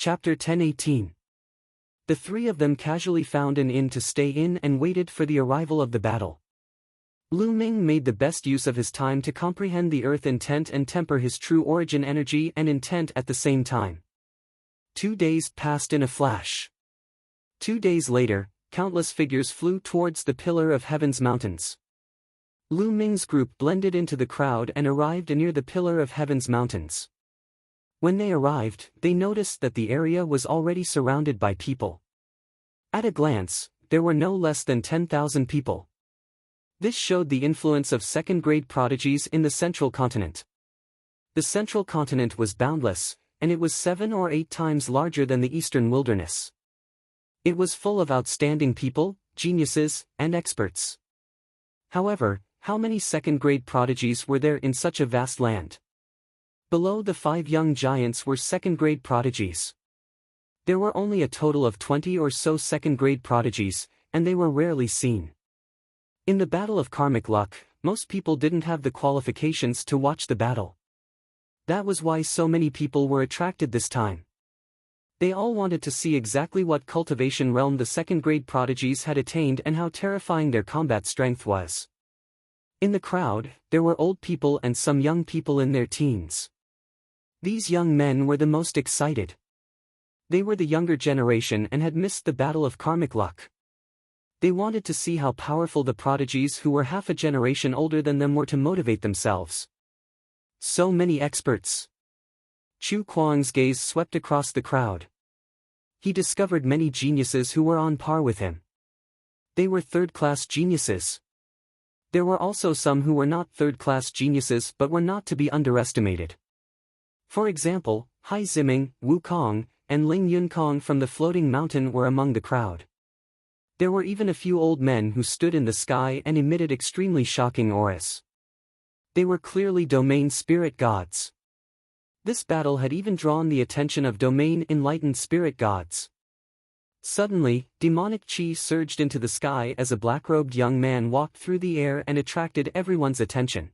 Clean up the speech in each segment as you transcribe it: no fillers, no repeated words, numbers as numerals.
Chapter 10:18. The three of them casually found an inn to stay in and waited for the arrival of the battle. Lu Ming made the best use of his time to comprehend the earth intent and temper his true origin energy and intent at the same time. 2 days passed in a flash. 2 days later, countless figures flew towards the Pillar of Heaven's mountains. Lu Ming's group blended into the crowd and arrived near the Pillar of Heaven's mountains. When they arrived, they noticed that the area was already surrounded by people. At a glance, there were no less than 10,000 people. This showed the influence of second-grade prodigies in the central continent. The central continent was boundless, and it was 7 or 8 times larger than the eastern wilderness. It was full of outstanding people, geniuses, and experts. However, how many second-grade prodigies were there in such a vast land? Below the 5 young giants were second-grade prodigies. There were only a total of 20 or so second-grade prodigies, and they were rarely seen. In the Battle of Karmic Luck, most people didn't have the qualifications to watch the battle. That was why so many people were attracted this time. They all wanted to see exactly what cultivation realm the second-grade prodigies had attained and how terrifying their combat strength was. In the crowd, there were old people and some young people in their teens. These young men were the most excited. They were the younger generation and had missed the Battle of Karmic Luck. They wanted to see how powerful the prodigies who were half a generation older than them were to motivate themselves. So many experts. Chu Kuang's gaze swept across the crowd. He discovered many geniuses who were on par with him. They were third-class geniuses. There were also some who were not third-class geniuses but were not to be underestimated. For example, Hai Ziming, Wu Kong, and Ling Yunkong from the floating mountain were among the crowd. There were even a few old men who stood in the sky and emitted extremely shocking auras. They were clearly domain spirit gods. This battle had even drawn the attention of domain enlightened spirit gods. Suddenly, demonic chi surged into the sky as a black-robed young man walked through the air and attracted everyone's attention.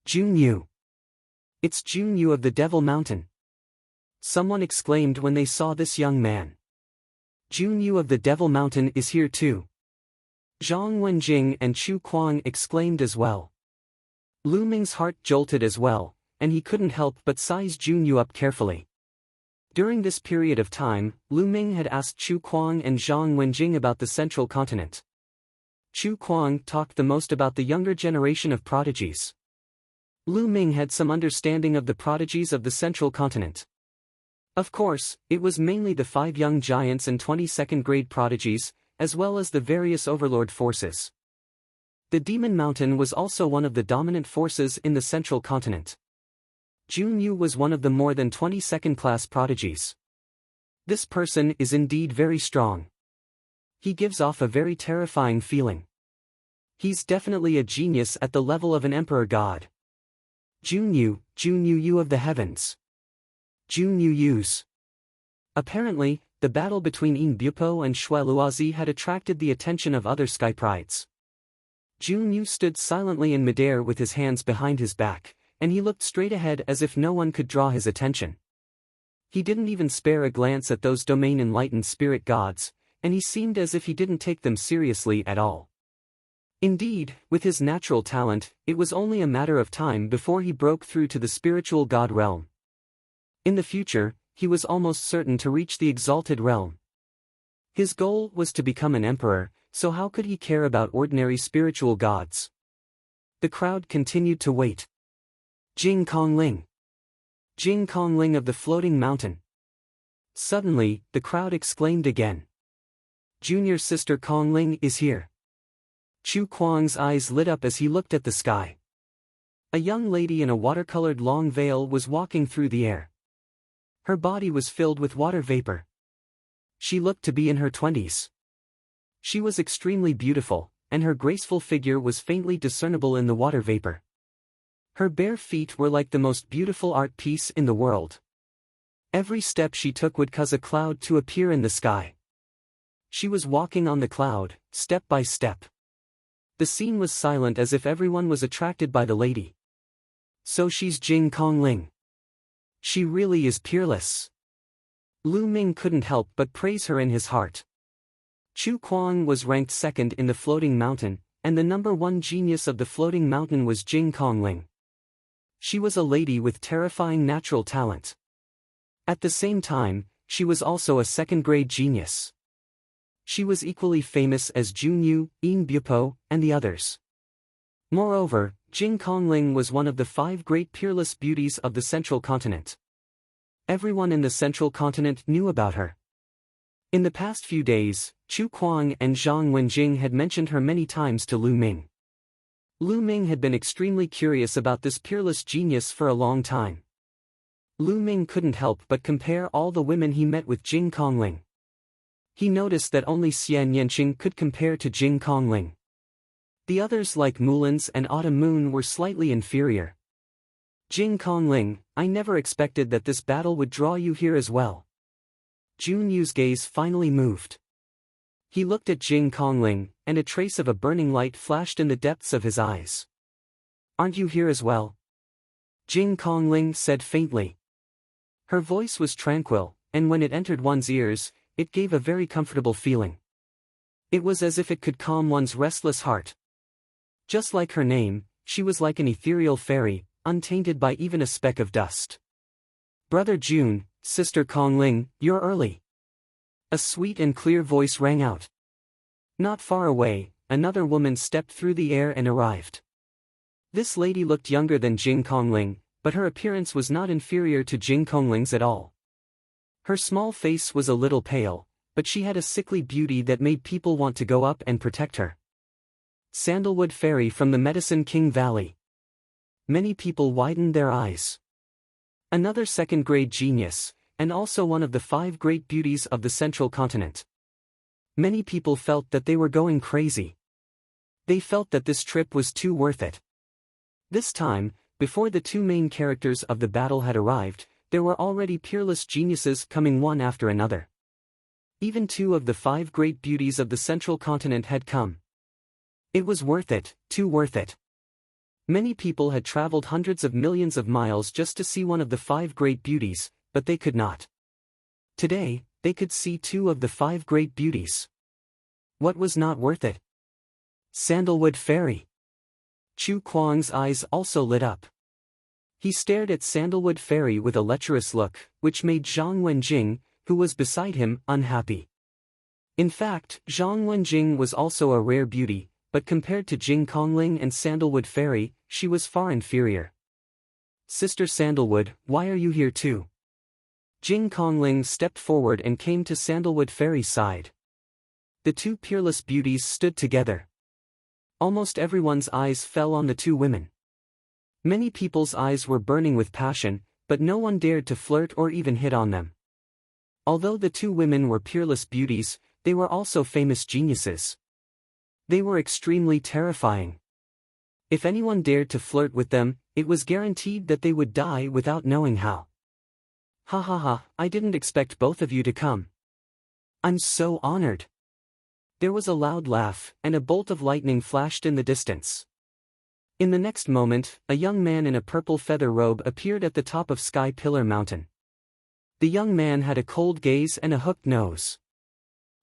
Jun Yu. It's Jun Yu of the Devil Mountain. Someone exclaimed when they saw this young man. Jun Yu of the Devil Mountain is here too. Zhang Wenjing and Chu Kuang exclaimed as well. Lu Ming's heart jolted as well, and he couldn't help but size Jun Yu up carefully. During this period of time, Lu Ming had asked Chu Kuang and Zhang Wenjing about the central continent. Chu Kuang talked the most about the younger generation of prodigies. Lu Ming had some understanding of the prodigies of the central continent. Of course, it was mainly the 5 young giants and 20 second-grade prodigies, as well as the various overlord forces. The Demon Mountain was also one of the dominant forces in the central continent. Jun Yu was one of the more than 20 second-class prodigies. This person is indeed very strong. He gives off a very terrifying feeling. He's definitely a genius at the level of an emperor god. Jun Yu of the heavens. Jun Yu's. Apparently, the battle between Yin Bupo and Shui Luozi had attracted the attention of other sky prides. Jun Yu stood silently in midair with his hands behind his back, and he looked straight ahead as if no one could draw his attention. He didn't even spare a glance at those domain-enlightened spirit gods, and he seemed as if he didn't take them seriously at all. Indeed, with his natural talent, it was only a matter of time before he broke through to the spiritual god realm. In the future, he was almost certain to reach the exalted realm. His goal was to become an emperor, so how could he care about ordinary spiritual gods? The crowd continued to wait. Jing Kongling. Jing Kongling of the floating mountain. Suddenly, the crowd exclaimed again. Junior sister Kongling is here. Chu Kuang's eyes lit up as he looked at the sky. A young lady in a watercolored long veil was walking through the air. Her body was filled with water vapor. She looked to be in her 20s. She was extremely beautiful, and her graceful figure was faintly discernible in the water vapor. Her bare feet were like the most beautiful art piece in the world. Every step she took would cause a cloud to appear in the sky. She was walking on the cloud, step by step. The scene was silent as if everyone was attracted by the lady. So she's Jing Kongling. She really is peerless. Lu Ming couldn't help but praise her in his heart. Chu Kuang was ranked second in the floating mountain, and the number one genius of the floating mountain was Jing Kongling. She was a lady with terrifying natural talent. At the same time, she was also a second-grade genius. She was equally famous as Jun Yu, Yin Bupo, and the others. Moreover, Jing Kongling was one of the 5 great peerless beauties of the central continent. Everyone in the central continent knew about her. In the past few days, Chu Kuang and Zhang Wenjing had mentioned her many times to Lu Ming. Lu Ming had been extremely curious about this peerless genius for a long time. Lu Ming couldn't help but compare all the women he met with Jing Kongling. He noticed that only Xian Yanqing could compare to Jing Kongling. The others like Mulan's and Autumn Moon were slightly inferior. Jing Kongling, I never expected that this battle would draw you here as well. Jun Yu's gaze finally moved. He looked at Jing Kongling, and a trace of a burning light flashed in the depths of his eyes. Aren't you here as well? Jing Kongling said faintly. Her voice was tranquil, and when it entered one's ears, it gave a very comfortable feeling. It was as if it could calm one's restless heart. Just like her name, she was like an ethereal fairy, untainted by even a speck of dust. Brother Jun, Sister Kongling, you're early. A sweet and clear voice rang out. Not far away, another woman stepped through the air and arrived. This lady looked younger than Jing Kongling, but her appearance was not inferior to Jing Kongling's at all. Her small face was a little pale, but she had a sickly beauty that made people want to go up and protect her. Sandalwood Fairy from the Medicine King Valley. Many people widened their eyes. Another second-grade genius, and also one of the 5 great beauties of the central continent. Many people felt that they were going crazy. They felt that this trip was too worth it. This time, before the 2 main characters of the battle had arrived, there were already peerless geniuses coming one after another. Even 2 of the 5 great beauties of the central continent had come. It was worth it, too worth it. Many people had traveled hundreds of millions of miles just to see one of the 5 great beauties, but they could not. Today, they could see 2 of the 5 great beauties. What was not worth it? Sandalwood Fairy. Chu Kuang's eyes also lit up. He stared at Sandalwood Fairy with a lecherous look, which made Zhang Wenjing, who was beside him, unhappy. In fact, Zhang Wenjing was also a rare beauty, but compared to Jing Kongling and Sandalwood Fairy, she was far inferior. Sister Sandalwood, why are you here too? Jing Kongling stepped forward and came to Sandalwood Fairy's side. The 2 peerless beauties stood together. Almost everyone's eyes fell on the 2 women. Many people's eyes were burning with passion, but no one dared to flirt or even hit on them. Although the 2 women were peerless beauties, they were also famous geniuses. They were extremely terrifying. If anyone dared to flirt with them, it was guaranteed that they would die without knowing how. Ha ha ha, I didn't expect both of you to come. I'm so honored. There was a loud laugh, and a bolt of lightning flashed in the distance. In the next moment, a young man in a purple feather robe appeared at the top of Sky Pillar Mountain. The young man had a cold gaze and a hooked nose.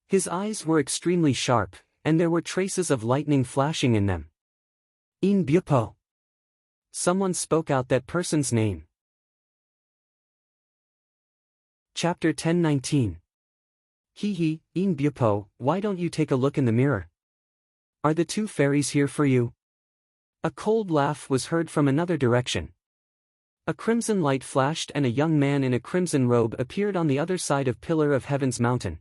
His eyes were extremely sharp, and there were traces of lightning flashing in them. In Bupo. Someone spoke out that person's name. Chapter 1019. Hee, In Bupo, why don't you take a look in the mirror? Are the 2 fairies here for you? A cold laugh was heard from another direction. A crimson light flashed and a young man in a crimson robe appeared on the other side of Pillar of Heaven's mountain.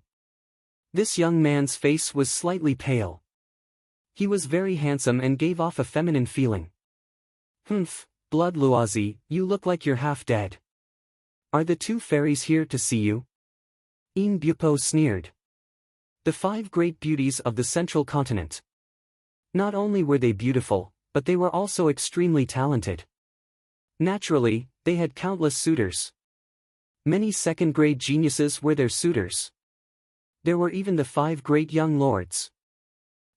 This young man's face was slightly pale. He was very handsome and gave off a feminine feeling. Humph, Blood Luazi, you look like you're half dead. Are the 2 fairies here to see you? In Bupo sneered. The 5 great beauties of the central continent. Not only were they beautiful, but they were also extremely talented. Naturally, they had countless suitors. Many second-grade geniuses were their suitors. There were even the 5 great young lords.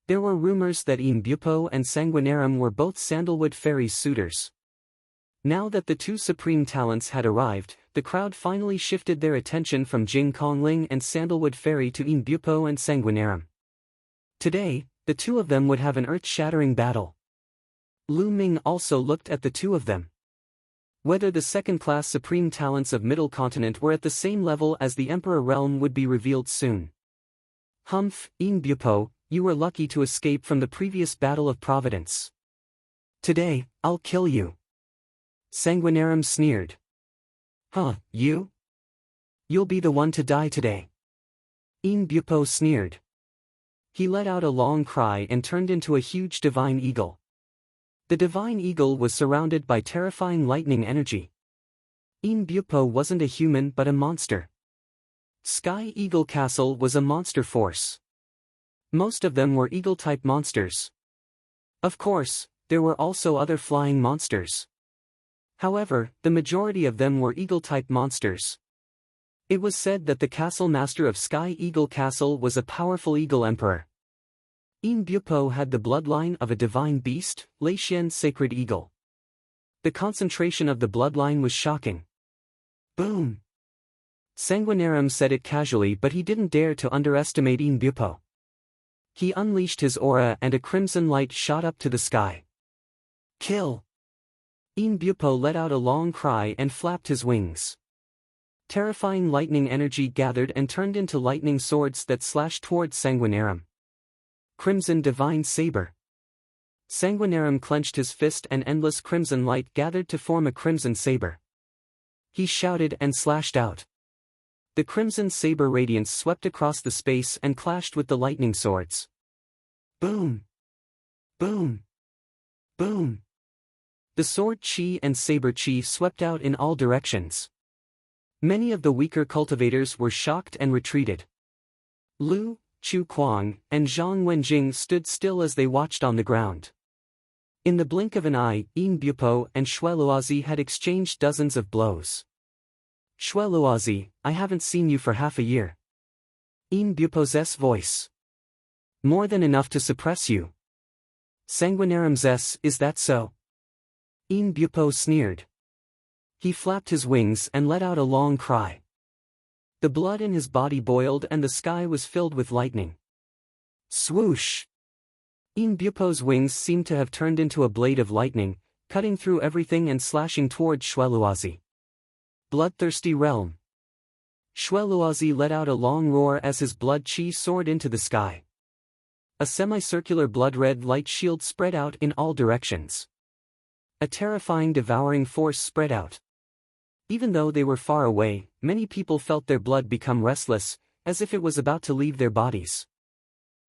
There were rumors that In Bupo and Sanguinarum were both Sandalwood Fairy's suitors. Now that the two supreme talents had arrived, the crowd finally shifted their attention from Jing Kongling and Sandalwood Fairy to Imbupo and Sanguinarum. Today, the two of them would have an earth-shattering battle. Lu Ming also looked at the two of them. Whether the second-class supreme talents of Middle Continent were at the same level as the Emperor Realm would be revealed soon. Humph, Imbupo, you were lucky to escape from the previous battle of Providence. Today, I'll kill you. Sanguinarum sneered. Huh, you? You'll be the one to die today. Imbupo sneered. He let out a long cry and turned into a huge divine eagle. The divine eagle was surrounded by terrifying lightning energy. Imbupo wasn't a human but a monster. Sky Eagle Castle was a monster force. Most of them were eagle-type monsters. Of course, there were also other flying monsters. However, the majority of them were eagle-type monsters. It was said that the castle master of Sky Eagle Castle was a powerful eagle emperor. Imbupo had the bloodline of a divine beast, Leixian Sacred Eagle. The concentration of the bloodline was shocking. Boom! Sanguinarum said it casually, but he didn't dare to underestimate Imbupo. He unleashed his aura and a crimson light shot up to the sky. Kill! Imbupo let out a long cry and flapped his wings. Terrifying lightning energy gathered and turned into lightning swords that slashed towards Sanguinarum. Crimson Divine Saber. Sanguinarum clenched his fist and endless crimson light gathered to form a crimson saber. He shouted and slashed out. The crimson saber radiance swept across the space and clashed with the lightning swords. Boom! Boom! Boom! The sword chi and saber chi swept out in all directions. Many of the weaker cultivators were shocked and retreated. Lu, Chu Kuang, and Zhang Wenjing stood still as they watched on the ground. In the blink of an eye, Imbupo and Shueluazi had exchanged dozens of blows. Shueluazi, I haven't seen you for half a year. Imbupo's voice. More than enough to suppress you. Sanguinarum's, is that so? Imbupo sneered. He flapped his wings and let out a long cry. The blood in his body boiled and the sky was filled with lightning. Swoosh! Imbupo's wings seemed to have turned into a blade of lightning, cutting through everything and slashing toward Shueluazi. Bloodthirsty Realm. Shueluazi let out a long roar as his blood chi soared into the sky. A semicircular blood-red light shield spread out in all directions. A terrifying devouring force spread out. Even though they were far away, many people felt their blood become restless, as if it was about to leave their bodies.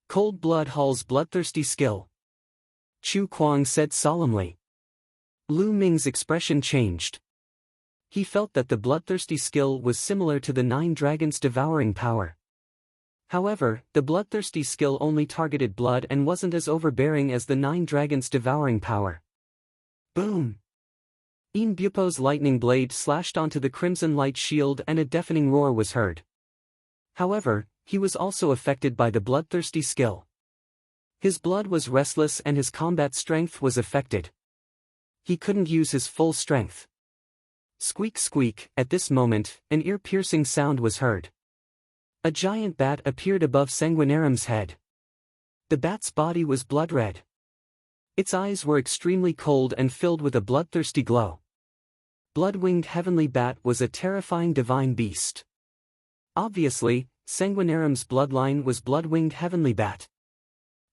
Cold blood hauls bloodthirsty skill. Chu Kuang said solemnly. Lu Ming's expression changed. He felt that the bloodthirsty skill was similar to the Nine Dragons' devouring power. However, the bloodthirsty skill only targeted blood and wasn't as overbearing as the Nine Dragons' devouring power. Boom! Imbupo's lightning blade slashed onto the crimson light shield and a deafening roar was heard. However, he was also affected by the bloodthirsty skill. His blood was restless and his combat strength was affected. He couldn't use his full strength. Squeak squeak, at this moment, an ear-piercing sound was heard. A giant bat appeared above Sanguinarum's head. The bat's body was blood-red. Its eyes were extremely cold and filled with a bloodthirsty glow. Blood-winged heavenly bat was a terrifying divine beast. Obviously, Sanguinarum's bloodline was blood-winged heavenly bat.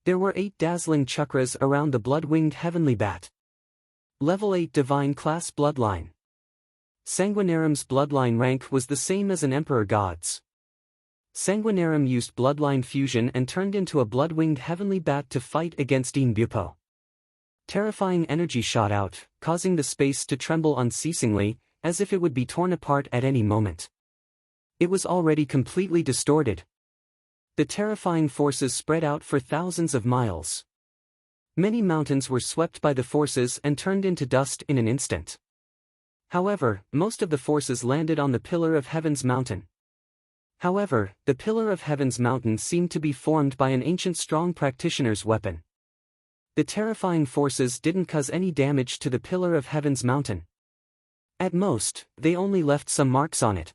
There were 8 dazzling chakras around the blood-winged heavenly bat. Level 8 divine class bloodline. Sanguinarum's bloodline rank was the same as an emperor god's. Sanguinarum used bloodline fusion and turned into a blood-winged heavenly bat to fight against Imbupo. Terrifying energy shot out, causing the space to tremble unceasingly, as if it would be torn apart at any moment. It was already completely distorted. The terrifying forces spread out for thousands of miles. Many mountains were swept by the forces and turned into dust in an instant. However, most of the forces landed on the Pillar of Heaven's mountain. However, the Pillar of Heaven's mountain seemed to be formed by an ancient strong practitioner's weapon. The terrifying forces didn't cause any damage to the Pillar of Heaven's mountain. At most, they only left some marks on it.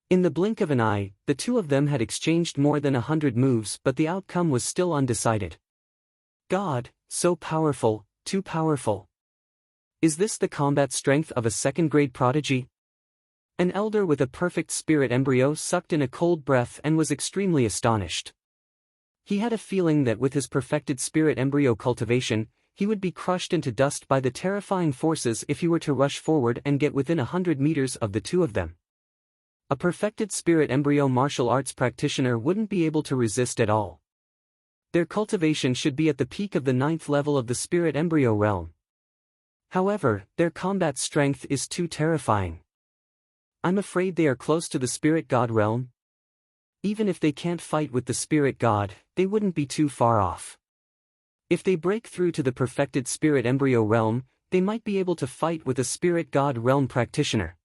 In the blink of an eye, the two of them had exchanged more than 100 moves, but the outcome was still undecided. God, so powerful, too powerful. Is this the combat strength of a second-grade prodigy? An elder with a perfect spirit embryo sucked in a cold breath and was extremely astonished. He had a feeling that with his perfected spirit embryo cultivation, he would be crushed into dust by the terrifying forces if he were to rush forward and get within 100 meters of the two of them. A perfected spirit embryo martial arts practitioner wouldn't be able to resist at all. Their cultivation should be at the peak of the 9th level of the spirit embryo realm. However, their combat strength is too terrifying. I'm afraid they are close to the spirit god realm. Even if they can't fight with the spirit god, they wouldn't be too far off. If they break through to the perfected spirit embryo realm, they might be able to fight with a spirit god realm practitioner.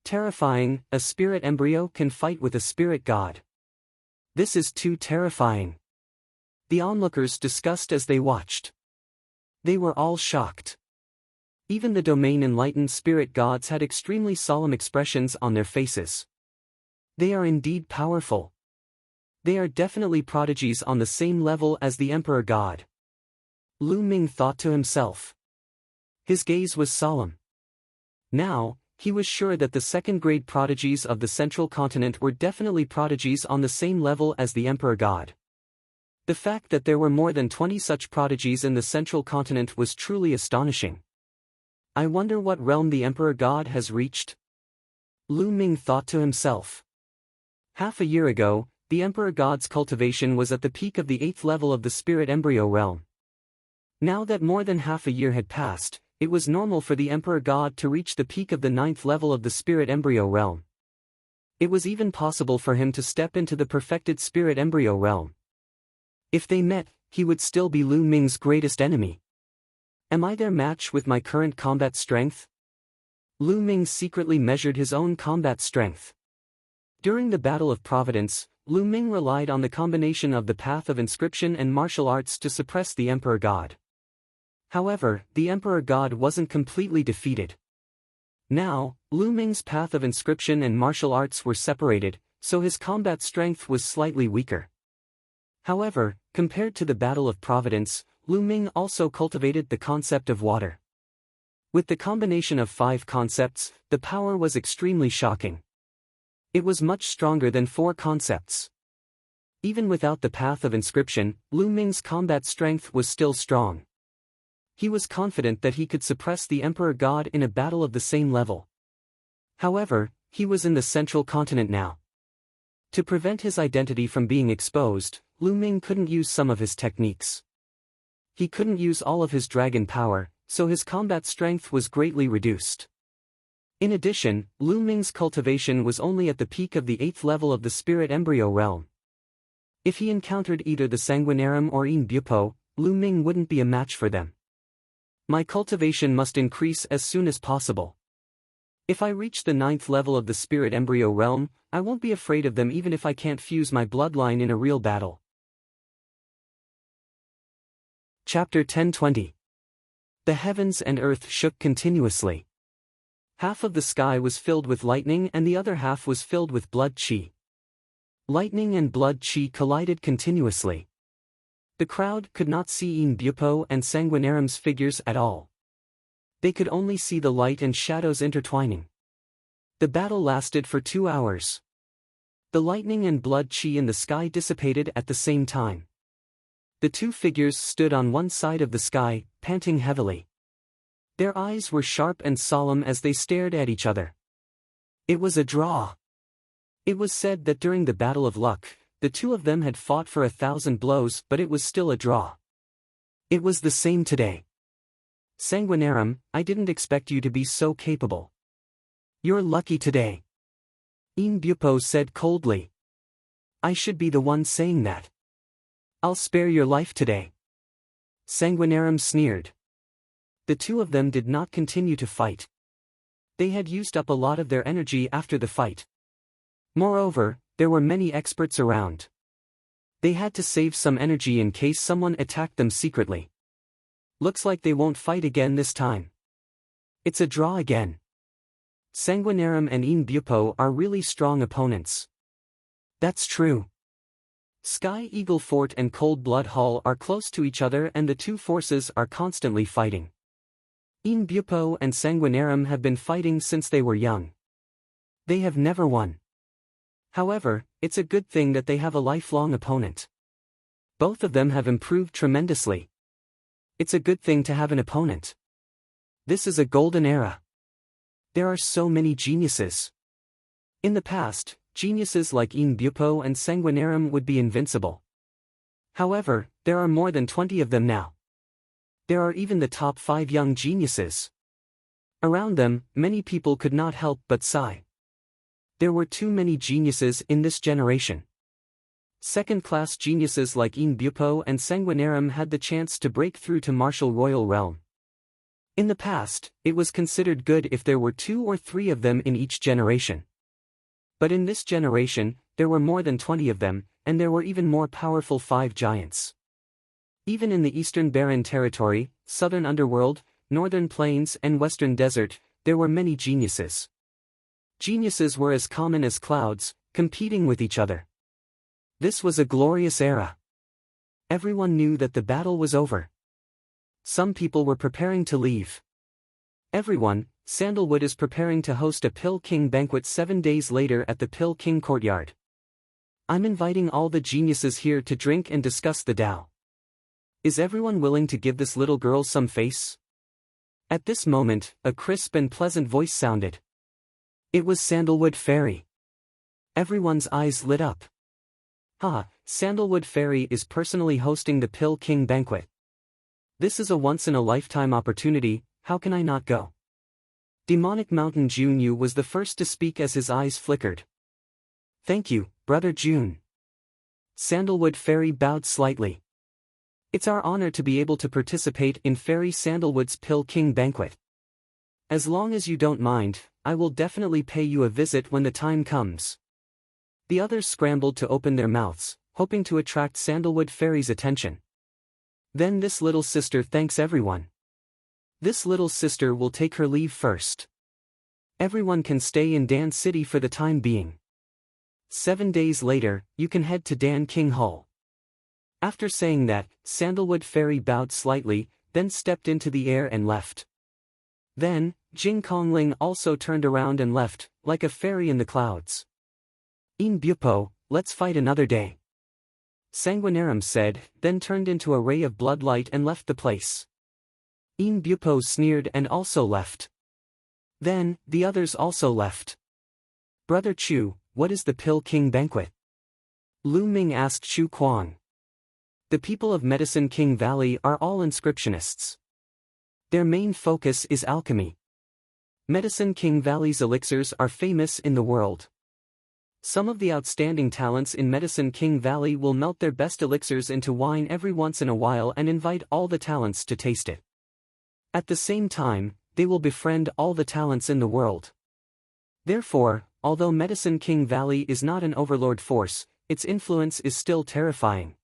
Terrifying, a spirit embryo can fight with a spirit god. This is too terrifying. The onlookers discussed as they watched. They were all shocked. Even the domain enlightened spirit gods had extremely solemn expressions on their faces. They are indeed powerful. They are definitely prodigies on the same level as the Emperor God. Lu Ming thought to himself. His gaze was solemn. Now, he was sure that the second-grade prodigies of the Central Continent were definitely prodigies on the same level as the Emperor God. The fact that there were more than 20 such prodigies in the Central Continent was truly astonishing. I wonder what realm the Emperor God has reached? Lu Ming thought to himself. Half a year ago, the Emperor God's cultivation was at the peak of the 8th level of the spirit embryo realm. Now that more than half a year had passed, it was normal for the Emperor God to reach the peak of the 9th level of the spirit embryo realm. It was even possible for him to step into the perfected spirit embryo realm. If they met, he would still be Lu Ming's greatest enemy. Am I their match with my current combat strength? Lu Ming secretly measured his own combat strength. During the Battle of Providence, Lu Ming relied on the combination of the path of inscription and martial arts to suppress the Emperor God. However, the Emperor God wasn't completely defeated. Now, Lu Ming's path of inscription and martial arts were separated, so his combat strength was slightly weaker. However, compared to the Battle of Providence, Lu Ming also cultivated the concept of water. With the combination of 5 concepts, the power was extremely shocking. It was much stronger than 4 concepts. Even without the path of inscription, Lu Ming's combat strength was still strong. He was confident that he could suppress the Emperor God in a battle of the same level. However, he was in the Central Continent now. To prevent his identity from being exposed, Lu Ming couldn't use some of his techniques. He couldn't use all of his dragon power, so his combat strength was greatly reduced. In addition, Lu Ming's cultivation was only at the peak of the 8th level of the spirit embryo realm. If he encountered either the Sanguinarum or embark, Lu Ming wouldn't be a match for them. My cultivation must increase as soon as possible. If I reach the 9th level of the spirit embryo realm, I won't be afraid of them even if I can't fuse my bloodline in a real battle. Chapter 10:20. The heavens and earth shook continuously. Half of the sky was filled with lightning and the other half was filled with blood chi. Lightning and blood chi collided continuously. The crowd could not see embark and Sanguinarum's figures at all. They could only see the light and shadows intertwining. The battle lasted for 2 hours. The lightning and blood chi in the sky dissipated at the same time. The two figures stood on one side of the sky, panting heavily. Their eyes were sharp and solemn as they stared at each other. It was a draw. It was said that during the Battle of Luck, the two of them had fought for 1,000 blows, but it was still a draw. It was the same today. Sanguinarum, I didn't expect you to be so capable. You're lucky today. Embark said coldly. I should be the one saying that. I'll spare your life today. Sanguinarum sneered. The two of them did not continue to fight. They had used up a lot of their energy after the fight. Moreover, there were many experts around. They had to save some energy in case someone attacked them secretly. Looks like they won't fight again this time. It's a draw again. Sanguinarum and Inbupo are really strong opponents. That's true. Sky Eagle Fort and Cold Blood Hall are close to each other and the two forces are constantly fighting. Inbupo and Sanguinarum have been fighting since they were young. They have never won. However, it's a good thing that they have a lifelong opponent. Both of them have improved tremendously. It's a good thing to have an opponent. This is a golden era. There are so many geniuses. In the past, geniuses like Inbupo and Sanguinarum would be invincible. However, there are more than 20 of them now. There are even the top 5 young geniuses. Around them, many people could not help but sigh. There were too many geniuses in this generation. Second-class geniuses like Inbupo and Sanguinarum had the chance to break through to martial royal realm. In the past, it was considered good if there were 2 or 3 of them in each generation. But in this generation, there were more than 20 of them, and there were even more powerful 5 giants. Even in the Eastern Barren Territory, Southern Underworld, Northern Plains and Western Desert, there were many geniuses. Geniuses were as common as clouds, competing with each other. This was a glorious era. Everyone knew that the battle was over. Some people were preparing to leave. Everyone, Sandalwood is preparing to host a Pill King banquet 7 days later at the Pill King courtyard. I'm inviting all the geniuses here to drink and discuss the Tao. Is everyone willing to give this little girl some face? At this moment, a crisp and pleasant voice sounded. It was Sandalwood Fairy. Everyone's eyes lit up. Sandalwood Fairy is personally hosting the Pill King banquet. This is a once-in-a-lifetime opportunity, how can I not go? Demonic Mountain Junyu was the first to speak as his eyes flickered. Thank you, Brother Jun. Sandalwood Fairy bowed slightly. It's our honor to be able to participate in Fairy Sandalwood's Pill King banquet. As long as you don't mind, I will definitely pay you a visit when the time comes. The others scrambled to open their mouths, hoping to attract Sandalwood Fairy's attention. Then this little sister thanks everyone. This little sister will take her leave first. Everyone can stay in Dan City for the time being. 7 days later, you can head to Dan King Hall. After saying that, Sandalwood Fairy bowed slightly, then stepped into the air and left. Then, Jing Kongling also turned around and left, like a fairy in the clouds. Inbupo, let's fight another day. Sanguinarum said, then turned into a ray of bloodlight and left the place. Inbupo sneered and also left. Then, the others also left. Brother Chu, what is the Pill King banquet? Lu Ming asked Chu Kuang. The people of Medicine King Valley are all inscriptionists. Their main focus is alchemy. Medicine King Valley's elixirs are famous in the world. Some of the outstanding talents in Medicine King Valley will melt their best elixirs into wine every once in a while and invite all the talents to taste it. At the same time, they will befriend all the talents in the world. Therefore, although Medicine King Valley is not an overlord force, its influence is still terrifying.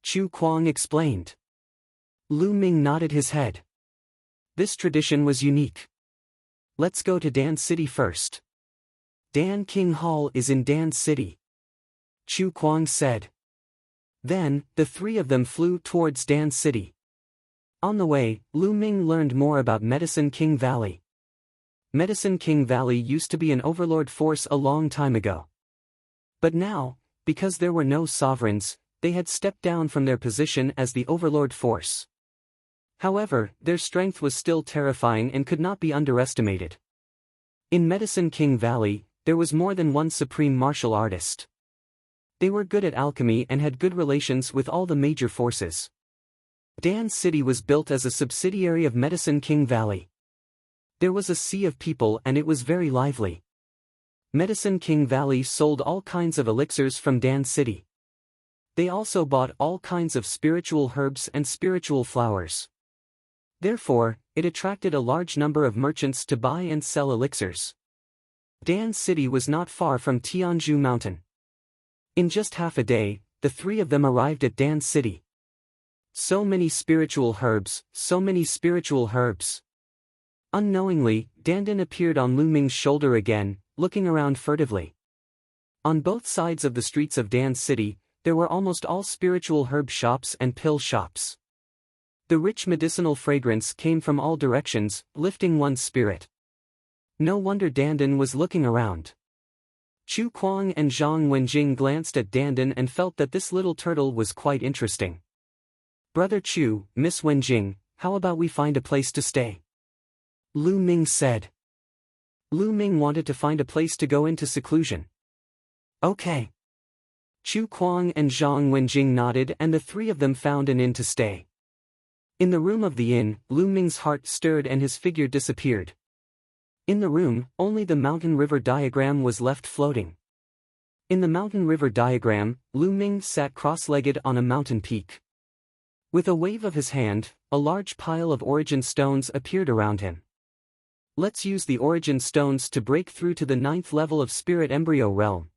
Chu Kuang explained. Lu Ming nodded his head. This tradition was unique. Let's go to Dan City first. Dan King Hall is in Dan City. Chu Kuang said. Then, the 3 of them flew towards Dan City. On the way, Lu Ming learned more about Medicine King Valley. Medicine King Valley used to be an overlord force a long time ago. But now, because there were no sovereigns, they had stepped down from their position as the overlord force. However, their strength was still terrifying and could not be underestimated. In Medicine King Valley, there was more than one supreme martial artist. They were good at alchemy and had good relations with all the major forces. Dan City was built as a subsidiary of Medicine King Valley. There was a sea of people and it was very lively. Medicine King Valley sold all kinds of elixirs from Dan City. They also bought all kinds of spiritual herbs and spiritual flowers. Therefore, it attracted a large number of merchants to buy and sell elixirs. Dan City was not far from Tianzhu Mountain. In just half a day, the 3 of them arrived at Dan City. So many spiritual herbs, so many spiritual herbs. Unknowingly, Dandan appeared on Lu Ming's shoulder again, looking around furtively. On both sides of the streets of Dan's city, there were almost all spiritual herb shops and pill shops. The rich medicinal fragrance came from all directions, lifting one's spirit. No wonder Dandan was looking around. Chu Kuang and Zhang Wenjing glanced at Dandan and felt that this little turtle was quite interesting. "Brother Chu, Miss Wenjing, how about we find a place to stay?" Lu Ming said. Lu Ming wanted to find a place to go into seclusion. "Okay." Chu Kuang and Zhang Wenjing nodded and the three of them found an inn to stay. In the room of the inn, Lu Ming's heart stirred and his figure disappeared. In the room, only the mountain river diagram was left floating. In the mountain river diagram, Lu Ming sat cross-legged on a mountain peak. With a wave of his hand, a large pile of origin stones appeared around him. "Let's use the origin stones to break through to the 9th level of spirit embryo realm."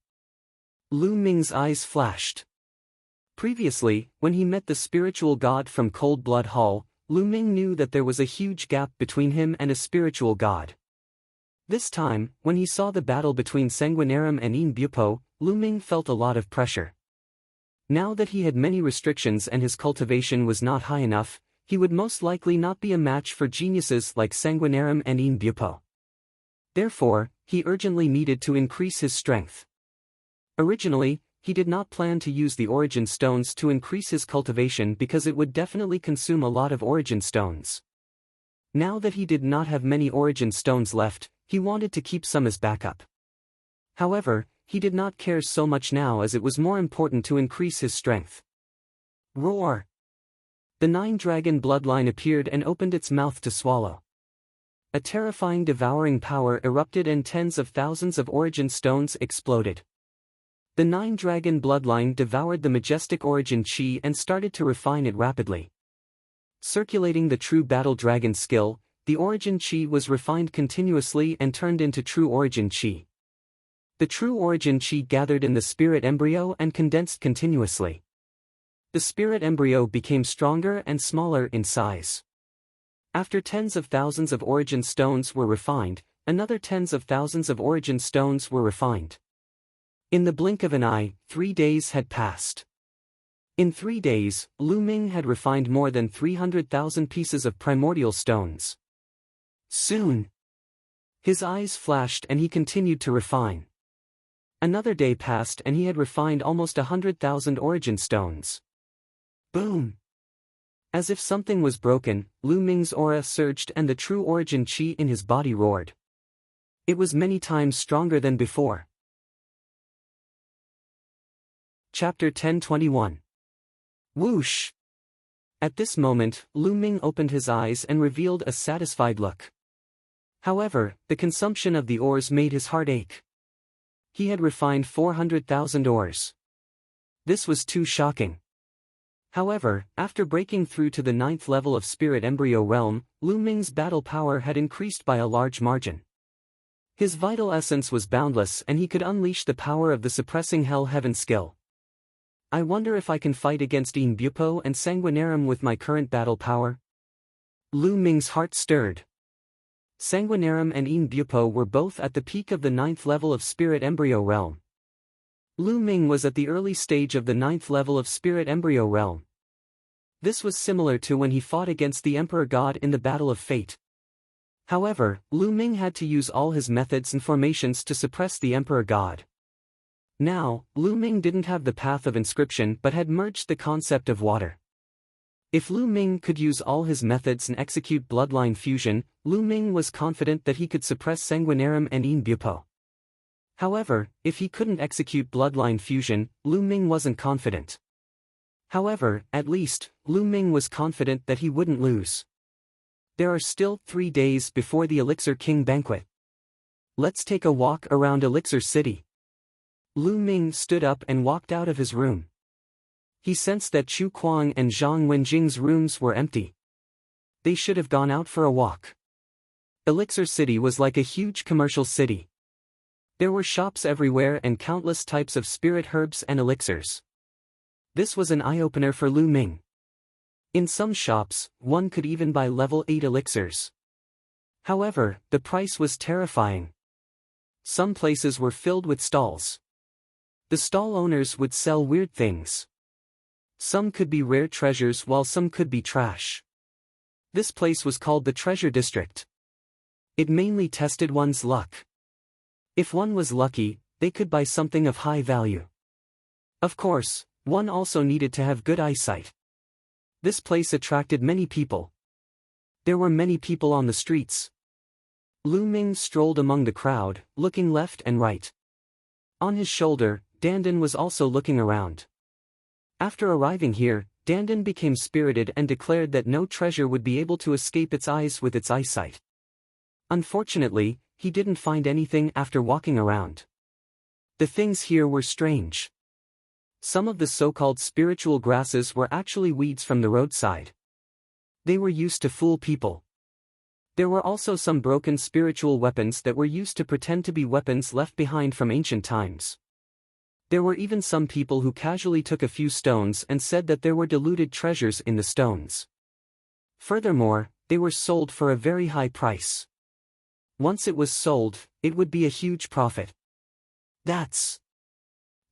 Lu Ming's eyes flashed. Previously, when he met the spiritual god from Cold Blood Hall, Lu Ming knew that there was a huge gap between him and a spiritual god. This time, when he saw the battle between Sanguinarum and Yin Bupo, Lu Ming felt a lot of pressure. Now that he had many restrictions and his cultivation was not high enough, he would most likely not be a match for geniuses like Sanguinarum and Yin Bupo. Therefore, he urgently needed to increase his strength. Originally, he did not plan to use the origin stones to increase his cultivation because it would definitely consume a lot of origin stones. Now that he did not have many origin stones left, he wanted to keep some as backup. However, he did not care so much now as it was more important to increase his strength. Roar! The 9-dragon bloodline appeared and opened its mouth to swallow. A terrifying devouring power erupted and tens of thousands of origin stones exploded. The 9-dragon bloodline devoured the majestic origin chi and started to refine it rapidly. Circulating the true battle dragon skill, the origin chi was refined continuously and turned into true origin chi. The true origin chi gathered in the spirit embryo and condensed continuously. The spirit embryo became stronger and smaller in size. After tens of thousands of origin stones were refined, another tens of thousands of origin stones were refined. In the blink of an eye, 3 days had passed. In 3 days, Lu Ming had refined more than 300,000 pieces of primordial stones. Soon. His eyes flashed and he continued to refine. Another day passed and he had refined almost 100,000 origin stones. Boom! As if something was broken, Lu Ming's aura surged and the true origin chi in his body roared. It was many times stronger than before. Chapter 1021. Whoosh! At this moment, Lu Ming opened his eyes and revealed a satisfied look. However, the consumption of the ores made his heart ache. He had refined 400,000 ores. This was too shocking. However, after breaking through to the 9th level of spirit embryo realm, Lu Ming's battle power had increased by a large margin. His vital essence was boundless and he could unleash the power of the suppressing hell heaven skill. I wonder if I can fight against Yin Bupo and Sanguinarum with my current battle power? Lu Ming's heart stirred. Sanguinarum and Yin Bupo were both at the peak of the 9th level of spirit embryo realm. Lu Ming was at the early stage of the 9th level of spirit embryo realm. This was similar to when he fought against the Emperor God in the Battle of Fate. However, Lu Ming had to use all his methods and formations to suppress the Emperor God. Now, Lu Ming didn't have the path of inscription but had merged the concept of water. If Lu Ming could use all his methods and execute bloodline fusion, Lu Ming was confident that he could suppress Sanguinarum and Yin Bupo. However, if he couldn't execute bloodline fusion, Lu Ming wasn't confident. However, at least, Lu Ming was confident that he wouldn't lose. There are still 3 days before the Elixir King banquet. Let's take a walk around Elixir City. Lu Ming stood up and walked out of his room. He sensed that Chu Kuang and Zhang Wenjing's rooms were empty. They should have gone out for a walk. Elixir City was like a huge commercial city. There were shops everywhere and countless types of spirit herbs and elixirs. This was an eye-opener for Lu Ming. In some shops, one could even buy level 8 elixirs. However, the price was terrifying. Some places were filled with stalls. The stall owners would sell weird things. Some could be rare treasures while some could be trash. This place was called the Treasure District. It mainly tested one's luck. If one was lucky, they could buy something of high value. Of course, one also needed to have good eyesight. This place attracted many people. There were many people on the streets. Lu Ming strolled among the crowd, looking left and right. On his shoulder, Dandan was also looking around. After arriving here, Dandan became spirited and declared that no treasure would be able to escape its eyes with its eyesight. Unfortunately, he didn't find anything after walking around. The things here were strange. Some of the so-called spiritual grasses were actually weeds from the roadside. They were used to fool people. There were also some broken spiritual weapons that were used to pretend to be weapons left behind from ancient times. There were even some people who casually took a few stones and said that there were diluted treasures in the stones. Furthermore, they were sold for a very high price. Once it was sold, it would be a huge profit. That's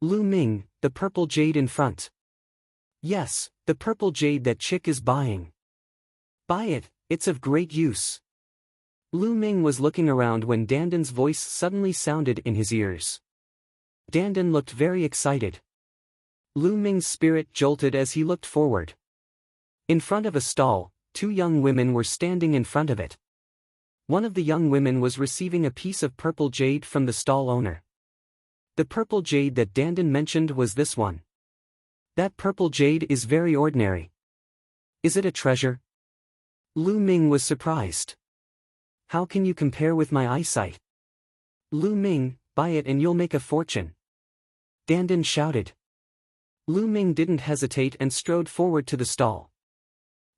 Lu Ming, the purple jade in front. Yes, the purple jade that chick is buying. Buy it, it's of great use. Lu Ming was looking around when Dandan's voice suddenly sounded in his ears. Dandan looked very excited. Lu Ming's spirit jolted as he looked forward. In front of a stall, two young women were standing in front of it. One of the young women was receiving a piece of purple jade from the stall owner. The purple jade that Dandan mentioned was this one. That purple jade is very ordinary. Is it a treasure? Lu Ming was surprised. How can you compare with my eyesight? Lu Ming, buy it and you'll make a fortune. Dandan shouted. Lu Ming didn't hesitate and strode forward to the stall.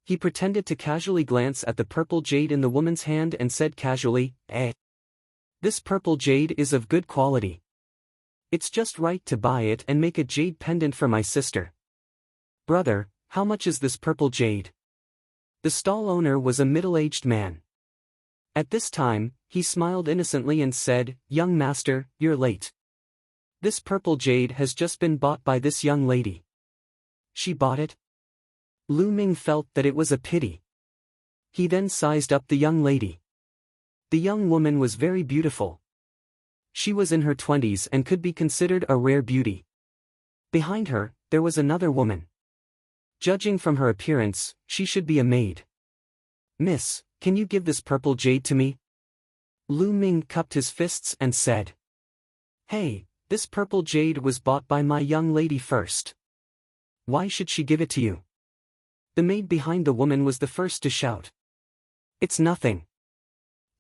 He pretended to casually glance at the purple jade in the woman's hand and said casually, "Eh. This purple jade is of good quality. It's just right to buy it and make a jade pendant for my sister." "Brother, how much is this purple jade?" The stall owner was a middle-aged man. At this time, he smiled innocently and said, "Young master, you're late. This purple jade has just been bought by this young lady." "She bought it?" Lu Ming felt that it was a pity. He then sized up the young lady. The young woman was very beautiful. She was in her 20s and could be considered a rare beauty. Behind her, there was another woman. Judging from her appearance, she should be a maid. "Miss, can you give this purple jade to me?" Lu Ming cupped his fists and said. "Hey, this purple jade was bought by my young lady first. Why should she give it to you?" The maid behind the woman was the first to shout. "It's nothing.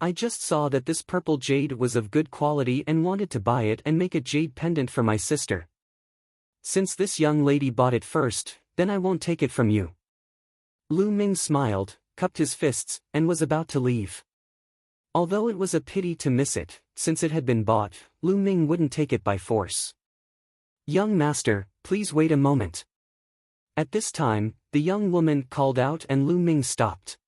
I just saw that this purple jade was of good quality and wanted to buy it and make a jade pendant for my sister. Since this young lady bought it first, then I won't take it from you." Lu Ming smiled, cupped his fists, and was about to leave. Although it was a pity to miss it, since it had been bought, Lu Ming wouldn't take it by force. "Young master, please wait a moment." At this time, the young woman called out and Lu Ming stopped.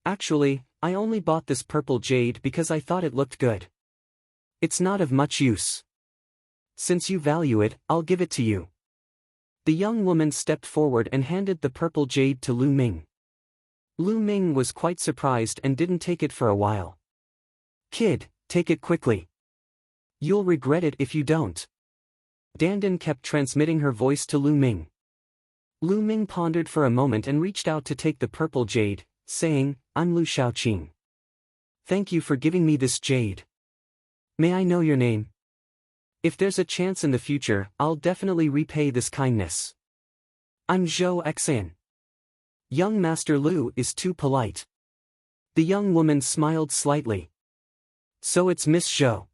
"Actually, I only bought this purple jade because I thought it looked good. It's not of much use. Since you value it, I'll give it to you." The young woman stepped forward and handed the purple jade to Lu Ming. Lu Ming was quite surprised and didn't take it for a while. "Kid, take it quickly. You'll regret it if you don't." Dandan kept transmitting her voice to Lu Ming. Lu Ming pondered for a moment and reached out to take the purple jade, saying, "I'm Lu Shaoqing. Thank you for giving me this jade. May I know your name? If there's a chance in the future, I'll definitely repay this kindness." "I'm Zhou Xian. Young Master Lu is too polite." The young woman smiled slightly. "So it's Miss Zhou.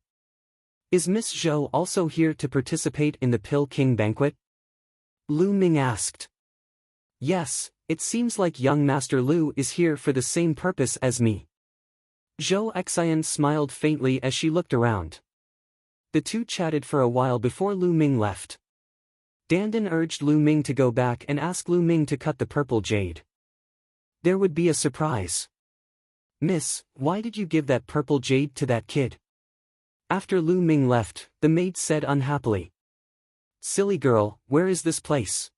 Is Miss Zhou also here to participate in the Pill King banquet?" Lu Ming asked. "Yes, it seems like young Master Lu is here for the same purpose as me." Zhou Xian smiled faintly as she looked around. The two chatted for a while before Lu Ming left. Dandan urged Lu Ming to go back and ask Lu Ming to cut the purple jade. There would be a surprise. "Miss, why did you give that purple jade to that kid?" After Lu Ming left, the maid said unhappily. "Silly girl, where is this place?"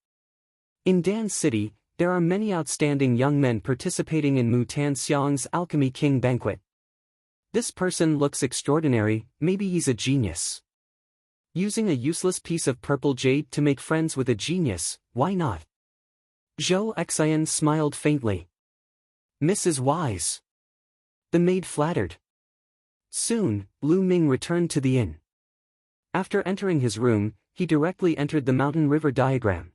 In Dan City, there are many outstanding young men participating in Mu Tanxiang's Alchemy King banquet. This person looks extraordinary, maybe he's a genius. Using a useless piece of purple jade to make friends with a genius, why not? Zhou Xian smiled faintly. "Miss is wise." The maid flattered. Soon, Lu Ming returned to the inn. After entering his room, he directly entered the mountain river diagram.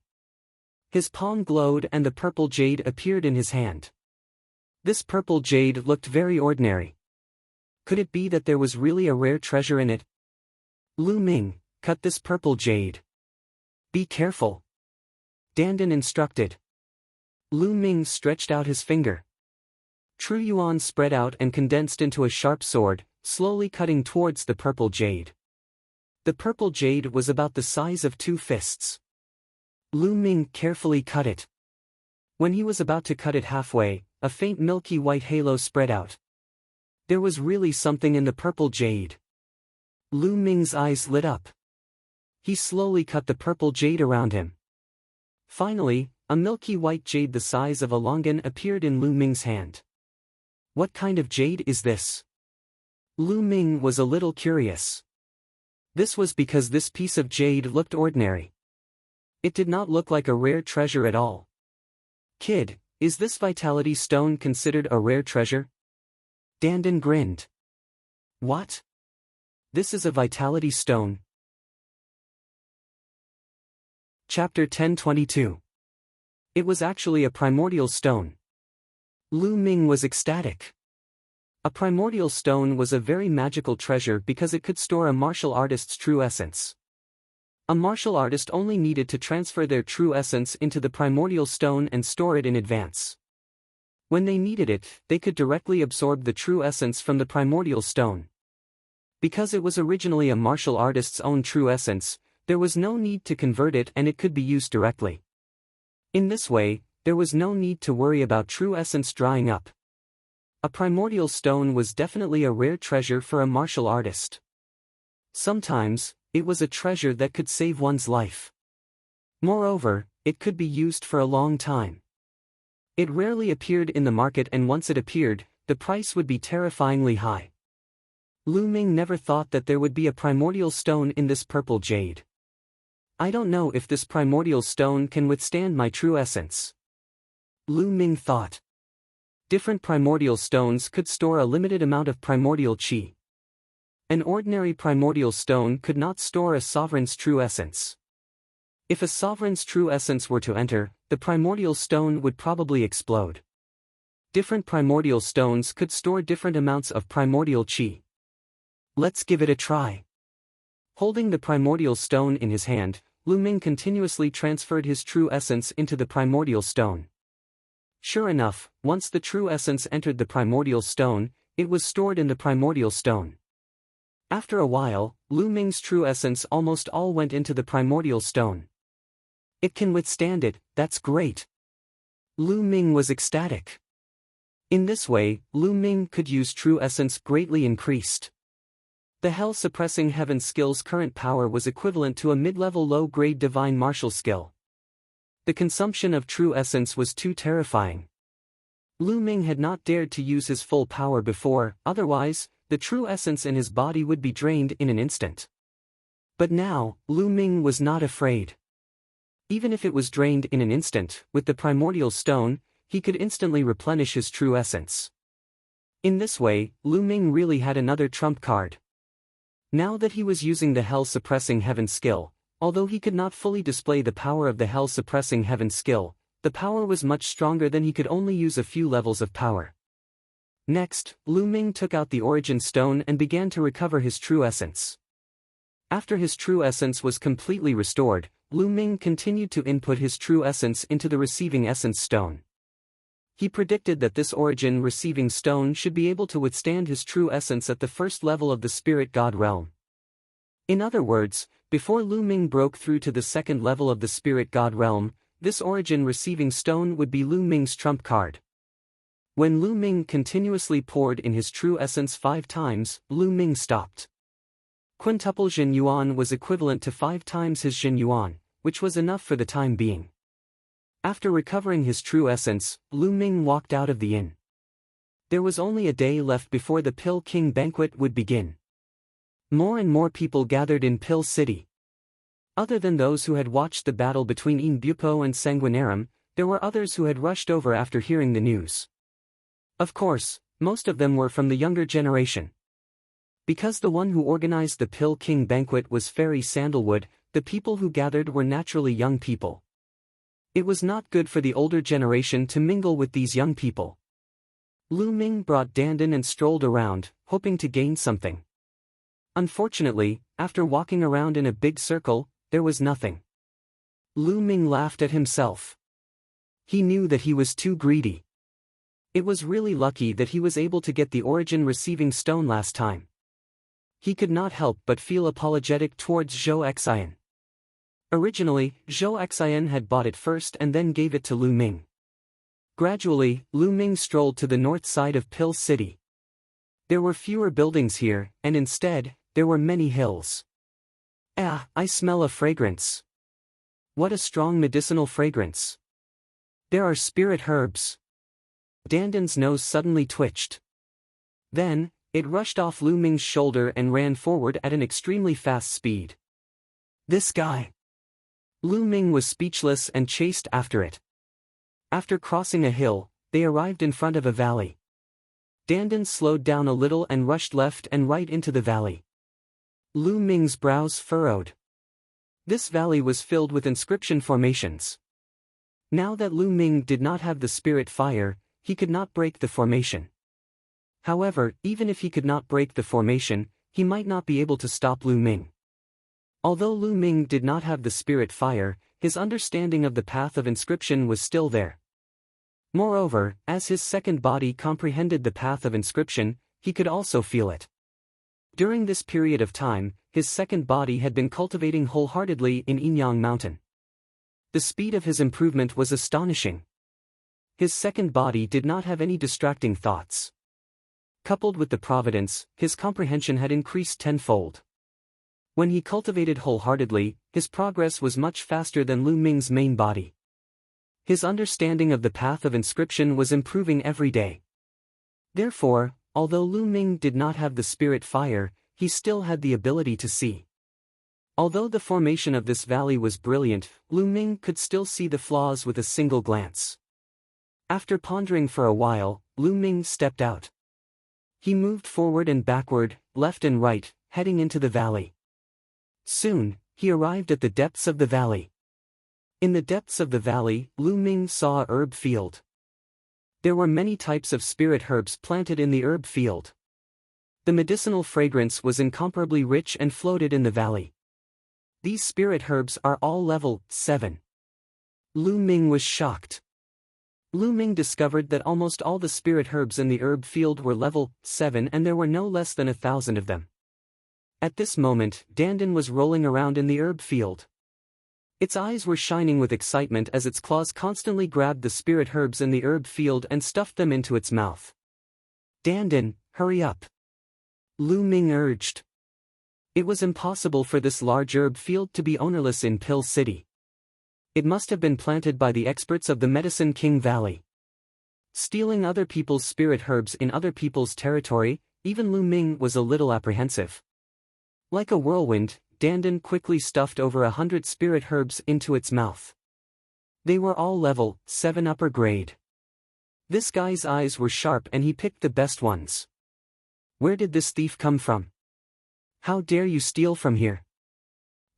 His palm glowed and the purple jade appeared in his hand. This purple jade looked very ordinary. Could it be that there was really a rare treasure in it? "Lu Ming, cut this purple jade." "Be careful," Dandan instructed. Lu Ming stretched out his finger. True Yuan spread out and condensed into a sharp sword, slowly cutting towards the purple jade. The purple jade was about the size of 2 fists. Lu Ming carefully cut it. When he was about to cut it halfway, a faint milky white halo spread out. There was really something in the purple jade. Lu Ming's eyes lit up. He slowly cut the purple jade around him. Finally, a milky white jade the size of a longan appeared in Lu Ming's hand. What kind of jade is this? Lu Ming was a little curious. This was because this piece of jade looked ordinary. It did not look like a rare treasure at all. "Kid, is this vitality stone considered a rare treasure?" Dandan grinned. "What? This is a vitality stone?" Chapter 1022. It was actually a primordial stone. Lu Ming was ecstatic. A primordial stone was a very magical treasure because it could store a martial artist's true essence. A martial artist only needed to transfer their true essence into the primordial stone and store it in advance. When they needed it, they could directly absorb the true essence from the primordial stone. Because it was originally a martial artist's own true essence, there was no need to convert it and it could be used directly. In this way, there was no need to worry about true essence drying up. A primordial stone was definitely a rare treasure for a martial artist. Sometimes, it was a treasure that could save one's life. Moreover, it could be used for a long time. It rarely appeared in the market and once it appeared, the price would be terrifyingly high. Lu Ming never thought that there would be a primordial stone in this purple jade. "I don't know if this primordial stone can withstand my true essence," Lu Ming thought. Different primordial stones could store a limited amount of primordial qi. An ordinary primordial stone could not store a sovereign's true essence. If a sovereign's true essence were to enter, the primordial stone would probably explode. Different primordial stones could store different amounts of primordial qi. Let's give it a try. Holding the primordial stone in his hand, Lu Ming continuously transferred his true essence into the primordial stone. Sure enough, once the true essence entered the primordial stone, it was stored in the primordial stone. After a while, Lu Ming's true essence almost all went into the primordial stone. "It can withstand it, that's great." Lu Ming was ecstatic. In this way, Lu Ming could use true essence greatly increased. The hell-suppressing heaven skill's current power was equivalent to a mid-level low-grade divine martial skill. The consumption of true essence was too terrifying. Lu Ming had not dared to use his full power before, otherwise, the true essence in his body would be drained in an instant. But now, Lu Ming was not afraid. Even if it was drained in an instant, with the primordial stone, he could instantly replenish his true essence. In this way, Lu Ming really had another trump card. Now that he was using the hell-suppressing heaven skill, although he could not fully display the power of the hell-suppressing heaven skill, the power was much stronger than he could only use a few levels of power. Next, Lu Ming took out the origin stone and began to recover his true essence. After his true essence was completely restored, Lu Ming continued to input his true essence into the receiving essence stone. He predicted that this origin receiving stone should be able to withstand his true essence at the first level of the spirit god realm. In other words, before Lu Ming broke through to the second level of the spirit god realm, this origin receiving stone would be Lu Ming's trump card. When Lu Ming continuously poured in his true essence 5 times, Lu Ming stopped. Quintuple Jin Yuan was equivalent to 5 times his Jin Yuan, which was enough for the time being. After recovering his true essence, Lu Ming walked out of the inn. There was only a day left before the Pill King banquet would begin. More and more people gathered in Pill City. Other than those who had watched the battle between Yin Bupo and Sanguinarum, there were others who had rushed over after hearing the news. Of course, most of them were from the younger generation. Because the one who organized the Pill King banquet was Fairy Sandalwood, the people who gathered were naturally young people. It was not good for the older generation to mingle with these young people. Lu Ming brought Dandan and strolled around, hoping to gain something. Unfortunately, after walking around in a big circle, there was nothing. Lu Ming laughed at himself. He knew that he was too greedy. It was really lucky that he was able to get the origin receiving stone last time. He could not help but feel apologetic towards Zhou Xian. Originally, Zhou Xian had bought it first and then gave it to Lu Ming. Gradually, Lu Ming strolled to the north side of Pill City. There were fewer buildings here, and instead, there were many hills. Ah, I smell a fragrance. What a strong medicinal fragrance. There are spirit herbs. Dandan's nose suddenly twitched. Then, it rushed off Lu Ming's shoulder and ran forward at an extremely fast speed. This guy. Lu Ming was speechless and chased after it. After crossing a hill, they arrived in front of a valley. Dandan slowed down a little and rushed left and right into the valley. Lu Ming's brows furrowed. This valley was filled with inscription formations. Now that Lu Ming did not have the spirit fire, he could not break the formation. However, even if he could not break the formation, he might not be able to stop Lu Ming. Although Lu Ming did not have the spirit fire, his understanding of the path of inscription was still there. Moreover, as his second body comprehended the path of inscription, he could also feel it. During this period of time, his second body had been cultivating wholeheartedly in Yinyang Mountain. The speed of his improvement was astonishing. His second body did not have any distracting thoughts. Coupled with the providence, his comprehension had increased tenfold. When he cultivated wholeheartedly, his progress was much faster than Lu Ming's main body. His understanding of the path of inscription was improving every day. Therefore, although Lu Ming did not have the spirit fire, he still had the ability to see. Although the formation of this valley was brilliant, Lu Ming could still see the flaws with a single glance. After pondering for a while, Lu Ming stepped out. He moved forward and backward, left and right, heading into the valley. Soon, he arrived at the depths of the valley. In the depths of the valley, Lu Ming saw a herb field. There were many types of spirit herbs planted in the herb field. The medicinal fragrance was incomparably rich and floated in the valley. These spirit herbs are all level 7. Lu Ming was shocked. Lu Ming discovered that almost all the spirit herbs in the herb field were level 7 and there were no less than 1,000 of them. At this moment, Dandan was rolling around in the herb field. Its eyes were shining with excitement as its claws constantly grabbed the spirit herbs in the herb field and stuffed them into its mouth. Dandan, hurry up! Lu Ming urged. It was impossible for this large herb field to be ownerless in Pill City. It must have been planted by the experts of the Medicine King Valley. Stealing other people's spirit herbs in other people's territory, even Lu Ming was a little apprehensive. Like a whirlwind, Dandan quickly stuffed over 100 spirit herbs into its mouth. They were all level 7 upper grade. This guy's eyes were sharp and he picked the best ones. Where did this thief come from? How dare you steal from here?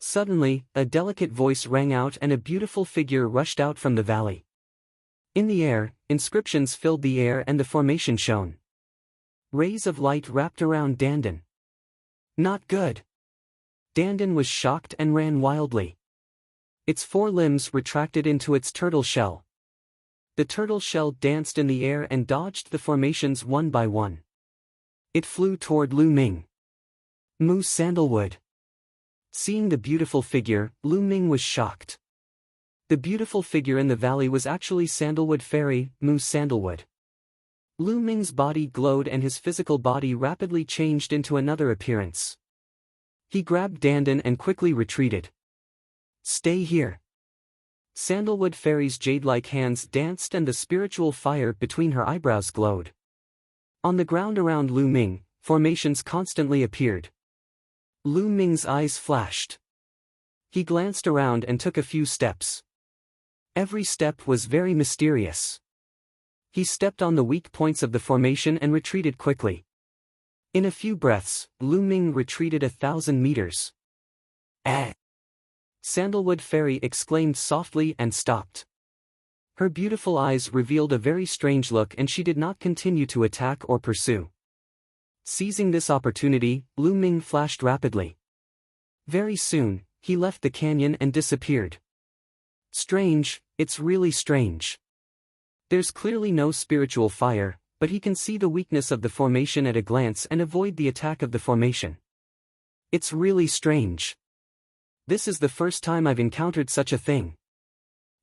Suddenly, a delicate voice rang out and a beautiful figure rushed out from the valley. In the air, inscriptions filled the air and the formation shone. Rays of light wrapped around Dandan. Not good. Dandan was shocked and ran wildly. Its 4 limbs retracted into its turtle shell. The turtle shell danced in the air and dodged the formations one by one. It flew toward Lu Ming. Mu Sandalwood. Seeing the beautiful figure, Lu Ming was shocked. The beautiful figure in the valley was actually Sandalwood Fairy, Mu Sandalwood. Lu Ming's body glowed and his physical body rapidly changed into another appearance. He grabbed Dandan and quickly retreated. Stay here. Sandalwood Fairy's jade-like hands danced and the spiritual fire between her eyebrows glowed. On the ground around Lu Ming, formations constantly appeared. Lu Ming's eyes flashed. He glanced around and took a few steps. Every step was very mysterious. He stepped on the weak points of the formation and retreated quickly. In a few breaths, Lu Ming retreated 1,000 meters. Eh! Sandalwood Fairy exclaimed softly and stopped. Her beautiful eyes revealed a very strange look and she did not continue to attack or pursue. Seizing this opportunity, Lu Ming flashed rapidly. Very soon, he left the canyon and disappeared. Strange, it's really strange. There's clearly no spiritual fire, but he can see the weakness of the formation at a glance and avoid the attack of the formation. It's really strange. This is the first time I've encountered such a thing.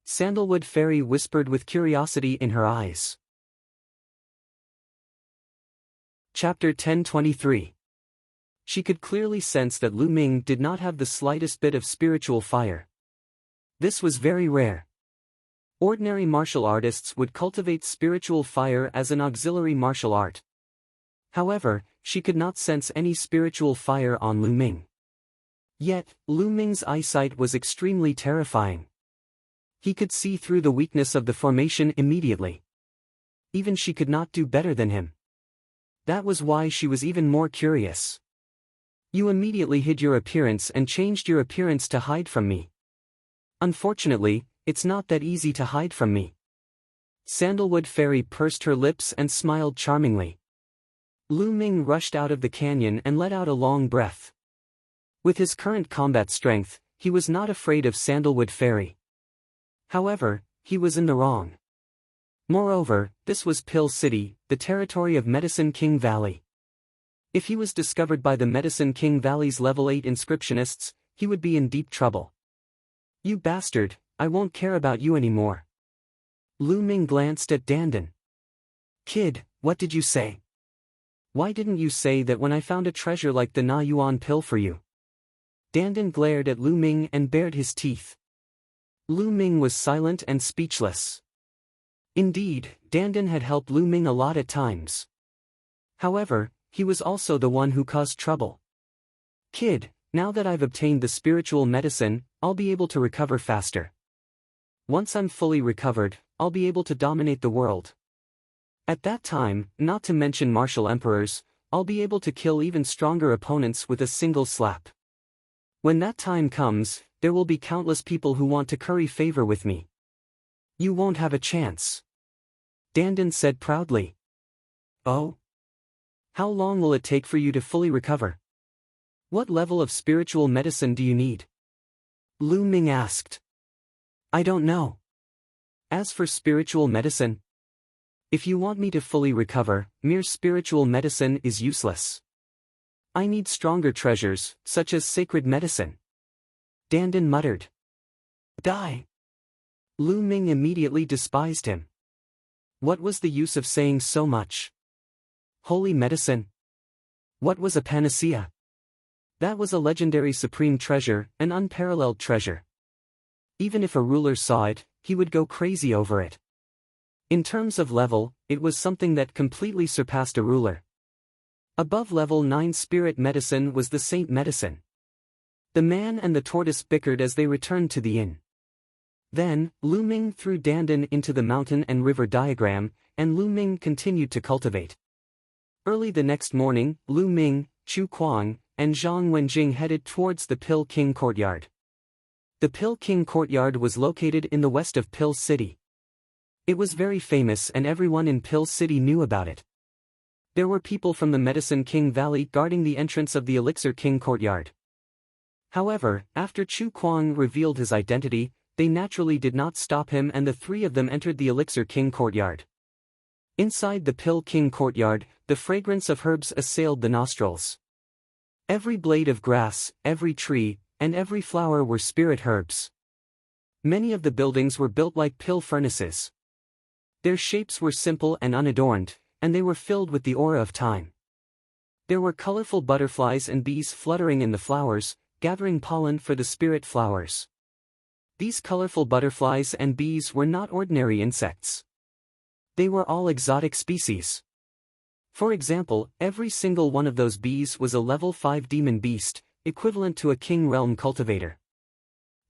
Sandalwood Fairy whispered with curiosity in her eyes. Chapter 1023. She could clearly sense that Lu Ming did not have the slightest bit of spiritual fire. This was very rare. Ordinary martial artists would cultivate spiritual fire as an auxiliary martial art. However, she could not sense any spiritual fire on Lu Ming. Yet, Lu Ming's eyesight was extremely terrifying. He could see through the weakness of the formation immediately. Even she could not do better than him. That was why she was even more curious. You immediately hid your appearance and changed your appearance to hide from me. Unfortunately, it's not that easy to hide from me. Sandalwood Fairy pursed her lips and smiled charmingly. Lu Ming rushed out of the canyon and let out a long breath. With his current combat strength, he was not afraid of Sandalwood Fairy. However, he was in the wrong. Moreover, this was Pill City, the territory of Medicine King Valley. If he was discovered by the Medicine King Valley's level 8 inscriptionists, he would be in deep trouble. You bastard, I won't care about you anymore. Lu Ming glanced at Dandan. Kid, what did you say? Why didn't you say that when I found a treasure like the Na Yuan pill for you? Dandan glared at Lu Ming and bared his teeth. Lu Ming was silent and speechless. Indeed, Dandan had helped Lu Ming a lot at times. However, he was also the one who caused trouble. Kid, now that I've obtained the spiritual medicine, I'll be able to recover faster. Once I'm fully recovered, I'll be able to dominate the world. At that time, not to mention martial emperors, I'll be able to kill even stronger opponents with a single slap. When that time comes, there will be countless people who want to curry favor with me. You won't have a chance. Dandan said proudly. Oh? How long will it take for you to fully recover? What level of spiritual medicine do you need? Lu Ming asked. I don't know. As for spiritual medicine, if you want me to fully recover, mere spiritual medicine is useless. I need stronger treasures, such as sacred medicine. Dandan muttered. Die. Lu Ming immediately despised him. What was the use of saying so much? Holy medicine? What was a panacea? That was a legendary supreme treasure, an unparalleled treasure. Even if a ruler saw it, he would go crazy over it. In terms of level, it was something that completely surpassed a ruler. Above level 9 spirit medicine was the saint medicine. The man and the tortoise bickered as they returned to the inn. Then, Lu Ming threw Dandan into the mountain and river diagram, and Lu Ming continued to cultivate. Early the next morning, Lu Ming, Chu Kuang, and Zhang Wenjing headed towards the Pill King Courtyard. The Pill King Courtyard was located in the west of Pill City. It was very famous and everyone in Pill City knew about it. There were people from the Medicine King Valley guarding the entrance of the Elixir King Courtyard. However, after Chu Kuang revealed his identity, they naturally did not stop him and the three of them entered the Elixir King Courtyard. Inside the Pill King Courtyard, the fragrance of herbs assailed the nostrils. Every blade of grass, every tree, and every flower were spirit herbs. Many of the buildings were built like pill furnaces. Their shapes were simple and unadorned, and they were filled with the aura of time. There were colorful butterflies and bees fluttering in the flowers, gathering pollen for the spirit flowers. These colorful butterflies and bees were not ordinary insects. They were all exotic species. For example, every single one of those bees was a level 5 demon beast, equivalent to a king realm cultivator.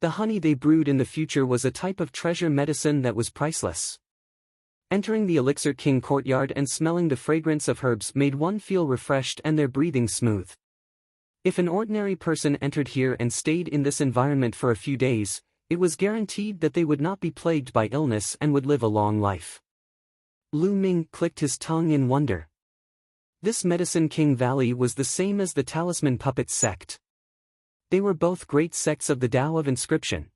The honey they brewed in the future was a type of treasure medicine that was priceless. Entering the Elixir King courtyard and smelling the fragrance of herbs made one feel refreshed and their breathing smooth. If an ordinary person entered here and stayed in this environment for a few days, it was guaranteed that they would not be plagued by illness and would live a long life. Lu Ming clicked his tongue in wonder. This Medicine King Valley was the same as the Talisman Puppets sect. They were both great sects of the Tao of Inscription.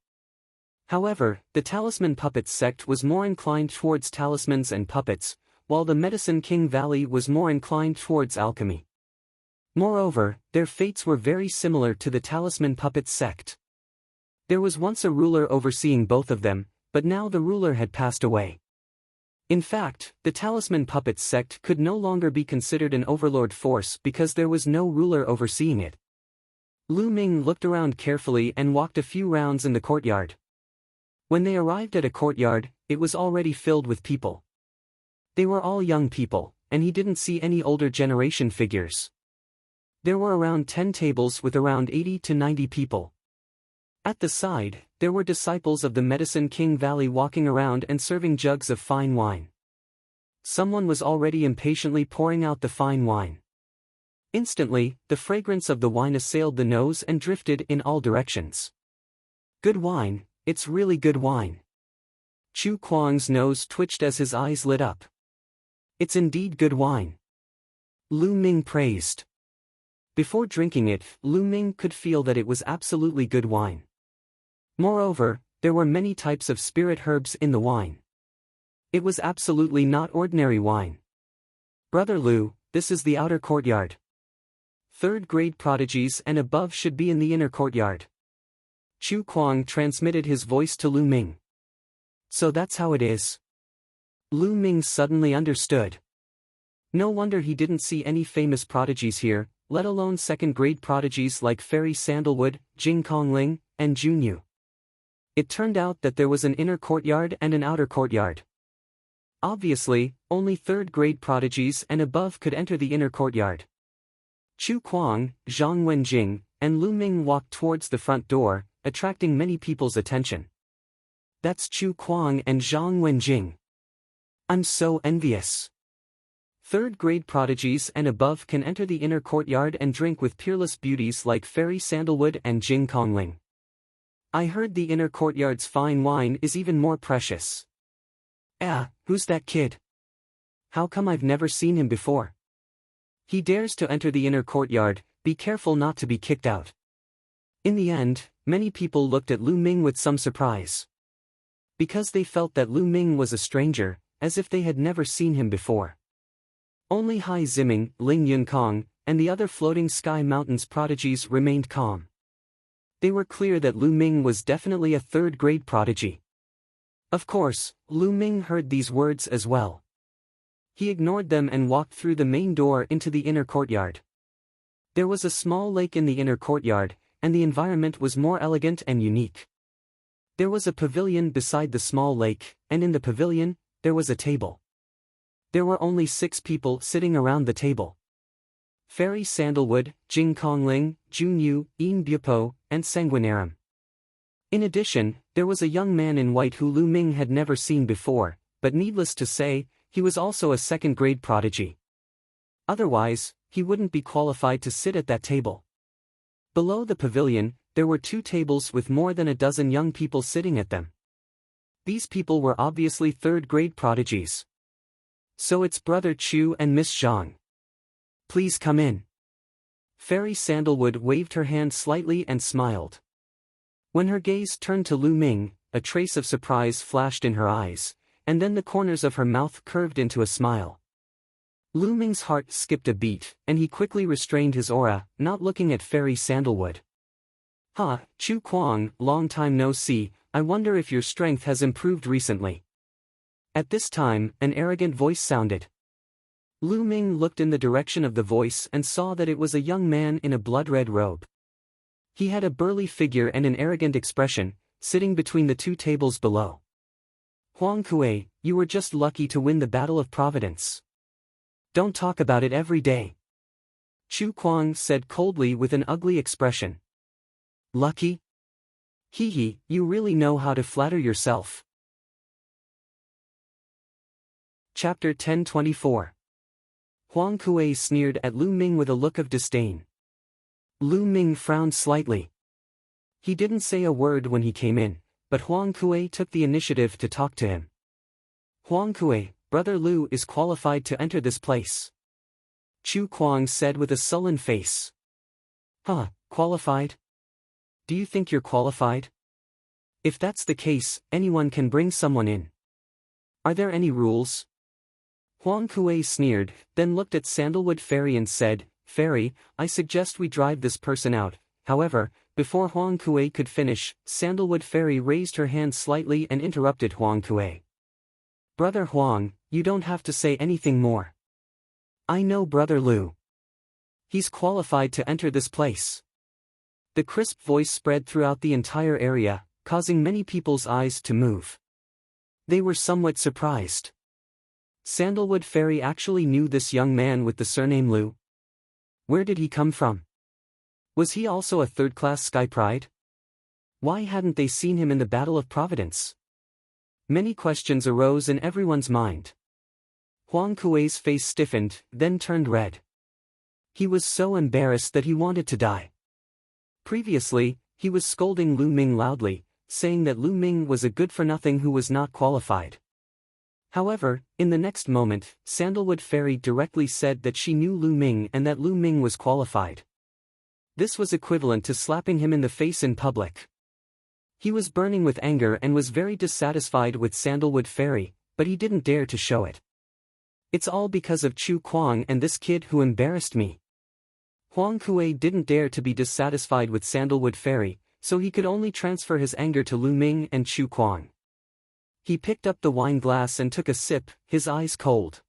However, the Talisman Puppets sect was more inclined towards talismans and puppets, while the Medicine King Valley was more inclined towards alchemy. Moreover, their fates were very similar to the Talisman Puppets sect. There was once a ruler overseeing both of them, but now the ruler had passed away. In fact, the Talisman Puppets sect could no longer be considered an overlord force because there was no ruler overseeing it. Lu Ming looked around carefully and walked a few rounds in the courtyard. When they arrived at a courtyard, it was already filled with people. They were all young people, and he didn't see any older generation figures. There were around 10 tables with around 80 to 90 people. At the side, there were disciples of the Medicine King Valley walking around and serving jugs of fine wine. Someone was already impatiently pouring out the fine wine. Instantly, the fragrance of the wine assailed the nose and drifted in all directions. Good wine, it's really good wine. Chu Kuang's nose twitched as his eyes lit up. It's indeed good wine. Lu Ming praised. Before drinking it, Lu Ming could feel that it was absolutely good wine. Moreover, there were many types of spirit herbs in the wine. It was absolutely not ordinary wine. Brother Lu, this is the outer courtyard. Third-grade prodigies and above should be in the inner courtyard. Chu Kuang transmitted his voice to Lu Ming. So that's how it is. Lu Ming suddenly understood. No wonder he didn't see any famous prodigies here, let alone second-grade prodigies like Fairy Sandalwood, Jing Kongling, and Junyu. It turned out that there was an inner courtyard and an outer courtyard. Obviously, only third-grade prodigies and above could enter the inner courtyard. Chu Kuang, Zhang Wenjing, and Lu Ming walked towards the front door, attracting many people's attention. That's Chu Kuang and Zhang Wenjing. I'm so envious. Third-grade prodigies and above can enter the inner courtyard and drink with peerless beauties like Fairy Sandalwood and Jing Kongling. I heard the inner courtyard's fine wine is even more precious. Who's that kid? How come I've never seen him before? He dares to enter the inner courtyard, be careful not to be kicked out. In the end, many people looked at Lu Ming with some surprise. Because they felt that Lu Ming was a stranger, as if they had never seen him before. Only Hai Ziming, Ling Yunkong, and the other floating sky mountains prodigies remained calm. They were clear that Lu Ming was definitely a third-grade prodigy. Of course, Lu Ming heard these words as well. He ignored them and walked through the main door into the inner courtyard. There was a small lake in the inner courtyard, and the environment was more elegant and unique. There was a pavilion beside the small lake, and in the pavilion, there was a table. There were only 6 people sitting around the table. Fairy Sandalwood, Jing Kongling, Junyu, Yin Bupo, and Sanguinarum. In addition, there was a young man in white who Lu Ming had never seen before, but needless to say, he was also a second-grade prodigy. Otherwise, he wouldn't be qualified to sit at that table. Below the pavilion, there were 2 tables with more than a dozen young people sitting at them. These people were obviously third-grade prodigies. So it's Brother Chu and Miss Zhang. Please come in. Fairy Sandalwood waved her hand slightly and smiled. When her gaze turned to Lu Ming, a trace of surprise flashed in her eyes, and then the corners of her mouth curved into a smile. Lu Ming's heart skipped a beat, and he quickly restrained his aura, not looking at Fairy Sandalwood. Chu Kuang, long time no see, I wonder if your strength has improved recently. At this time, an arrogant voice sounded. Lu Ming looked in the direction of the voice and saw that it was a young man in a blood-red robe. He had a burly figure and an arrogant expression, sitting between the two tables below. Huang Kuei, you were just lucky to win the Battle of Providence. Don't talk about it every day. Chu Kuang said coldly with an ugly expression. Lucky? Hee hee, you really know how to flatter yourself. Chapter 1024. Huang Kuei sneered at Lu Ming with a look of disdain. Lu Ming frowned slightly. He didn't say a word when he came in, but Huang Kuei took the initiative to talk to him. Huang Kuei, Brother Lu is qualified to enter this place. Chu Kuang said with a sullen face. Huh, qualified? Do you think you're qualified? If that's the case, anyone can bring someone in. Are there any rules? Huang Kuei sneered, then looked at Sandalwood Fairy and said, Fairy, I suggest we drive this person out. However, before Huang Kuei could finish, Sandalwood Fairy raised her hand slightly and interrupted Huang Kuei. Brother Huang, you don't have to say anything more. I know Brother Lu. He's qualified to enter this place. The crisp voice spread throughout the entire area, causing many people's eyes to move. They were somewhat surprised. Sandalwood Fairy actually knew this young man with the surname Lu. Where did he come from? Was he also a third-class Sky Pride? Why hadn't they seen him in the Battle of Providence? Many questions arose in everyone's mind. Huang Kuei's face stiffened, then turned red. He was so embarrassed that he wanted to die. Previously, he was scolding Lu Ming loudly, saying that Lu Ming was a good-for-nothing who was not qualified. However, in the next moment, Sandalwood Fairy directly said that she knew Lu Ming and that Lu Ming was qualified. This was equivalent to slapping him in the face in public. He was burning with anger and was very dissatisfied with Sandalwood Fairy, but he didn't dare to show it. It's all because of Chu Kuang and this kid who embarrassed me. Huang Kuei didn't dare to be dissatisfied with Sandalwood Fairy, so he could only transfer his anger to Lu Ming and Chu Kuang. He picked up the wine glass and took a sip, his eyes cold.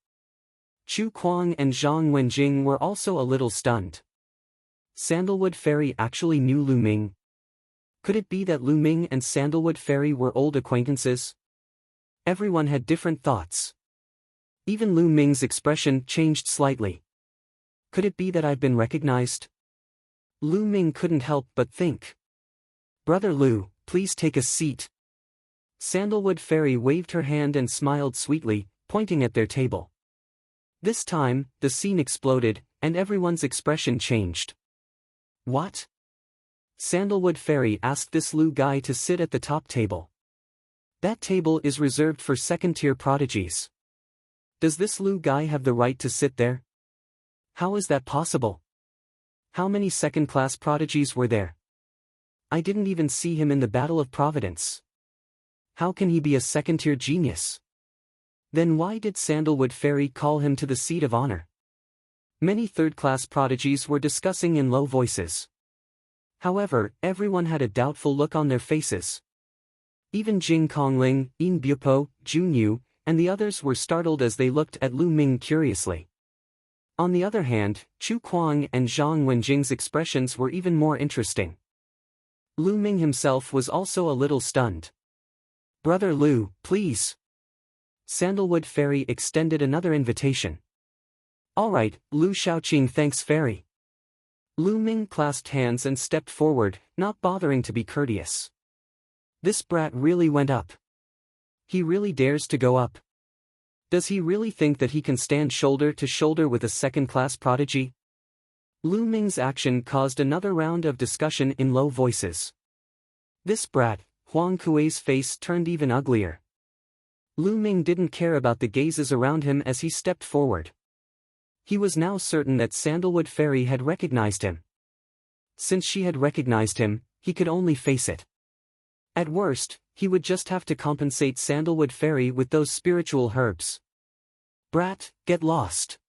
Chu Kuang and Zhang Wenjing were also a little stunned. Sandalwood Fairy actually knew Lu Ming. Could it be that Lu Ming and Sandalwood Fairy were old acquaintances? Everyone had different thoughts. Even Lu Ming's expression changed slightly. Could it be that I've been recognized? Lu Ming couldn't help but think. Brother Lu, please take a seat. Sandalwood Fairy waved her hand and smiled sweetly, pointing at their table. This time, the scene exploded, and everyone's expression changed. What? Sandalwood Fairy asked this Lu guy to sit at the top table. That table is reserved for second-tier prodigies. Does this Lu guy have the right to sit there? How is that possible? How many second-class prodigies were there? I didn't even see him in the Battle of Providence. How can he be a second-tier genius? Then why did Sandalwood Fairy call him to the seat of honor? Many third-class prodigies were discussing in low voices. However, everyone had a doubtful look on their faces. Even Jing Kongling, Yin Bupo, Jun Yu, and the others were startled as they looked at Lu Ming curiously. On the other hand, Chu Kuang and Zhang Wenjing's expressions were even more interesting. Lu Ming himself was also a little stunned. Brother Lu, please. Sandalwood Fairy extended another invitation. Alright, Lu Shaoqing thanks Fairy. Lu Ming clasped hands and stepped forward, not bothering to be courteous. This brat really went up. He really dares to go up. Does he really think that he can stand shoulder to shoulder with a second-class prodigy? Lu Ming's action caused another round of discussion in low voices. This brat, Huang Kuei's face turned even uglier. Lu Ming didn't care about the gazes around him as he stepped forward. He was now certain that Sandalwood Fairy had recognized him. Since she had recognized him, he could only face it. At worst, he would just have to compensate Sandalwood Fairy with those spiritual herbs. Brat, get lost.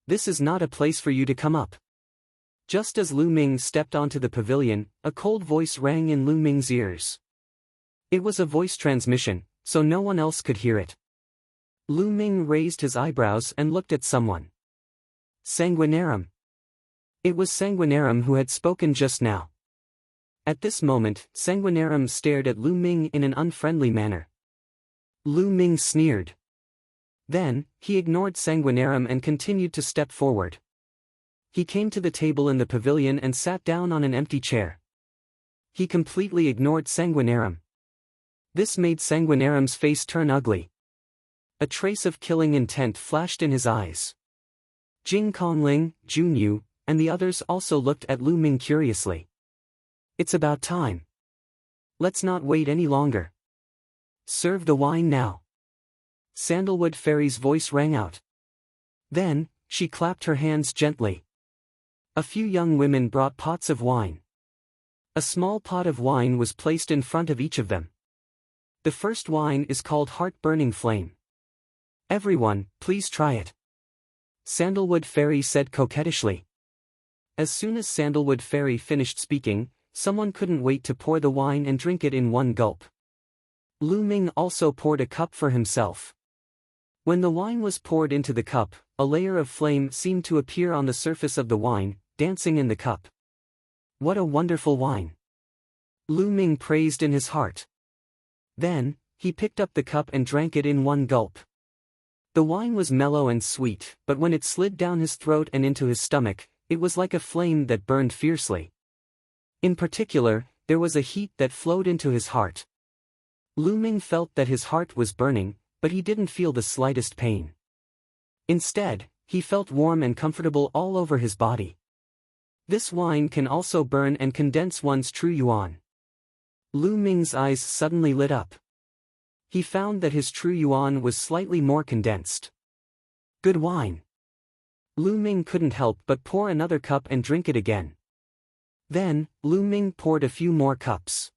This is not a place for you to come up. Just as Lu Ming stepped onto the pavilion, a cold voice rang in Lu Ming's ears. It was a voice transmission, so no one else could hear it. Lu Ming raised his eyebrows and looked at someone. Sanguinarum. It was Sanguinarum who had spoken just now. At this moment, Sanguinarum stared at Lu Ming in an unfriendly manner. Lu Ming sneered. Then, he ignored Sanguinarum and continued to step forward. He came to the table in the pavilion and sat down on an empty chair. He completely ignored Sanguinarum. This made Sanguinarum's face turn ugly. A trace of killing intent flashed in his eyes. Jing Kongling, Junyu, and the others also looked at Lu Ming curiously. It's about time. Let's not wait any longer. Serve the wine now. Sandalwood Fairy's voice rang out. Then, she clapped her hands gently. A few young women brought pots of wine. A small pot of wine was placed in front of each of them. The first wine is called Heart-Burning Flame. Everyone, please try it. Sandalwood Fairy said coquettishly. As soon as Sandalwood Fairy finished speaking, someone couldn't wait to pour the wine and drink it in one gulp. Lu Ming also poured a cup for himself. When the wine was poured into the cup, a layer of flame seemed to appear on the surface of the wine, dancing in the cup. What a wonderful wine! Lu Ming praised in his heart. Then, he picked up the cup and drank it in one gulp. The wine was mellow and sweet, but when it slid down his throat and into his stomach, it was like a flame that burned fiercely. In particular, there was a heat that flowed into his heart. Lu Ming felt that his heart was burning, but he didn't feel the slightest pain. Instead, he felt warm and comfortable all over his body. This wine can also burn and condense one's true yuan. Lu Ming's eyes suddenly lit up. He found that his true yuan was slightly more condensed. Good wine. Lu Ming couldn't help but pour another cup and drink it again. Then, Lu Ming poured a few more cups.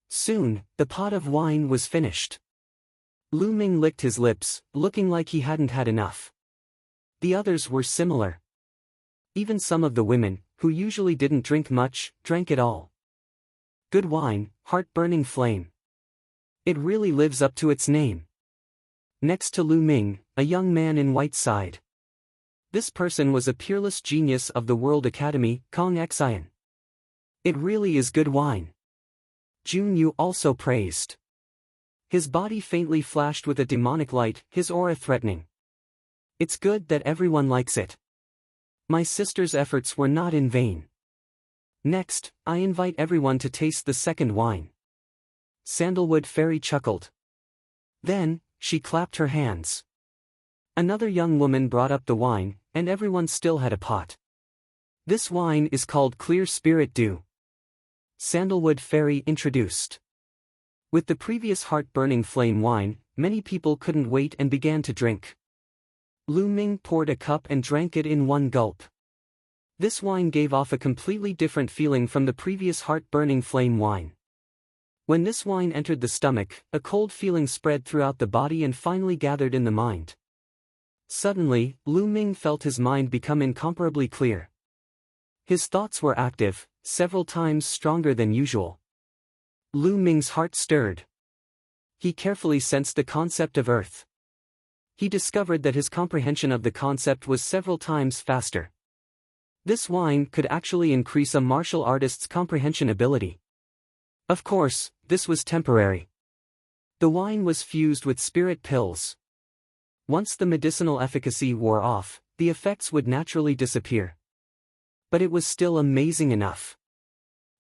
Soon, the pot of wine was finished. Lu Ming licked his lips, looking like he hadn't had enough. The others were similar. Even some of the women, who usually didn't drink much, drank it all. Good wine, Heart-Burning Flame. It really lives up to its name. Next to Lu Ming, a young man in white sighed. This person was a peerless genius of the World Academy, Kong Xian. It really is good wine. Junyu also praised. His body faintly flashed with a demonic light, his aura threatening. It's good that everyone likes it. My sister's efforts were not in vain. Next, I invite everyone to taste the second wine. Sandalwood Fairy chuckled. Then, she clapped her hands. Another young woman brought up the wine, and everyone still had a pot. This wine is called Clear Spirit Dew. Sandalwood Fairy introduced. With the previous Heart-Burning Flame wine, many people couldn't wait and began to drink. Lu Ming poured a cup and drank it in one gulp. This wine gave off a completely different feeling from the previous Heart-Burning Flame wine. When this wine entered the stomach, a cold feeling spread throughout the body and finally gathered in the mind. Suddenly, Lu Ming felt his mind become incomparably clear. His thoughts were active, several times stronger than usual. Lu Ming's heart stirred. He carefully sensed the concept of earth. He discovered that his comprehension of the concept was several times faster. This wine could actually increase a martial artist's comprehension ability. Of course, this was temporary. The wine was fused with spirit pills. Once the medicinal efficacy wore off, the effects would naturally disappear. But it was still amazing enough.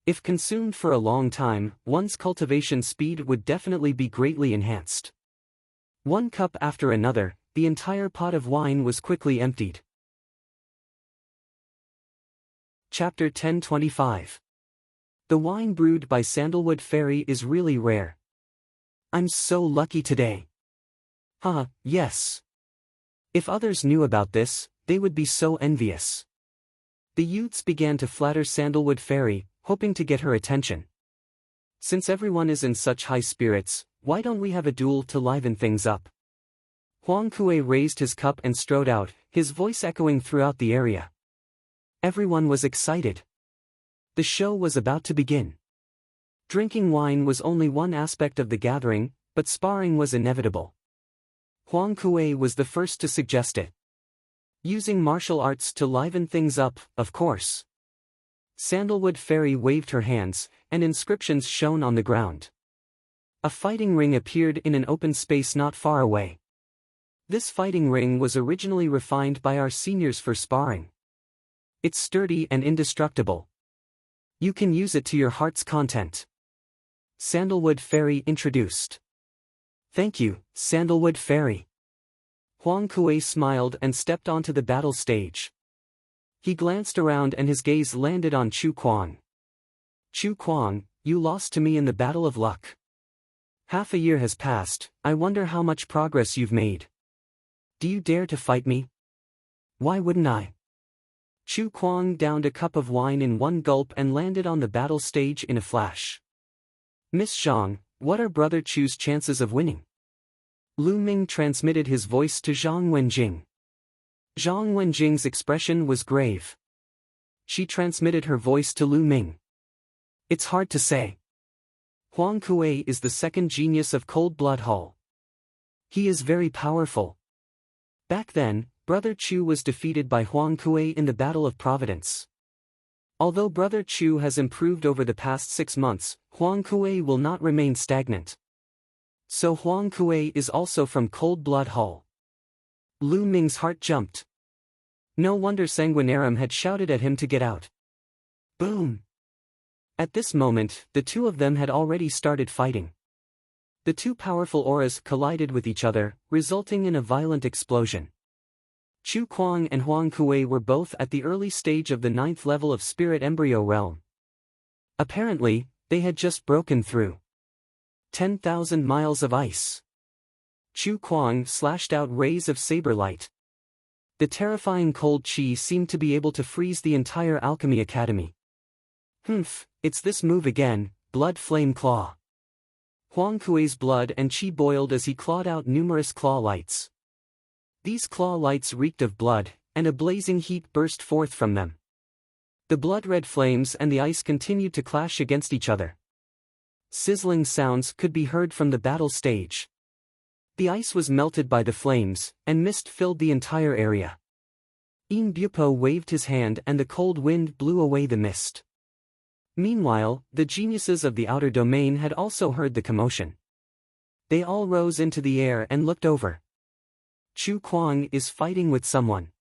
If consumed for a long time, one's cultivation speed would definitely be greatly enhanced. One cup after another, the entire pot of wine was quickly emptied. Chapter 1025. The wine brewed by Sandalwood Fairy is really rare. I'm so lucky today. Yes. If others knew about this, they would be so envious. The youths began to flatter Sandalwood Fairy, hoping to get her attention. Since everyone is in such high spirits, why don't we have a duel to liven things up? Huang Kuei raised his cup and strode out, his voice echoing throughout the area. Everyone was excited. The show was about to begin. Drinking wine was only one aspect of the gathering, but sparring was inevitable. Huang Kuei was the first to suggest it. Using martial arts to liven things up, of course. Sandalwood Fairy waved her hands, and inscriptions shone on the ground. A fighting ring appeared in an open space not far away. This fighting ring was originally refined by our seniors for sparring. It's sturdy and indestructible. You can use it to your heart's content. Sandalwood Fairy introduced. Thank you, Sandalwood Fairy. Huang Kuei smiled and stepped onto the battle stage. He glanced around and his gaze landed on Chu Kuang. Chu Kuang, you lost to me in the Battle of Luck. Half a year has passed, I wonder how much progress you've made. Do you dare to fight me? Why wouldn't I? Chu Kuang downed a cup of wine in one gulp and landed on the battle stage in a flash. Miss Zhang, what are Brother Chu's chances of winning? Lu Ming transmitted his voice to Zhang Wenjing. Zhang Wenjing's expression was grave. She transmitted her voice to Lu Ming. It's hard to say. Huang Kuei is the second genius of Cold Blood Hall. He is very powerful. Back then, Brother Chu was defeated by Huang Kuei in the Battle of Providence. Although Brother Chu has improved over the past 6 months, Huang Kuei will not remain stagnant. So Huang Kuei is also from Cold Blood Hall. Lu Ming's heart jumped. No wonder Sanguinarum had shouted at him to get out. Boom! At this moment, the two of them had already started fighting. The two powerful auras collided with each other, resulting in a violent explosion. Chu Kuang and Huang Kuei were both at the early stage of the 9th level of Spirit Embryo Realm. Apparently, they had just broken through 10,000 miles of ice. Chu Kuang slashed out rays of saber light. The terrifying cold chi seemed to be able to freeze the entire Alchemy Academy. Humph, it's this move again, Blood Flame Claw. Huang Kuei's blood and chi boiled as he clawed out numerous claw lights. These claw lights reeked of blood, and a blazing heat burst forth from them. The blood-red flames and the ice continued to clash against each other. Sizzling sounds could be heard from the battle stage. The ice was melted by the flames, and mist filled the entire area. Yin Bupo waved his hand and the cold wind blew away the mist. Meanwhile, the geniuses of the outer domain had also heard the commotion. They all rose into the air and looked over. Chu Kuang is fighting with someone.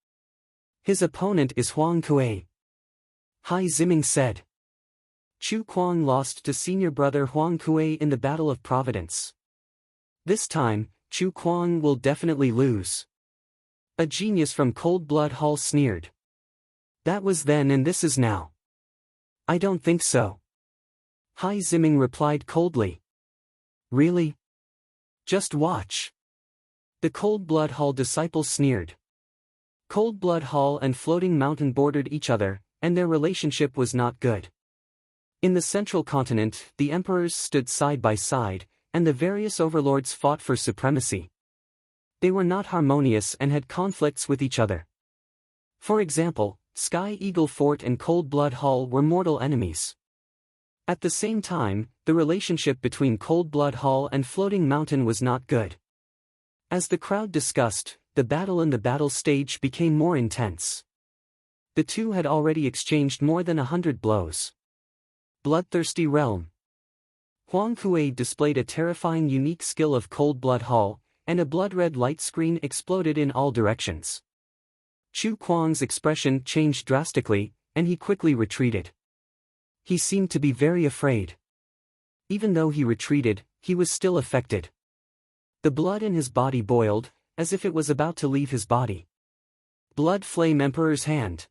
His opponent is Huang Kuei. Hai Ziming said. Chu Kuang lost to senior brother Huang Kuei in the Battle of Providence. This time, Chu Kuang will definitely lose. A genius from Cold Blood Hall sneered. That was then and this is now. I don't think so. Hai Ziming replied coldly. Really? Just watch. The Cold Blood Hall disciples sneered. Cold Blood Hall and Floating Mountain bordered each other, and their relationship was not good. In the central continent, the emperors stood side by side, and the various overlords fought for supremacy. They were not harmonious and had conflicts with each other. For example, Sky Eagle Fort and Cold Blood Hall were mortal enemies. At the same time, the relationship between Cold Blood Hall and Floating Mountain was not good. As the crowd discussed, the battle in the battle stage became more intense. The two had already exchanged more than 100 blows. Bloodthirsty Realm. Huang Kuei displayed a terrifying unique skill of Cold Blood Hall, and a blood-red light screen exploded in all directions. Chu Kuang's expression changed drastically, and he quickly retreated. He seemed to be very afraid. Even though he retreated, he was still affected. The blood in his body boiled, as if it was about to leave his body. Blood Flame Emperor's Hand.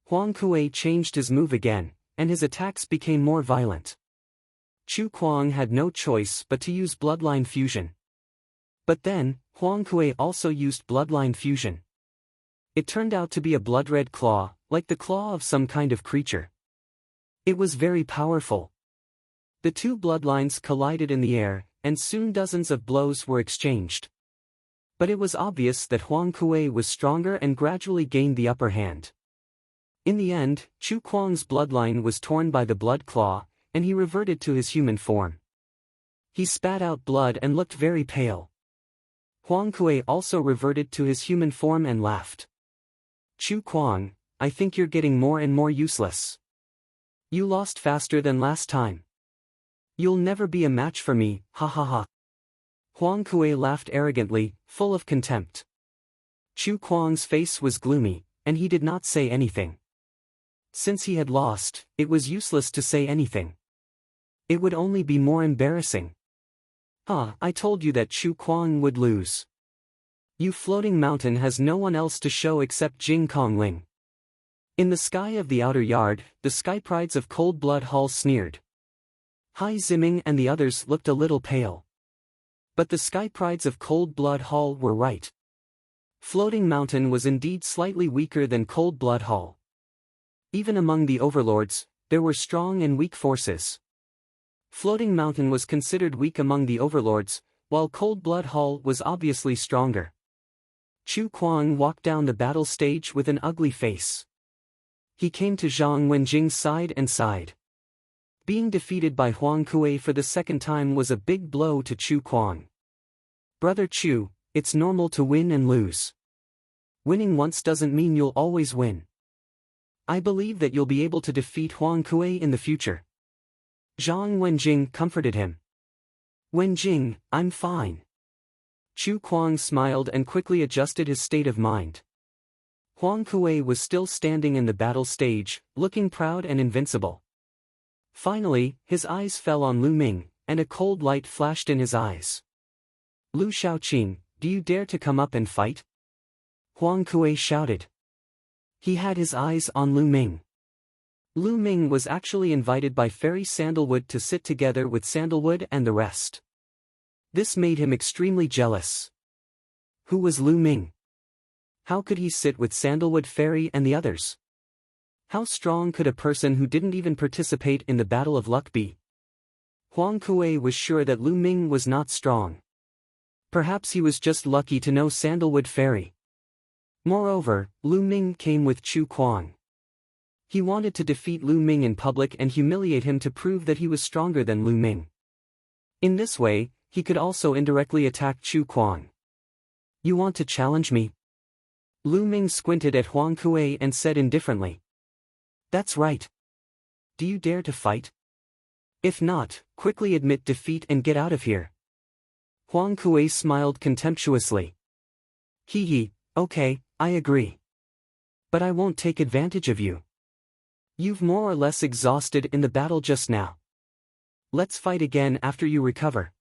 Huang Kuei changed his move again, and his attacks became more violent. Chu Kuang had no choice but to use Bloodline Fusion. But then, Huang Kuei also used Bloodline Fusion. It turned out to be a blood-red claw, like the claw of some kind of creature. It was very powerful. The two bloodlines collided in the air, and soon dozens of blows were exchanged. But it was obvious that Huang Kuei was stronger and gradually gained the upper hand. In the end, Chu Kuang's bloodline was torn by the blood claw, and he reverted to his human form. He spat out blood and looked very pale. Huang Kuei also reverted to his human form and laughed. Chu Kuang, I think you're getting more and more useless. You lost faster than last time. You'll never be a match for me, ha ha ha. Huang Kuei laughed arrogantly, full of contempt. Chu Kuang's face was gloomy, and he did not say anything. Since he had lost, it was useless to say anything. It would only be more embarrassing. I told you that Chu Kuang would lose. You floating mountain has no one else to show except Jing Kongling. In the sky of the outer yard, the sky prides of Cold Blood Hall sneered. Hai Ziming and the others looked a little pale. But the sky prides of Cold Blood Hall were right. Floating Mountain was indeed slightly weaker than Cold Blood Hall. Even among the overlords, there were strong and weak forces. Floating Mountain was considered weak among the overlords, while Cold Blood Hall was obviously stronger. Chu Kuang walked down the battle stage with an ugly face. He came to Zhang Wenjing's side and sighed. Being defeated by Huang Kuei for the second time was a big blow to Chu Kuang. Brother Chu, it's normal to win and lose. Winning once doesn't mean you'll always win. I believe that you'll be able to defeat Huang Kuei in the future. Zhang Wenjing comforted him. Wenjing, I'm fine. Chu Kuang smiled and quickly adjusted his state of mind. Huang Kuei was still standing in the battle stage, looking proud and invincible. Finally, his eyes fell on Lu Ming, and a cold light flashed in his eyes. Lu Shaoqing, do you dare to come up and fight? Huang Kuei shouted. He had his eyes on Lu Ming. Lu Ming was actually invited by Fairy Sandalwood to sit together with Sandalwood and the rest. This made him extremely jealous. Who was Lu Ming? How could he sit with Sandalwood Fairy and the others? How strong could a person who didn't even participate in the Battle of Luck be? Huang Kuei was sure that Lu Ming was not strong. Perhaps he was just lucky to know Sandalwood Fairy. Moreover, Lu Ming came with Chu Kuang. He wanted to defeat Lu Ming in public and humiliate him to prove that he was stronger than Lu Ming. In this way, he could also indirectly attack Chu Kuang. You want to challenge me? Lu Ming squinted at Huang Kuei and said indifferently. That's right. Do you dare to fight? If not, quickly admit defeat and get out of here. Huang Kuei smiled contemptuously. Hee hee, okay, I agree. But I won't take advantage of you. You've more or less exhausted in the battle just now. Let's fight again after you recover.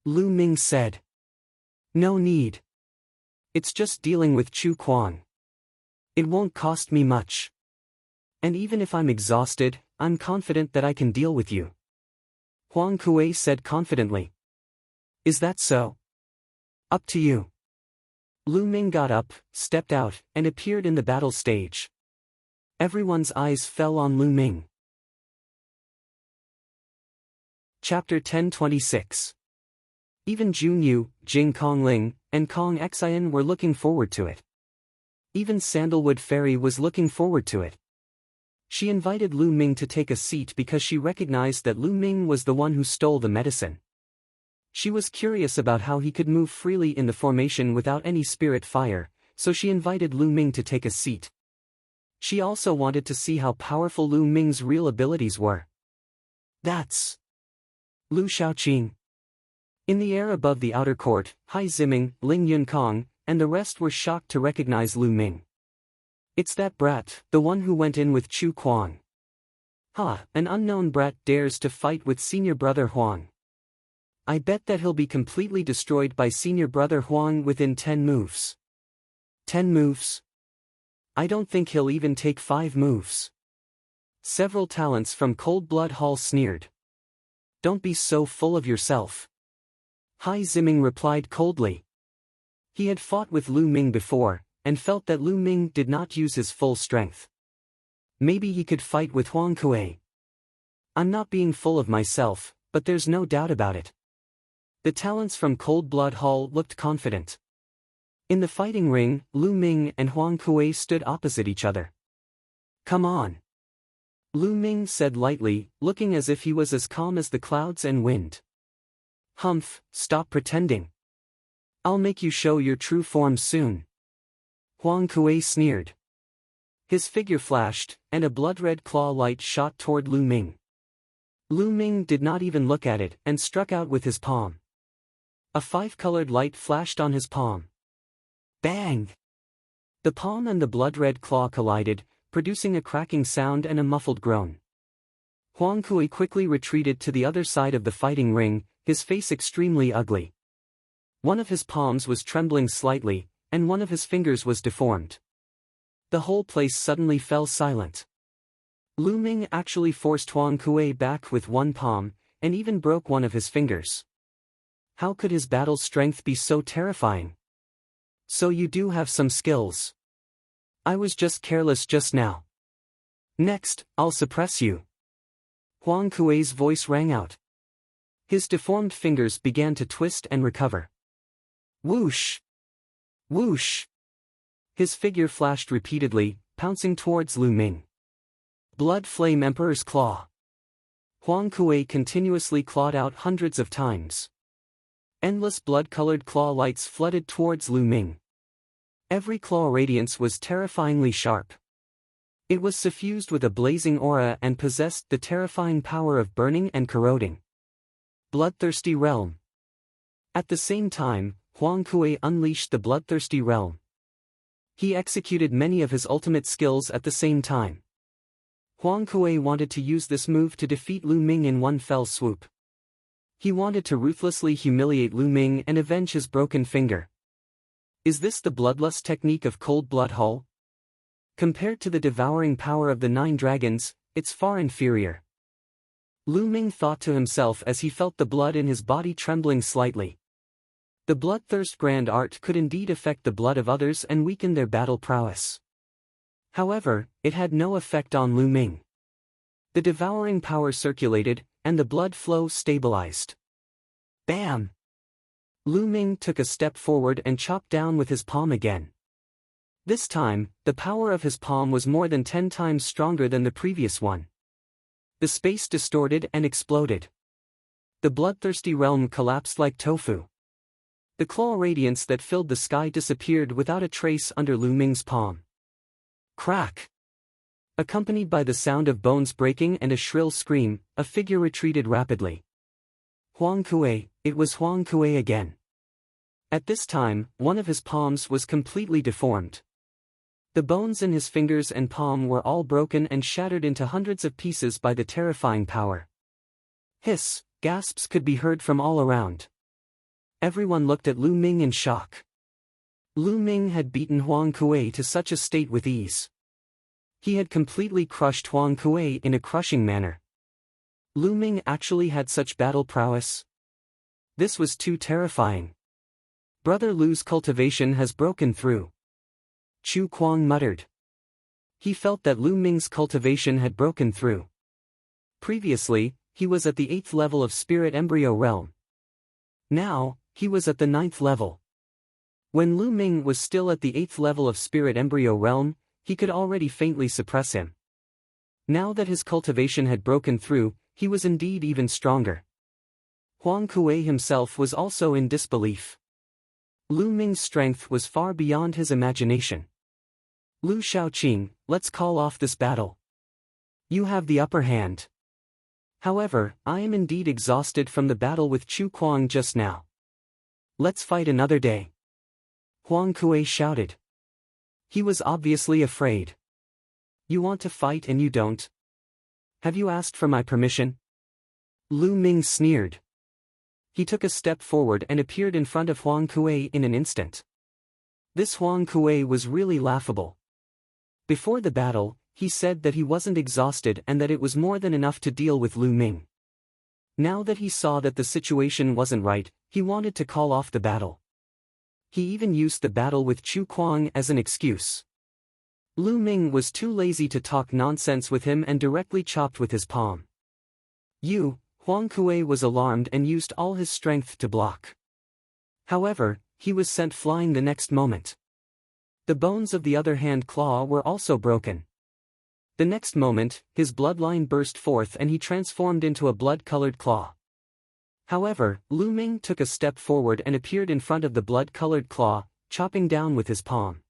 Lu Ming said. No need. It's just dealing with Chu Kuang. It won't cost me much. And even if I'm exhausted, I'm confident that I can deal with you. Huang Kuei said confidently. Is that so? Up to you. Lu Ming got up, stepped out, and appeared in the battle stage. Everyone's eyes fell on Lu Ming. Chapter 1026. Even Jun Yu, Jing Kongling, and Kong Xian were looking forward to it. Even Sandalwood Fairy was looking forward to it. She invited Lu Ming to take a seat because she recognized that Lu Ming was the one who stole the medicine. She was curious about how he could move freely in the formation without any spirit fire, so she invited Lu Ming to take a seat. She also wanted to see how powerful Lu Ming's real abilities were. That's Lu Shaoqing. In the air above the outer court, Hai Ziming, Ling Yunkong, and the rest were shocked to recognize Lu Ming. It's that brat, the one who went in with Chu Kuang. An unknown brat dares to fight with senior brother Huang. I bet that he'll be completely destroyed by senior brother Huang within 10 moves. 10 moves? I don't think he'll even take 5 moves. Several talents from Cold Blood Hall sneered. Don't be so full of yourself. Hai Ziming replied coldly. He had fought with Lu Ming before, and felt that Lu Ming did not use his full strength. Maybe he could fight with Huang Kuei. I'm not being full of myself, but there's no doubt about it. The talents from Cold Blood Hall looked confident. In the fighting ring, Lu Ming and Huang Kuei stood opposite each other. Come on. Lu Ming said lightly, looking as if he was as calm as the clouds and wind. Humph, stop pretending. I'll make you show your true form soon. Huang Kuei sneered. His figure flashed, and a blood-red claw light shot toward Lu Ming. Lu Ming did not even look at it and struck out with his palm. A five-colored light flashed on his palm. Bang! The palm and the blood-red claw collided, producing a cracking sound and a muffled groan. Huang Kuei quickly retreated to the other side of the fighting ring, his face extremely ugly. One of his palms was trembling slightly, and one of his fingers was deformed. The whole place suddenly fell silent. Lu Ming actually forced Huang Kuei back with one palm, and even broke one of his fingers. How could his battle strength be so terrifying? So you do have some skills. I was just careless just now. Next, I'll suppress you. Huang Kuei's voice rang out. His deformed fingers began to twist and recover. Whoosh! Whoosh! His figure flashed repeatedly, pouncing towards Lu Ming. Blood Flame Emperor's Claw. Huang Kuei continuously clawed out hundreds of times. Endless blood-colored claw lights flooded towards Lu Ming. Every claw radiance was terrifyingly sharp. It was suffused with a blazing aura and possessed the terrifying power of burning and corroding. Bloodthirsty Realm. At the same time, Huang Kuei unleashed the Bloodthirsty Realm. He executed many of his ultimate skills at the same time. Huang Kuei wanted to use this move to defeat Lu Ming in one fell swoop. He wanted to ruthlessly humiliate Lu Ming and avenge his broken finger. Is this the bloodlust technique of Cold Blood Hull? Compared to the devouring power of the 9 dragons, it's far inferior. Lu Ming thought to himself as he felt the blood in his body trembling slightly. The Bloodthirst Grand Art could indeed affect the blood of others and weaken their battle prowess. However, it had no effect on Lu Ming. The devouring power circulated, and the blood flow stabilized. Bam! Lu Ming took a step forward and chopped down with his palm again. This time, the power of his palm was more than 10 times stronger than the previous one. The space distorted and exploded. The bloodthirsty realm collapsed like tofu. The claw radiance that filled the sky disappeared without a trace under Lu Ming's palm. Crack! Accompanied by the sound of bones breaking and a shrill scream, a figure retreated rapidly. Huang Kuei, it was Huang Kuei again. At this time, one of his palms was completely deformed. The bones in his fingers and palm were all broken and shattered into hundreds of pieces by the terrifying power. Hiss, gasps could be heard from all around. Everyone looked at Lu Ming in shock. Lu Ming had beaten Huang Kuei to such a state with ease. He had completely crushed Huang Kuei in a crushing manner. Lu Ming actually had such battle prowess. This was too terrifying. Brother Lu's cultivation has broken through. Chu Kuang muttered. He felt that Lu Ming's cultivation had broken through. Previously, he was at the 8th level of Spirit Embryo Realm. Now, he was at the 9th level. When Lu Ming was still at the 8th level of Spirit Embryo Realm, he could already faintly suppress him. Now that his cultivation had broken through, he was indeed even stronger. Huang Kuei himself was also in disbelief. Lu Ming's strength was far beyond his imagination. Lu Shaoqing, let's call off this battle. You have the upper hand. However, I am indeed exhausted from the battle with Chu Kuang just now. Let's fight another day. Huang Kuei shouted. He was obviously afraid. You want to fight and you don't? Have you asked for my permission? Lu Ming sneered. He took a step forward and appeared in front of Huang Kuei in an instant. This Huang Kuei was really laughable. Before the battle, he said that he wasn't exhausted and that it was more than enough to deal with Lu Ming. Now that he saw that the situation wasn't right, he wanted to call off the battle. He even used the battle with Chu Kuang as an excuse. Lu Ming was too lazy to talk nonsense with him and directly chopped with his palm. Huang Kuei was alarmed and used all his strength to block. However, he was sent flying the next moment. The bones of the other hand claw were also broken. The next moment, his bloodline burst forth and he transformed into a blood-colored claw. However, Lu Ming took a step forward and appeared in front of the blood-colored claw, chopping down with his palm.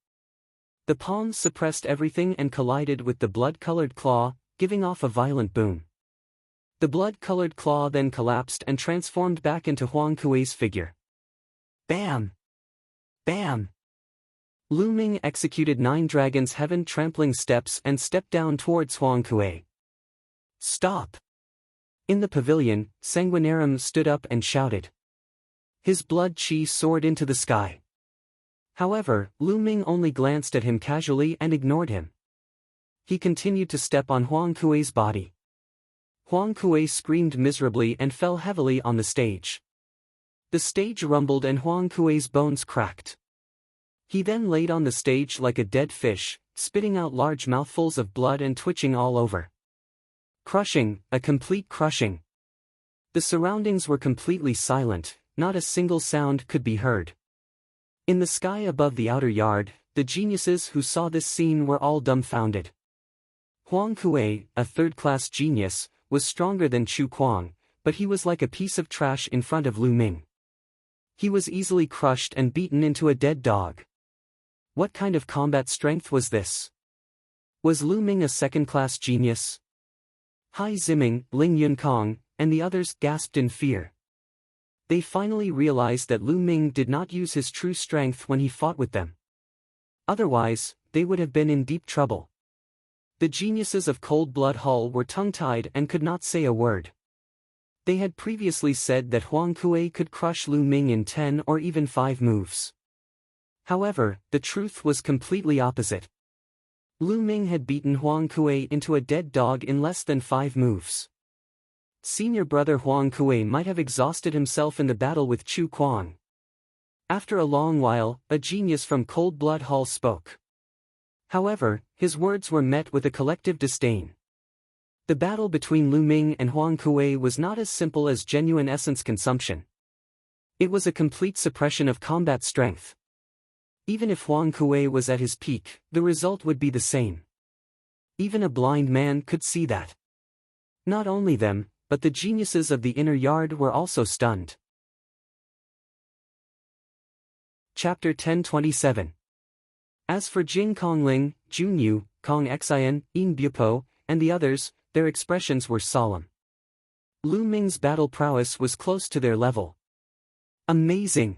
The palm suppressed everything and collided with the blood-colored claw, giving off a violent boom. The blood-colored claw then collapsed and transformed back into Huang Kuei's figure. Bam! Bam! Lu Ming executed 9 dragons' heaven-trampling steps and stepped down towards Huang Kuei. Stop! In the pavilion, Sanguinarium stood up and shouted. His blood chi soared into the sky. However, Lu Ming only glanced at him casually and ignored him. He continued to step on Huang Kuei's body. Huang Kuei screamed miserably and fell heavily on the stage. The stage rumbled and Huang Kuei's bones cracked. He then laid on the stage like a dead fish, spitting out large mouthfuls of blood and twitching all over. Crushing, a complete crushing. The surroundings were completely silent, not a single sound could be heard. In the sky above the outer yard, the geniuses who saw this scene were all dumbfounded. Huang Kuei, a third-class genius, was stronger than Chu Kuang, but he was like a piece of trash in front of Lu Ming. He was easily crushed and beaten into a dead dog. What kind of combat strength was this? Was Lu Ming a second-class genius? Hai Ziming, Ling Yunkong, and the others gasped in fear. They finally realized that Lu Ming did not use his true strength when he fought with them. Otherwise, they would have been in deep trouble. The geniuses of Cold Blood Hall were tongue-tied and could not say a word. They had previously said that Huang Kuei could crush Lu Ming in 10 or even 5 moves. However, the truth was completely opposite. Lu Ming had beaten Huang Kuei into a dead dog in less than 5 moves. Senior brother Huang Kuei might have exhausted himself in the battle with Chu Kuang. After a long while, a genius from Cold Blood Hall spoke. However, his words were met with a collective disdain. The battle between Lu Ming and Huang Kuei was not as simple as genuine essence consumption. It was a complete suppression of combat strength. Even if Huang Kuei was at his peak, the result would be the same. Even a blind man could see that. Not only them, but the geniuses of the inner yard were also stunned. Chapter 1027. As for Jing Kongling, Junyu, Kong Xian, Ying Bupo, and the others, their expressions were solemn. Lu Ming's battle prowess was close to their level. Amazing!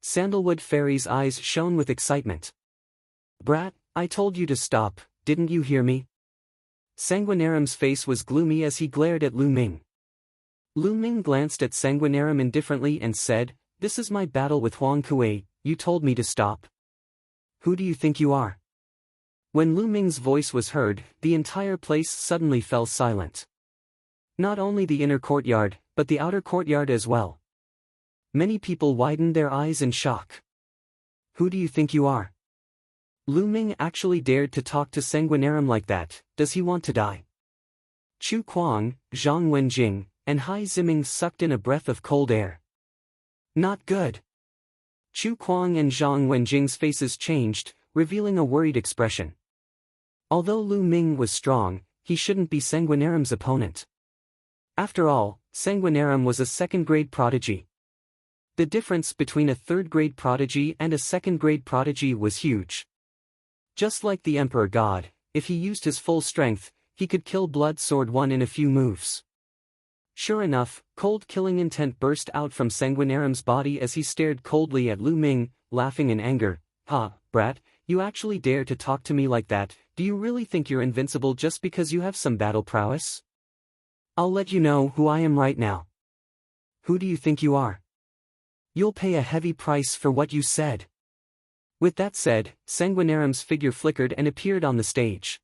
Sandalwood Fairy's eyes shone with excitement. Brat, I told you to stop, didn't you hear me? Sanguinarium's face was gloomy as he glared at Lu Ming. Lu Ming glanced at Sanguinarium indifferently and said, "This is my battle with Huang Kuei, you told me to stop. Who do you think you are?" When Lu Ming's voice was heard, the entire place suddenly fell silent. Not only the inner courtyard, but the outer courtyard as well. Many people widened their eyes in shock. Who do you think you are? Lu Ming actually dared to talk to Sanguinarium like that. Does he want to die? Chu Kuang, Zhang Wenjing, and Hai Ziming sucked in a breath of cold air. Not good. Chu Kuang and Zhang Wenjing's faces changed, revealing a worried expression. Although Lu Ming was strong, he shouldn't be Sanguinarium's opponent. After all, Sanguinarium was a second-grade prodigy. The difference between a third-grade prodigy and a second-grade prodigy was huge. Just like the Emperor God, if he used his full strength, he could kill Blood Sword 1 in a few moves. Sure enough, cold killing intent burst out from Sanguinarium's body as he stared coldly at Lu Ming, laughing in anger. "Ha, brat, you actually dare to talk to me like that? Do you really think you're invincible just because you have some battle prowess? I'll let you know who I am right now. Who do you think you are? You'll pay a heavy price for what you said." With that said, Sanguinarium's figure flickered and appeared on the stage.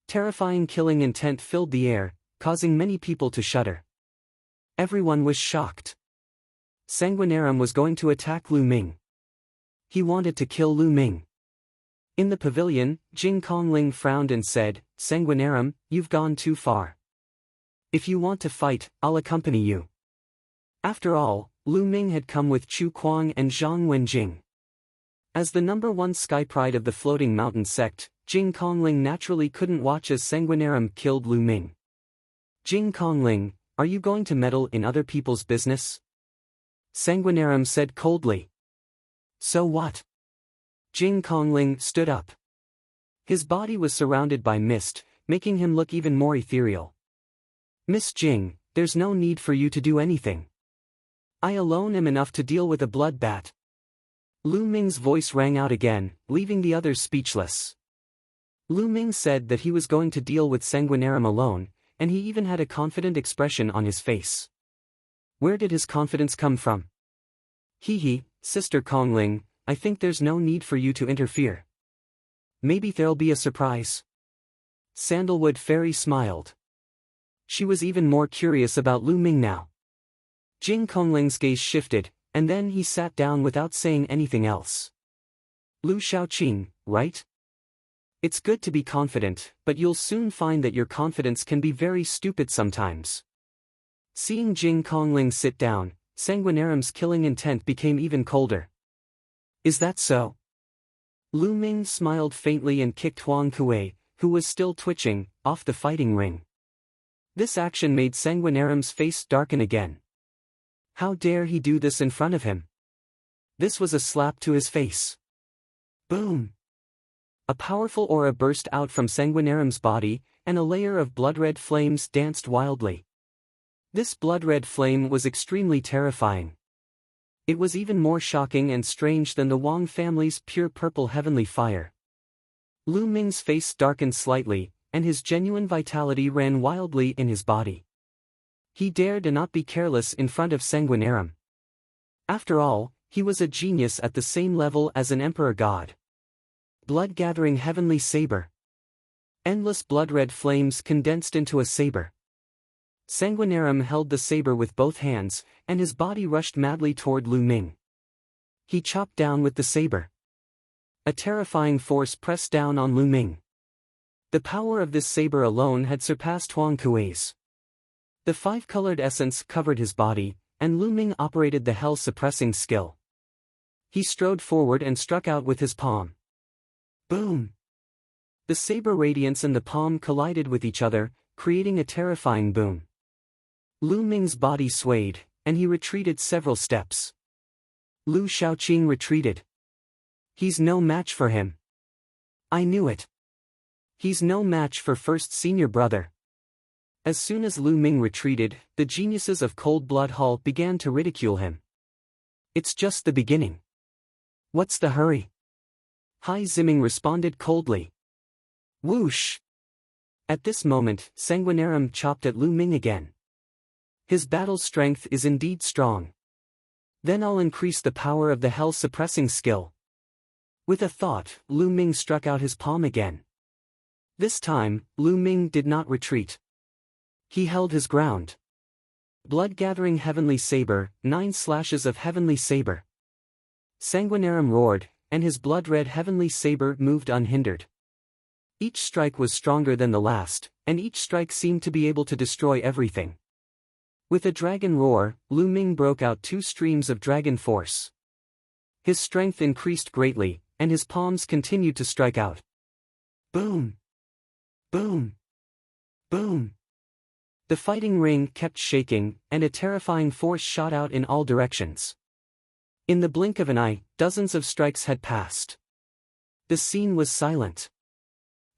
Terrifying killing intent filled the air, causing many people to shudder. Everyone was shocked. Sanguinarium was going to attack Lu Ming. He wanted to kill Lu Ming. In the pavilion, Jing Kongling frowned and said, "Sanguinarium, you've gone too far. If you want to fight, I'll accompany you." After all, Lu Ming had come with Chu Kuang and Zhang Wenjing. As the #1 sky pride of the Floating Mountain sect, Jing Kongling naturally couldn't watch as Sanguinarium killed Lu Ming. "Jing Kongling, Are you going to meddle in other people's business? Sanguinarium said coldly. So what? Jing Kongling stood up. His body was surrounded by mist, making him look even more ethereal. Miss Jing, there's no need for you to do anything. I alone am enough to deal with a blood bat. Lu Ming's voice rang out again, leaving the others speechless. Lu Ming said that he was going to deal with Sanguinarium alone, and he even had a confident expression on his face. Where did his confidence come from? Hee, Sister Kongling, I think there's no need for you to interfere. Maybe there'll be a surprise. Sandalwood Fairy smiled. She was even more curious about Lu Ming now. Jing Kongling's gaze shifted, and then he sat down without saying anything else. Lu Shaoqing, right? It's good to be confident, but you'll soon find that your confidence can be very stupid sometimes. Seeing Jing Kongling sit down, Sanguinarium's killing intent became even colder. Is that so? Lu Ming smiled faintly and kicked Huang Kuei, who was still twitching, off the fighting ring. This action made Sanguinarium's face darken again. How dare he do this in front of him? This was a slap to his face. Boom! A powerful aura burst out from Sanguinarium's body, and a layer of blood-red flames danced wildly. This blood-red flame was extremely terrifying. It was even more shocking and strange than the Wang family's pure purple heavenly fire. Lu Ming's face darkened slightly, and his genuine vitality ran wildly in his body. He dared not be careless in front of Sanguinarium. After all, he was a genius at the same level as an emperor god. Blood-gathering heavenly saber. Endless blood-red flames condensed into a saber. Sanguinarium held the saber with both hands, and his body rushed madly toward Lu Ming. He chopped down with the saber. A terrifying force pressed down on Lu Ming. The power of this saber alone had surpassed Huang Kuei's. The five-colored essence covered his body, and Lu Ming operated the hell-suppressing skill. He strode forward and struck out with his palm. Boom! The saber radiance and the palm collided with each other, creating a terrifying boom. Lu Ming's body swayed, and he retreated several steps. Lu Shaoqing retreated. He's no match for him. I knew it. He's no match for first senior brother. As soon as Lu Ming retreated, the geniuses of Cold Blood Hall began to ridicule him. It's just the beginning. What's the hurry? Hai Ziming responded coldly. Whoosh! At this moment, Sanguinarium chopped at Lu Ming again. His battle strength is indeed strong. Then I'll increase the power of the hell-suppressing skill. With a thought, Lu Ming struck out his palm again. This time, Lu Ming did not retreat. He held his ground. Blood-gathering heavenly saber, 9 slashes of heavenly saber. Sanguinarium roared, and his blood-red heavenly saber moved unhindered. Each strike was stronger than the last, and each strike seemed to be able to destroy everything. With a dragon roar, Lu Ming broke out 2 streams of dragon force. His strength increased greatly, and his palms continued to strike out. Boom! Boom! Boom! The fighting ring kept shaking, and a terrifying force shot out in all directions. In the blink of an eye, dozens of strikes had passed. The scene was silent.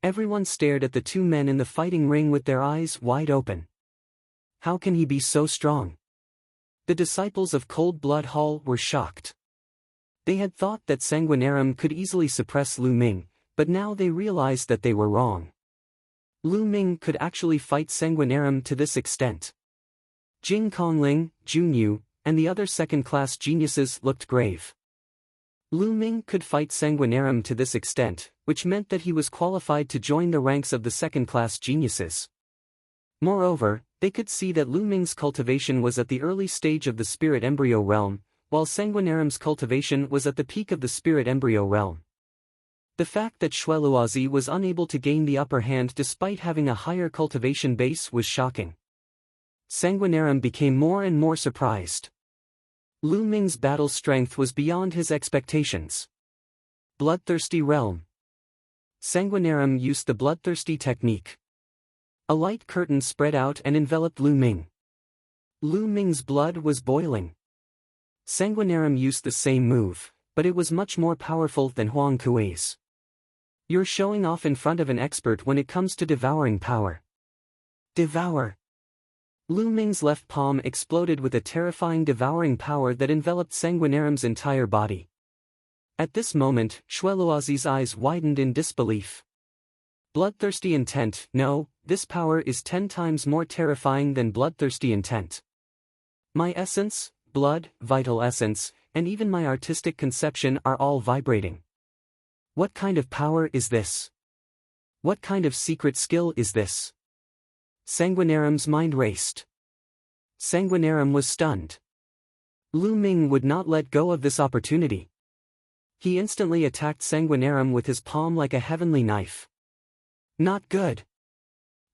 Everyone stared at the 2 men in the fighting ring with their eyes wide open. How can he be so strong? The disciples of Cold Blood Hall were shocked. They had thought that Sanguinarium could easily suppress Lu Ming, but now they realized that they were wrong. Lu Ming could actually fight Sanguinarium to this extent. Jing Kongling, Junyu, and the other second-class geniuses looked grave. Lu Ming could fight Sanguinarium to this extent, which meant that he was qualified to join the ranks of the second-class geniuses. Moreover, they could see that Lu Ming's cultivation was at the early stage of the spirit embryo realm, while Sanguinarium's cultivation was at the peak of the spirit embryo realm. The fact that Xueluozi was unable to gain the upper hand despite having a higher cultivation base was shocking. Sanguinarium became more and more surprised. Lu Ming's battle strength was beyond his expectations. Bloodthirsty realm. Sanguinarium used the bloodthirsty technique. A light curtain spread out and enveloped Lu Ming. Lu Ming's blood was boiling. Sanguinarium used the same move, but it was much more powerful than Huang Kuei's. You're showing off in front of an expert when it comes to devouring power. Devour. Lu Ming's left palm exploded with a terrifying devouring power that enveloped Sanguinarium's entire body. At this moment, Xueluozi's eyes widened in disbelief. Bloodthirsty intent. No, this power is 10 times more terrifying than bloodthirsty intent. My essence, blood, vital essence, and even my artistic conception are all vibrating. What kind of power is this? What kind of secret skill is this? Sanguinarium's mind raced. Sanguinarium was stunned. Lu Ming would not let go of this opportunity. He instantly attacked Sanguinarium with his palm like a heavenly knife. Not good.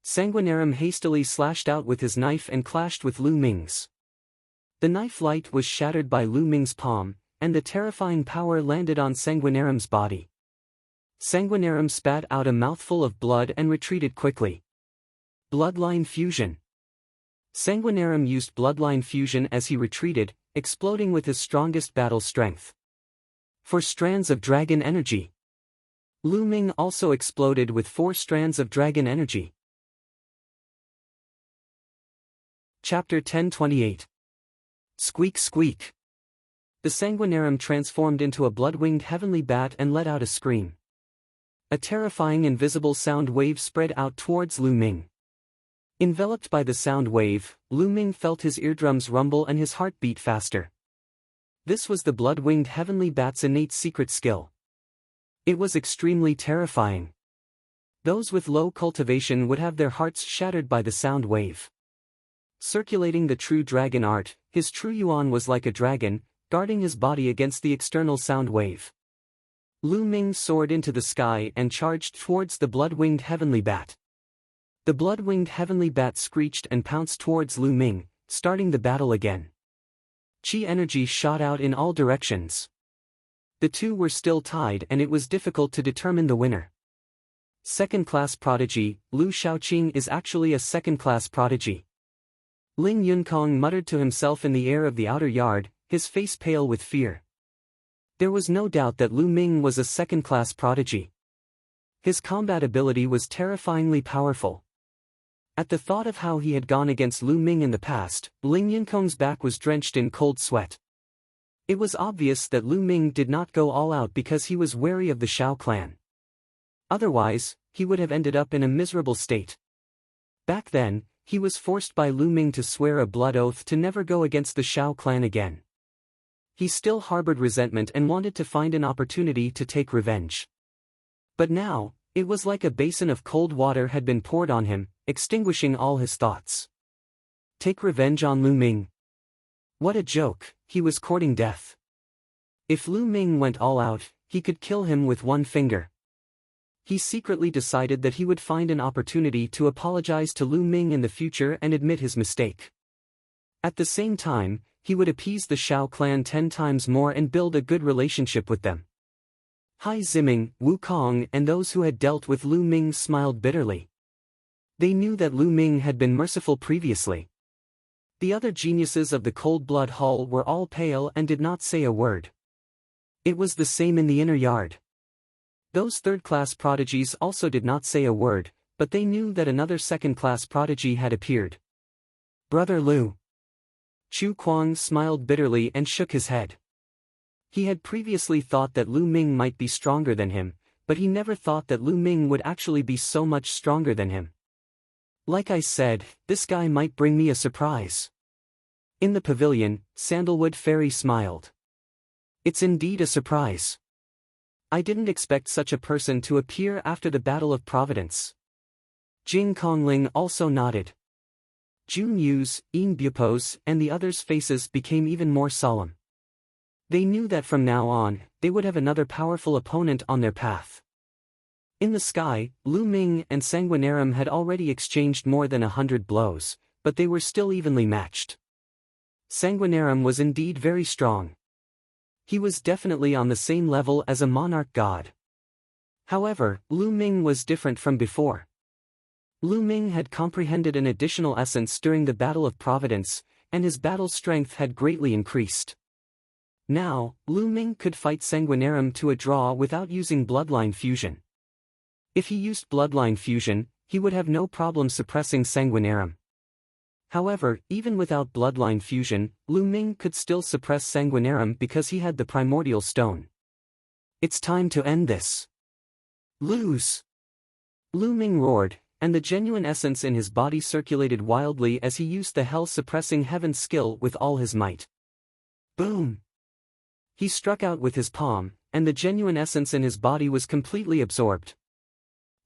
Sanguinarium hastily slashed out with his knife and clashed with Lu Ming's. The knife light was shattered by Lu Ming's palm, and the terrifying power landed on Sanguinarium's body. Sanguinarium spat out a mouthful of blood and retreated quickly. Bloodline fusion. Sanguinarium used bloodline fusion as he retreated, exploding with his strongest battle strength. 4 strands of dragon energy. Lu Ming also exploded with 4 strands of dragon energy. Chapter 1028. Squeak squeak. The Sanguinarium transformed into a blood-winged heavenly bat and let out a scream. A terrifying invisible sound wave spread out towards Lu Ming. Enveloped by the sound wave, Lu Ming felt his eardrums rumble and his heart beat faster. This was the blood-winged heavenly bat's innate secret skill. It was extremely terrifying. Those with low cultivation would have their hearts shattered by the sound wave. Circulating the true dragon art, his true yuan was like a dragon, guarding his body against the external sound wave. Lu Ming soared into the sky and charged towards the blood-winged heavenly bat. The blood-winged heavenly bat screeched and pounced towards Lu Ming, starting the battle again. Qi energy shot out in all directions. The two were still tied and it was difficult to determine the winner. Second-class prodigy, Lu Shaoqing is actually a second-class prodigy. Ling Yunkong muttered to himself in the air of the outer yard, his face pale with fear. There was no doubt that Lu Ming was a second-class prodigy. His combat ability was terrifyingly powerful. At the thought of how he had gone against Lu Ming in the past, Ling Yunkong's back was drenched in cold sweat. It was obvious that Lu Ming did not go all out because he was wary of the Shao clan. Otherwise, he would have ended up in a miserable state. Back then, he was forced by Lu Ming to swear a blood oath to never go against the Shao clan again. He still harbored resentment and wanted to find an opportunity to take revenge. But now, it was like a basin of cold water had been poured on him, extinguishing all his thoughts. Take revenge on Lu Ming. What a joke, he was courting death. If Lu Ming went all out, he could kill him with one finger. He secretly decided that he would find an opportunity to apologize to Lu Ming in the future and admit his mistake. At the same time, he would appease the Shao clan 10 times more and build a good relationship with them. Hai Ziming, Wu Kong and those who had dealt with Lu Ming smiled bitterly. They knew that Lu Ming had been merciful previously. The other geniuses of the Cold Blood Hall were all pale and did not say a word. It was the same in the inner yard. Those third-class prodigies also did not say a word, but they knew that another second-class prodigy had appeared. Brother Lu. Chu Kuang smiled bitterly and shook his head. He had previously thought that Lu Ming might be stronger than him, but he never thought that Lu Ming would actually be so much stronger than him. Like I said, this guy might bring me a surprise. In the pavilion, Sandalwood Fairy smiled. It's indeed a surprise. I didn't expect such a person to appear after the Battle of Providence. Jing Kongling also nodded. Jun Yu's, Yin Bupo's, and the others' faces became even more solemn. They knew that from now on, they would have another powerful opponent on their path. In the sky, Lu Ming and Sanguinarium had already exchanged more than 100 blows, but they were still evenly matched. Sanguinarium was indeed very strong. He was definitely on the same level as a monarch god. However, Lu Ming was different from before. Lu Ming had comprehended an additional essence during the Battle of Providence, and his battle strength had greatly increased. Now, Lu Ming could fight Sanguinarium to a draw without using bloodline fusion. If he used bloodline fusion, he would have no problem suppressing Sanguinarium. However, even without bloodline fusion, Lu Ming could still suppress Sanguinarium because he had the primordial stone. It's time to end this. Lose! Lu Ming roared, and the genuine essence in his body circulated wildly as he used the hell-suppressing heaven skill with all his might. Boom! He struck out with his palm, and the genuine essence in his body was completely absorbed.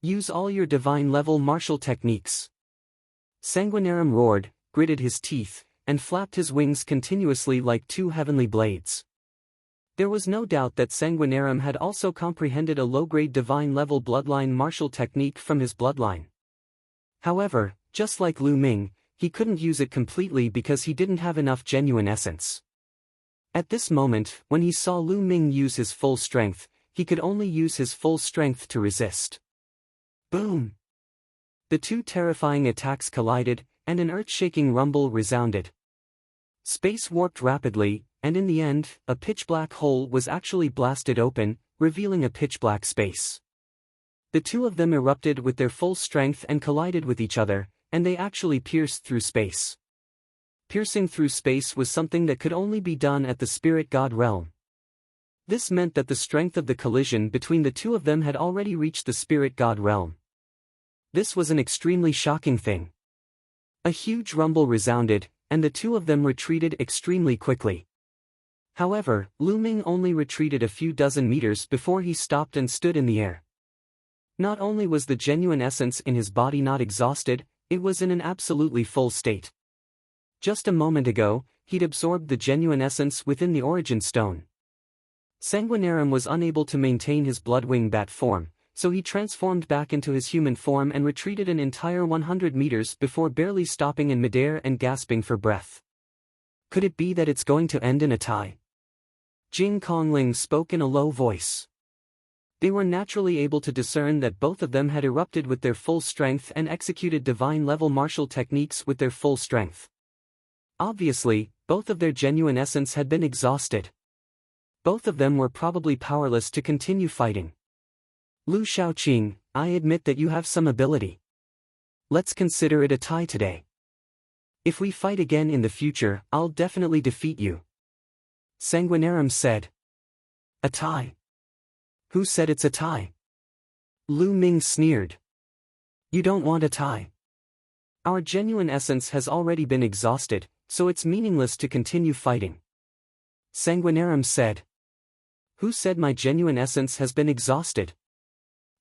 Use all your divine-level martial techniques. Sanguinarium roared, gritted his teeth, and flapped his wings continuously like two heavenly blades. There was no doubt that Sanguinarium had also comprehended a low-grade divine-level bloodline martial technique from his bloodline. However, just like Lu Ming, he couldn't use it completely because he didn't have enough genuine essence. At this moment, when he saw Lu Ming use his full strength, he could only use his full strength to resist. Boom! The two terrifying attacks collided, and an earth-shaking rumble resounded. Space warped rapidly, and in the end, a pitch-black hole was actually blasted open, revealing a pitch-black space. The two of them erupted with their full strength and collided with each other, and they actually pierced through space. Piercing through space was something that could only be done at the spirit god realm. This meant that the strength of the collision between the two of them had already reached the spirit god realm. This was an extremely shocking thing. A huge rumble resounded, and the two of them retreated extremely quickly. However, Lu Ming only retreated a few dozen meters before he stopped and stood in the air. Not only was the genuine essence in his body not exhausted, it was in an absolutely full state. Just a moment ago, he'd absorbed the genuine essence within the origin stone. Sanguinarium was unable to maintain his bloodwing bat form, so he transformed back into his human form and retreated an entire 100 meters before barely stopping in midair and gasping for breath. Could it be that it's going to end in a tie? Jing Kongling spoke in a low voice. They were naturally able to discern that both of them had erupted with their full strength and executed divine-level martial techniques with their full strength. Obviously, both of their genuine essence had been exhausted. Both of them were probably powerless to continue fighting. Lu Shaoqing, I admit that you have some ability. Let's consider it a tie today. If we fight again in the future, I'll definitely defeat you. Sanguinarium said. A tie? Who said it's a tie? Lu Ming sneered. You don't want a tie. Our genuine essence has already been exhausted, so it's meaningless to continue fighting. Sanguinarium said. Who said my genuine essence has been exhausted?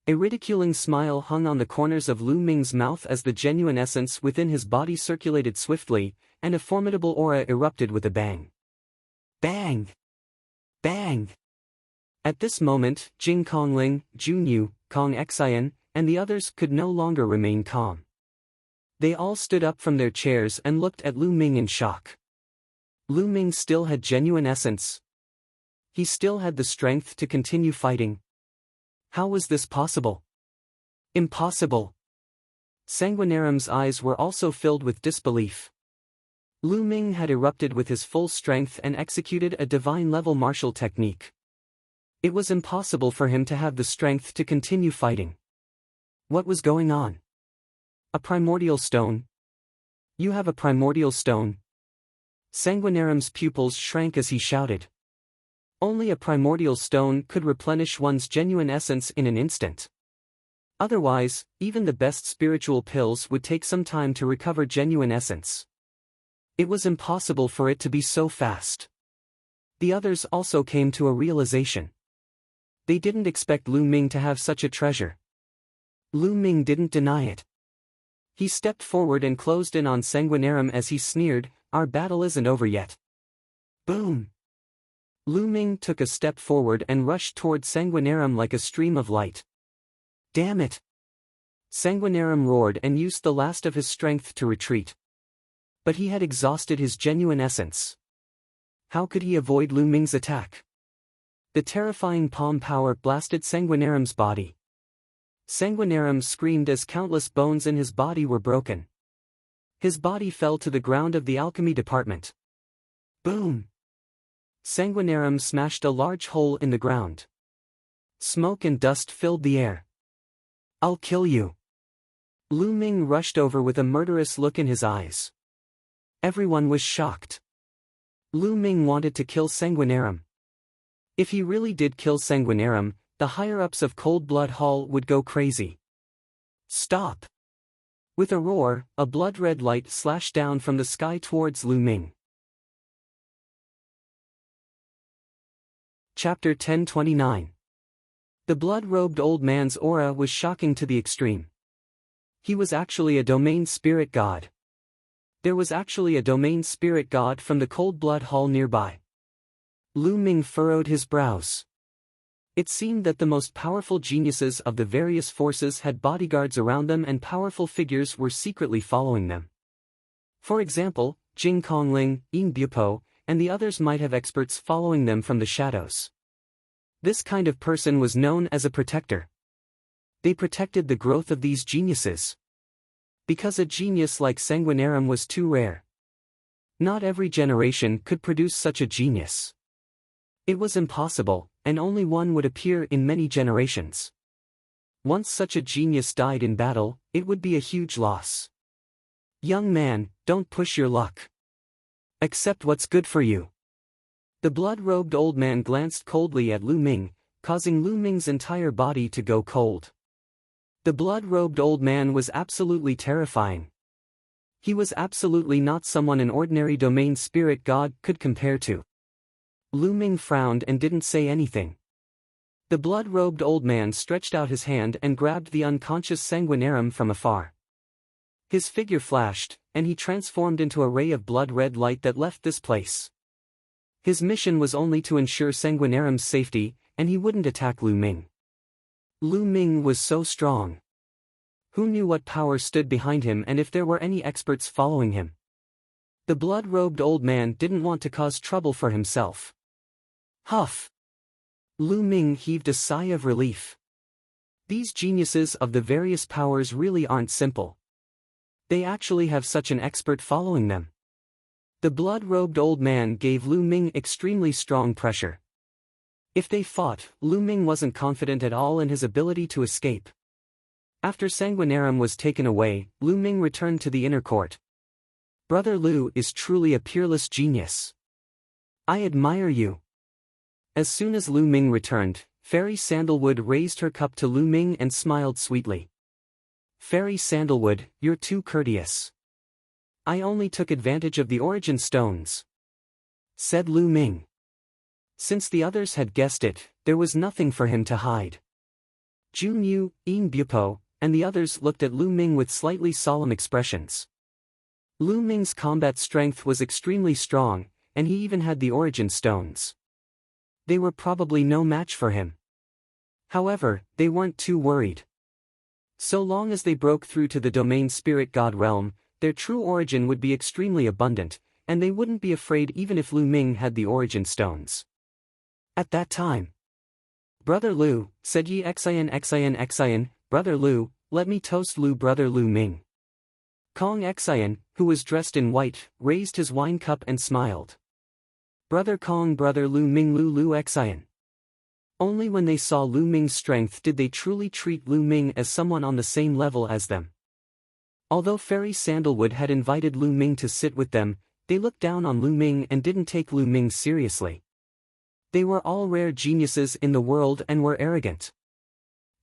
A ridiculing smile hung on the corners of Lu Ming's mouth as the genuine essence within his body circulated swiftly, and a formidable aura erupted with a bang. Bang! Bang! At this moment, Jing Kongling, Junyu, Kong Xian, and the others could no longer remain calm. They all stood up from their chairs and looked at Lu Ming in shock. Lu Ming still had genuine essence. He still had the strength to continue fighting. How was this possible? Impossible. Sanguinarium's eyes were also filled with disbelief. Lu Ming had erupted with his full strength and executed a divine-level martial technique. It was impossible for him to have the strength to continue fighting. What was going on? A primordial stone? You have a primordial stone? Sanguinarium's pupils shrank as he shouted. Only a primordial stone could replenish one's genuine essence in an instant. Otherwise, even the best spiritual pills would take some time to recover genuine essence. It was impossible for it to be so fast. The others also came to a realization. They didn't expect Lu Ming to have such a treasure. Lu Ming didn't deny it. He stepped forward and closed in on Sanguinarium as he sneered, "Our battle isn't over yet." Boom! Lu Ming took a step forward and rushed toward Sanguinarium like a stream of light. Damn it! Sanguinarium roared and used the last of his strength to retreat. But he had exhausted his genuine essence. How could he avoid Lu Ming's attack? The terrifying palm power blasted Sanguinarium's body. Sanguinarium screamed as countless bones in his body were broken. His body fell to the ground of the alchemy department. Boom! Sanguinarum smashed a large hole in the ground. Smoke and dust filled the air. I'll kill you. Lu Ming rushed over with a murderous look in his eyes. Everyone was shocked. Lu Ming wanted to kill Sanguinarum. If he really did kill Sanguinarum, the higher-ups of Cold Blood Hall would go crazy. Stop! With a roar, a blood-red light slashed down from the sky towards Lu Ming. Chapter 1029. The blood-robed old man's aura was shocking to the extreme. He was actually a domain spirit god. There was actually a domain spirit god from the Cold Blood Hall nearby. Lu Ming furrowed his brows. It seemed that the most powerful geniuses of the various forces had bodyguards around them and powerful figures were secretly following them. For example, Jing Kongling, Yin Bupo, and the others might have experts following them from the shadows. This kind of person was known as a protector. They protected the growth of these geniuses. Because a genius like Sanguinarum was too rare. Not every generation could produce such a genius. It was impossible, and only one would appear in many generations. Once such a genius died in battle, it would be a huge loss. Young man, don't push your luck. Accept what's good for you. The blood-robed old man glanced coldly at Lu Ming, causing Lu Ming's entire body to go cold. The blood-robed old man was absolutely terrifying. He was absolutely not someone an ordinary domain spirit god could compare to. Lu Ming frowned and didn't say anything. The blood-robed old man stretched out his hand and grabbed the unconscious Sanguinarum from afar. His figure flashed, and he transformed into a ray of blood-red light that left this place. His mission was only to ensure Sanguinarum's safety, and he wouldn't attack Lu Ming. Lu Ming was so strong. Who knew what power stood behind him and if there were any experts following him? The blood-robed old man didn't want to cause trouble for himself. Huff! Lu Ming heaved a sigh of relief. These geniuses of the various powers really aren't simple. They actually have such an expert following them. The blood-robed old man gave Lu Ming extremely strong pressure. If they fought, Lu Ming wasn't confident at all in his ability to escape. After Sanguinarum was taken away, Lu Ming returned to the inner court. Brother Lu is truly a peerless genius. I admire you. As soon as Lu Ming returned, Fairy Sandalwood raised her cup to Lu Ming and smiled sweetly. Fairy Sandalwood, you're too courteous. I only took advantage of the origin stones, said Lu Ming. Since the others had guessed it, there was nothing for him to hide. Jun Yu, Yin Bupo, and the others looked at Lu Ming with slightly solemn expressions. Lu Ming's combat strength was extremely strong, and he even had the origin stones. They were probably no match for him. However, they weren't too worried. So long as they broke through to the domain spirit god realm, their true origin would be extremely abundant, and they wouldn't be afraid even if Lu Ming had the origin stones. At that time, Brother Lu, said Yi Xian, Brother Lu, let me toast Lu Brother Lu Ming. Kong Xian, who was dressed in white, raised his wine cup and smiled. Brother Kong Brother Lu Ming Lu Xian. Only when they saw Lu Ming's strength did they truly treat Lu Ming as someone on the same level as them. Although Fairy Sandalwood had invited Lu Ming to sit with them, they looked down on Lu Ming and didn't take Lu Ming seriously. They were all rare geniuses in the world and were arrogant.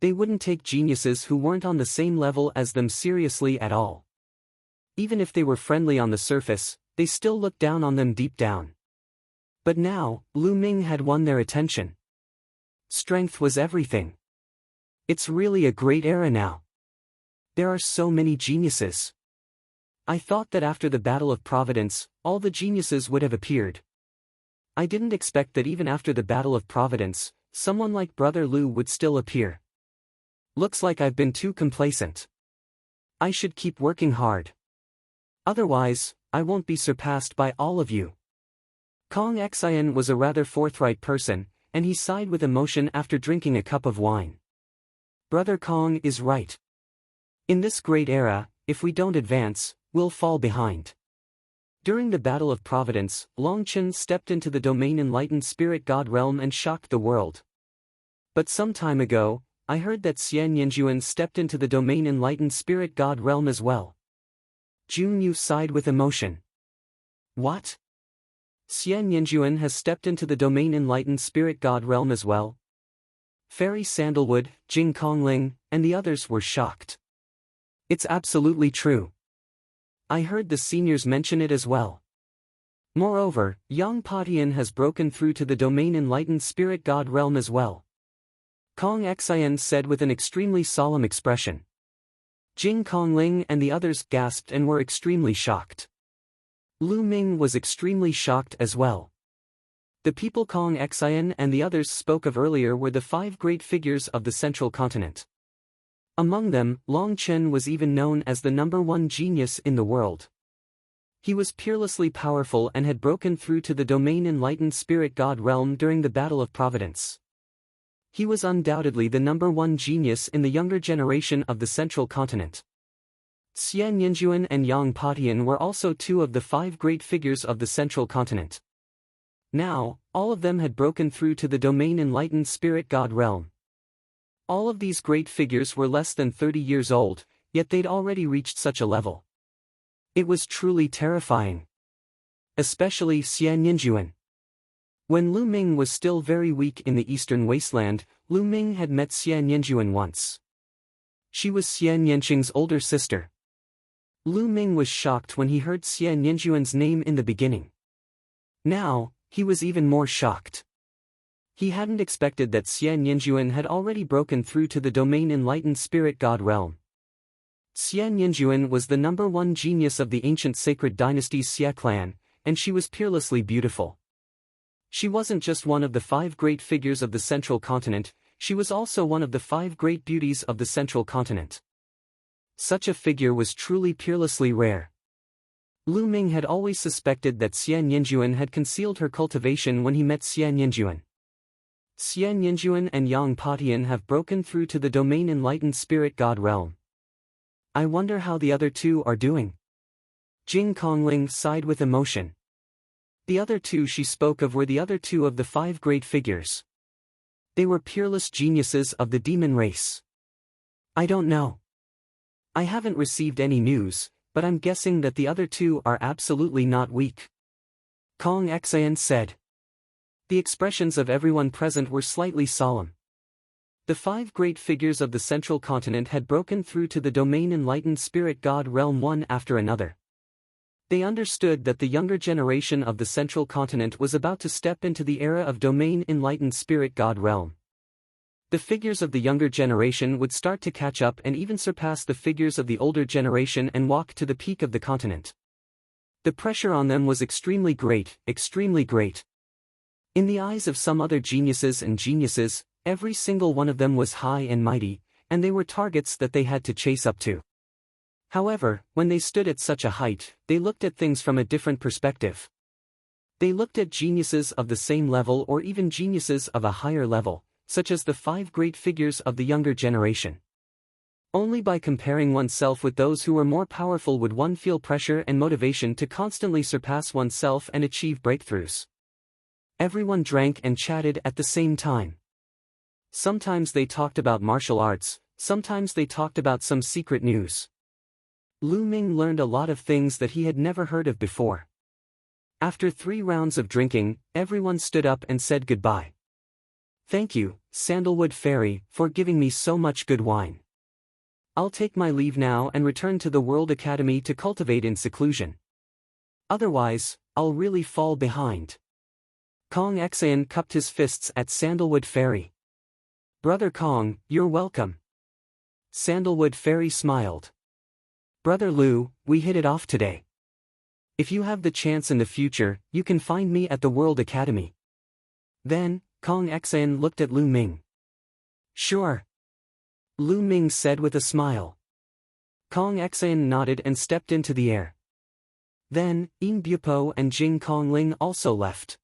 They wouldn't take geniuses who weren't on the same level as them seriously at all. Even if they were friendly on the surface, they still looked down on them deep down. But now, Lu Ming had won their attention. Strength was everything. It's really a great era now. There are so many geniuses. I thought that after the Battle of Providence, all the geniuses would have appeared. I didn't expect that even after the Battle of Providence, someone like Brother Lu would still appear. Looks like I've been too complacent. I should keep working hard. Otherwise, I won't be surpassed by all of you. Kong Xian was a rather forthright person, and he sighed with emotion after drinking a cup of wine. Brother Kong is right. In this great era, if we don't advance, will fall behind. During the Battle of Providence, Longchen stepped into the domain enlightened spirit god realm and shocked the world. But some time ago, I heard that Xian Yinjuan stepped into the domain enlightened spirit god realm as well. Jun Yu sighed with emotion. What? Xian Yinjuan has stepped into the domain enlightened spirit god realm as well? Fairy Sandalwood, Jing Kongling, and the others were shocked. It's absolutely true. I heard the seniors mention it as well. Moreover, Yang Patian has broken through to the domain enlightened spirit god realm as well. Kong Xian said with an extremely solemn expression. Jing Kongling and the others gasped and were extremely shocked. Lu Ming was extremely shocked as well. The people Kong Xian and the others spoke of earlier were the 5 great figures of the central continent. Among them, Long Chen was even known as the #1 genius in the world. He was peerlessly powerful and had broken through to the domain enlightened spirit god realm during the Battle of Providence. He was undoubtedly the #1 genius in the younger generation of the central continent. Xian Yinjuan and Yang Patian were also 2 of the 5 great figures of the central continent. Now, all of them had broken through to the domain enlightened spirit god realm. All of these great figures were less than 30 years old, yet they'd already reached such a level. It was truly terrifying. Especially Xian Yinjuan. When Lu Ming was still very weak in the eastern wasteland, Lu Ming had met Xian Yinjuan once. She was Xian Yanqing's older sister. Lu Ming was shocked when he heard Xian Yinjuan's name in the beginning. Now, he was even more shocked. He hadn't expected that Xian Yinjuan had already broken through to the domain enlightened spirit god realm. Xian Yinjuan was the #1 genius of the ancient sacred dynasty's Xia clan, and she was peerlessly beautiful. She wasn't just one of the 5 great figures of the central continent, she was also one of the 5 great beauties of the central continent. Such a figure was truly peerlessly rare. Lu Ming had always suspected that Xian Yinjuan had concealed her cultivation when he met Xian Yinjuan. Xian Yinjuan and Yang Patian have broken through to the domain enlightened spirit god realm. I wonder how the other 2 are doing. Jing Kongling sighed with emotion. The other 2 she spoke of were the other 2 of the 5 great figures. They were peerless geniuses of the demon race. I don't know. I haven't received any news, but I'm guessing that the other 2 are absolutely not weak. Kong Xian said. The expressions of everyone present were slightly solemn. The 5 great figures of the central continent had broken through to the domain enlightened spirit god realm one after another. They understood that the younger generation of the central continent was about to step into the era of domain enlightened spirit god realm. The figures of the younger generation would start to catch up and even surpass the figures of the older generation and walk to the peak of the continent. The pressure on them was extremely great, extremely great. In the eyes of some other geniuses and geniuses, every single one of them was high and mighty, and they were targets that they had to chase up to. However, when they stood at such a height, they looked at things from a different perspective. They looked at geniuses of the same level or even geniuses of a higher level, such as the 5 great figures of the younger generation. Only by comparing oneself with those who were more powerful would one feel pressure and motivation to constantly surpass oneself and achieve breakthroughs. Everyone drank and chatted at the same time. Sometimes they talked about martial arts, sometimes they talked about some secret news. Lu Ming learned a lot of things that he had never heard of before. After 3 rounds of drinking, everyone stood up and said goodbye. Thank you, Sandalwood Fairy, for giving me so much good wine. I'll take my leave now and return to the World Academy to cultivate in seclusion. Otherwise, I'll really fall behind. Kong Xian cupped his fists at Sandalwood Fairy. Brother Kong, you're welcome. Sandalwood Fairy smiled. Brother Lu, we hit it off today. If you have the chance in the future, you can find me at the World Academy. Then, Kong Xian looked at Lu Ming. Sure. Lu Ming said with a smile. Kong Xian nodded and stepped into the air. Then, Yin Bupo and Jing Kongling also left.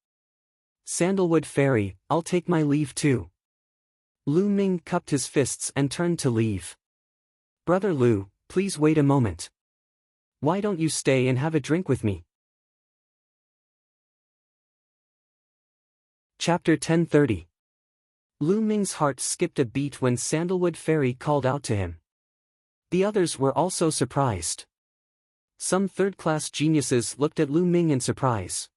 Sandalwood Fairy, I'll take my leave too. Lu Ming cupped his fists and turned to leave. Brother Lu, please wait a moment. Why don't you stay and have a drink with me? Chapter 1030. Lu Ming's heart skipped a beat when Sandalwood Fairy called out to him. The others were also surprised. Some third-class geniuses looked at Lu Ming in surprise.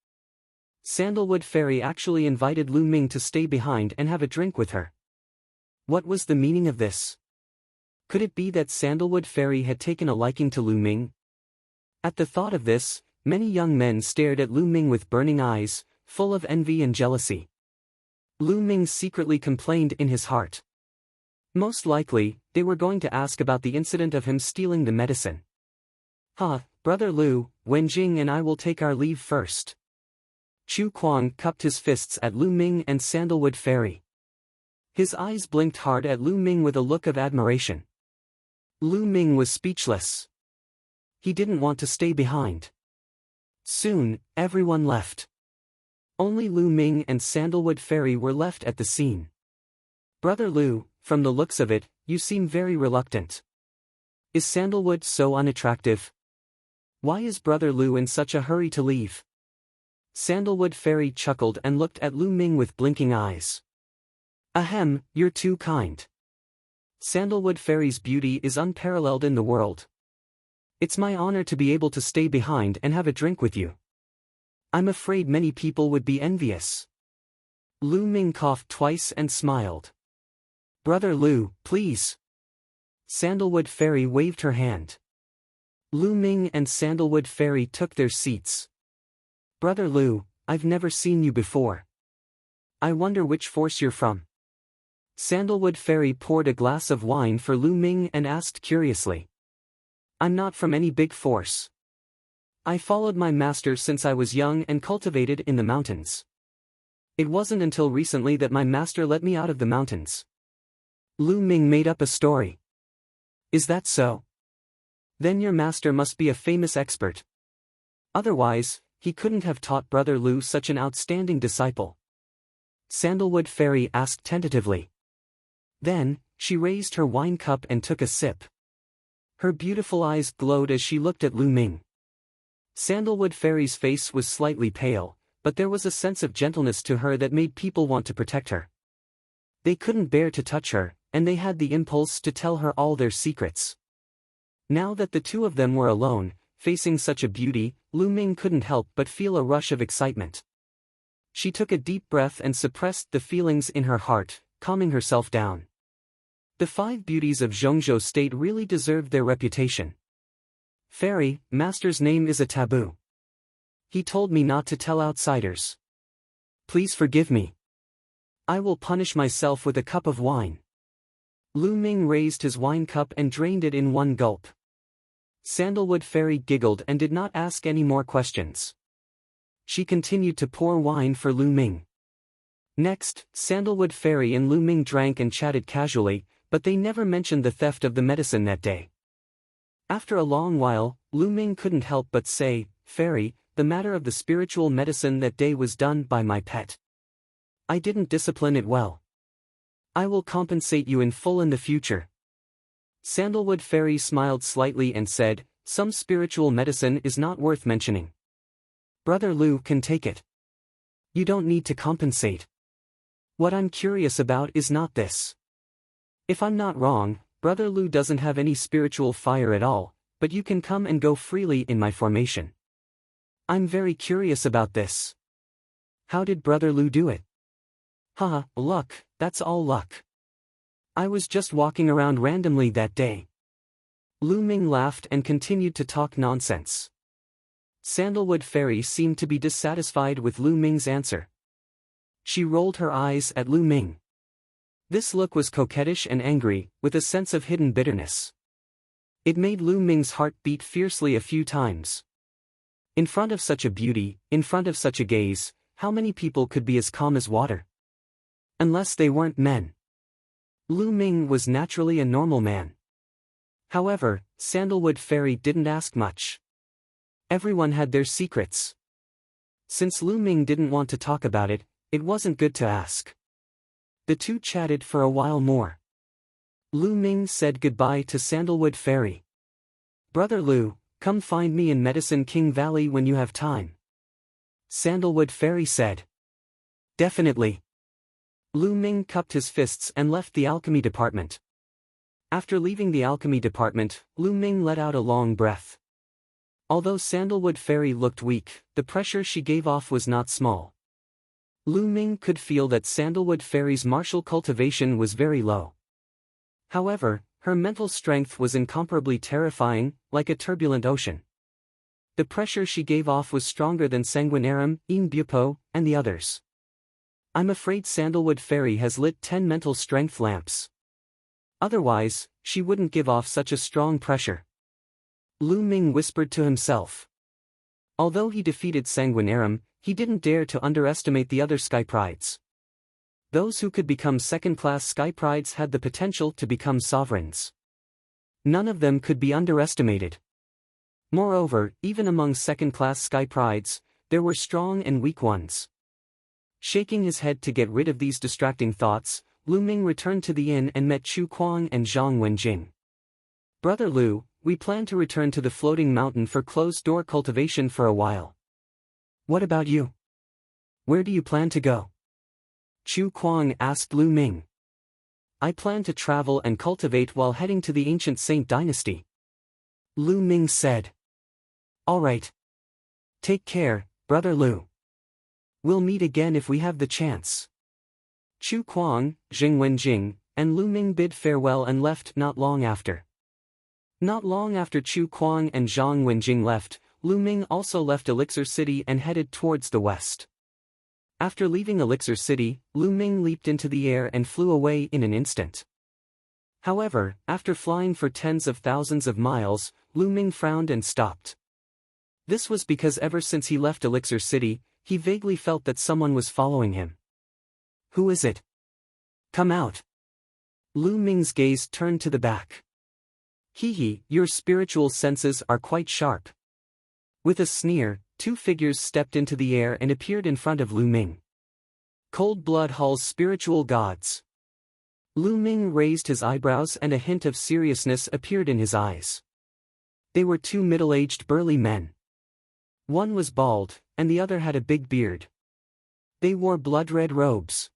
Sandalwood Fairy actually invited Lu Ming to stay behind and have a drink with her. What was the meaning of this? Could it be that Sandalwood Fairy had taken a liking to Lu Ming? At the thought of this, many young men stared at Lu Ming with burning eyes, full of envy and jealousy. Lu Ming secretly complained in his heart. Most likely, they were going to ask about the incident of him stealing the medicine. Brother Lu, Wenjing and I will take our leave first. Chu Kuang cupped his fists at Lu Ming and Sandalwood Fairy. His eyes blinked hard at Lu Ming with a look of admiration. Lu Ming was speechless. He didn't want to stay behind. Soon, everyone left. Only Lu Ming and Sandalwood Fairy were left at the scene. Brother Lu, from the looks of it, you seem very reluctant. Is Sandalwood so unattractive? Why is Brother Lu in such a hurry to leave? Sandalwood Fairy chuckled and looked at Lu Ming with blinking eyes. Ahem, you're too kind. Sandalwood Fairy's beauty is unparalleled in the world. It's my honor to be able to stay behind and have a drink with you. I'm afraid many people would be envious. Lu Ming coughed twice and smiled. Brother Lu, please. Sandalwood Fairy waved her hand. Lu Ming and Sandalwood Fairy took their seats. Brother Lu, I've never seen you before. I wonder which force you're from. Sandalwood Fairy poured a glass of wine for Lu Ming and asked curiously. I'm not from any big force. I followed my master since I was young and cultivated in the mountains. It wasn't until recently that my master let me out of the mountains. Lu Ming made up a story. Is that so? Then your master must be a famous expert. Otherwise, he couldn't have taught Brother Lu such an outstanding disciple. Sandalwood Fairy asked tentatively. Then, she raised her wine cup and took a sip. Her beautiful eyes glowed as she looked at Lu Ming. Sandalwood Fairy's face was slightly pale, but there was a sense of gentleness to her that made people want to protect her. They couldn't bear to touch her, and they had the impulse to tell her all their secrets. Now that the two of them were alone, facing such a beauty, Lu Ming couldn't help but feel a rush of excitement. She took a deep breath and suppressed the feelings in her heart, calming herself down. The 5 beauties of Zhongzhou State really deserved their reputation. Fairy, Master's name is a taboo. He told me not to tell outsiders. Please forgive me. I will punish myself with a cup of wine. Lu Ming raised his wine cup and drained it in one gulp. Sandalwood Fairy giggled and did not ask any more questions. She continued to pour wine for Lu Ming. Next, Sandalwood Fairy and Lu Ming drank and chatted casually, but they never mentioned the theft of the medicine that day. After a long while, Lu Ming couldn't help but say, Fairy, the matter of the spiritual medicine that day was done by my pet. I didn't discipline it well. I will compensate you in full in the future. Sandalwood Fairy smiled slightly and said, some spiritual medicine is not worth mentioning. Brother Lu can take it. You don't need to compensate. What I'm curious about is not this. If I'm not wrong, Brother Lu doesn't have any spiritual fire at all, but you can come and go freely in my formation. I'm very curious about this. How did Brother Lu do it? Luck, that's all luck. I was just walking around randomly that day. Lu Ming laughed and continued to talk nonsense. Sandalwood Fairy seemed to be dissatisfied with Lu Ming's answer. She rolled her eyes at Lu Ming. This look was coquettish and angry, with a sense of hidden bitterness. It made Lu Ming's heart beat fiercely a few times. In front of such a beauty, in front of such a gaze, how many people could be as calm as water? Unless they weren't men. Lu Ming was naturally a normal man. However, Sandalwood Fairy didn't ask much. Everyone had their secrets. Since Lu Ming didn't want to talk about it, it wasn't good to ask. The two chatted for a while more. Lu Ming said goodbye to Sandalwood Fairy. Brother Lu, Come find me in Medicine King Valley when you have time. Sandalwood Fairy said. Definitely. Lu Ming cupped his fists and left the alchemy department. After leaving the alchemy department, Lu Ming let out a long breath. Although Sandalwood Fairy looked weak, the pressure she gave off was not small. Lu Ming could feel that Sandalwood Fairy's martial cultivation was very low. However, her mental strength was incomparably terrifying, like a turbulent ocean. The pressure she gave off was stronger than Sanguinarum, Imbupo, and the others. I'm afraid Sandalwood Fairy has lit 10 mental strength lamps. Otherwise, she wouldn't give off such a strong pressure. Lu Ming whispered to himself. Although he defeated Sanguinarum, he didn't dare to underestimate the other Sky Prides. Those who could become second-class Sky Prides had the potential to become sovereigns. None of them could be underestimated. Moreover, even among second-class Sky Prides, there were strong and weak ones. Shaking his head to get rid of these distracting thoughts, Lu Ming returned to the inn and met Chu Kuang and Zhang Wenjing. Brother Lu, we plan to return to the floating mountain for closed-door cultivation for a while. What about you? Where do you plan to go? Chu Kuang asked Lu Ming. I plan to travel and cultivate while heading to the ancient Saint Dynasty. Lu Ming said. All right. Take care, Brother Lu. We'll meet again if we have the chance. Chu Kuang, Jing Wenjing, and Lu Ming bid farewell and left not long after. Not long after Chu Kuang and Zhang Wenjing left, Lu Ming also left Elixir City and headed towards the west. After leaving Elixir City, Lu Ming leaped into the air and flew away in an instant. However, after flying for tens of thousands of miles, Lu Ming frowned and stopped. This was because ever since he left Elixir City, he vaguely felt that someone was following him. Who is it? Come out. Lu Ming's gaze turned to the back. Hee, your spiritual senses are quite sharp. With a sneer, two figures stepped into the air and appeared in front of Lu Ming. Cold Blood Hall's spiritual gods. Lu Ming raised his eyebrows and a hint of seriousness appeared in his eyes. They were two middle-aged burly men. One was bald, and the other had a big beard. They wore blood-red robes.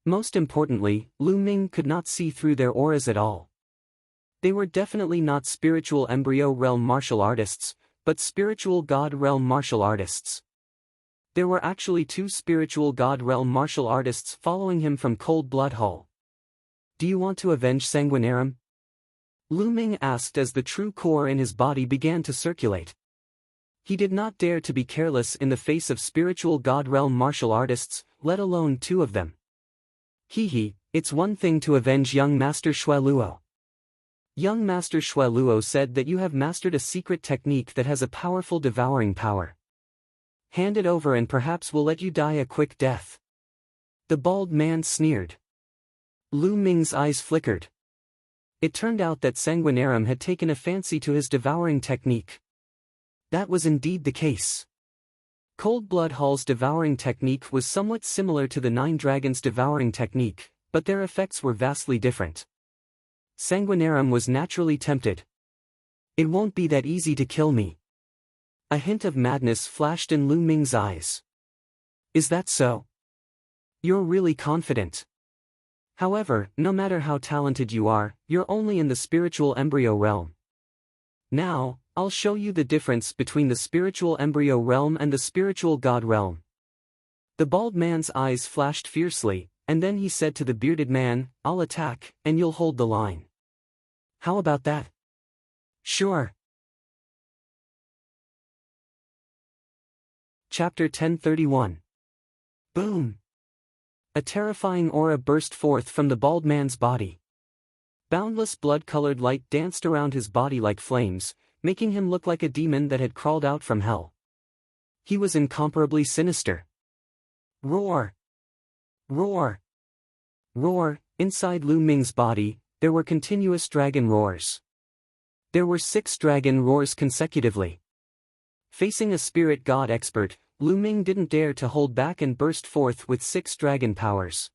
Most importantly, Lu Ming could not see through their auras at all. They were definitely not spiritual embryo realm martial artists, but spiritual god realm martial artists. There were actually two spiritual god realm martial artists following him from Cold Blood Hall. Do you want to avenge Sanguinarum? Lu Ming asked as the true core in his body began to circulate. He did not dare to be careless in the face of spiritual god realm martial artists, let alone two of them. Hee, it's one thing to avenge young Master Shueluo. Young Master Shueluo said that you have mastered a secret technique that has a powerful devouring power. Hand it over and perhaps we'll let you die a quick death. The bald man sneered. Lu Ming's eyes flickered. It turned out that Sanguinarum had taken a fancy to his devouring technique. That was indeed the case. Cold Blood Hall's devouring technique was somewhat similar to the Nine Dragons' devouring technique, but their effects were vastly different. Sanguinarum was naturally tempted. It won't be that easy to kill me. A hint of madness flashed in Lu Ming's eyes. Is that so? You're really confident. However, no matter how talented you are, you're only in the spiritual embryo realm. Now, I'll show you the difference between the spiritual embryo realm and the spiritual god realm. The bald man's eyes flashed fiercely, and then he said to the bearded man, I'll attack, and you'll hold the line. How about that? Sure. Chapter 1031. Boom! A terrifying aura burst forth from the bald man's body. Boundless blood-colored light danced around his body like flames, making him look like a demon that had crawled out from hell. He was incomparably sinister. Roar! Roar! Roar! Inside Lu Ming's body, there were continuous dragon roars. There were 6 dragon roars consecutively. Facing a spirit god expert, Lu Ming didn't dare to hold back and burst forth with 6 dragon powers.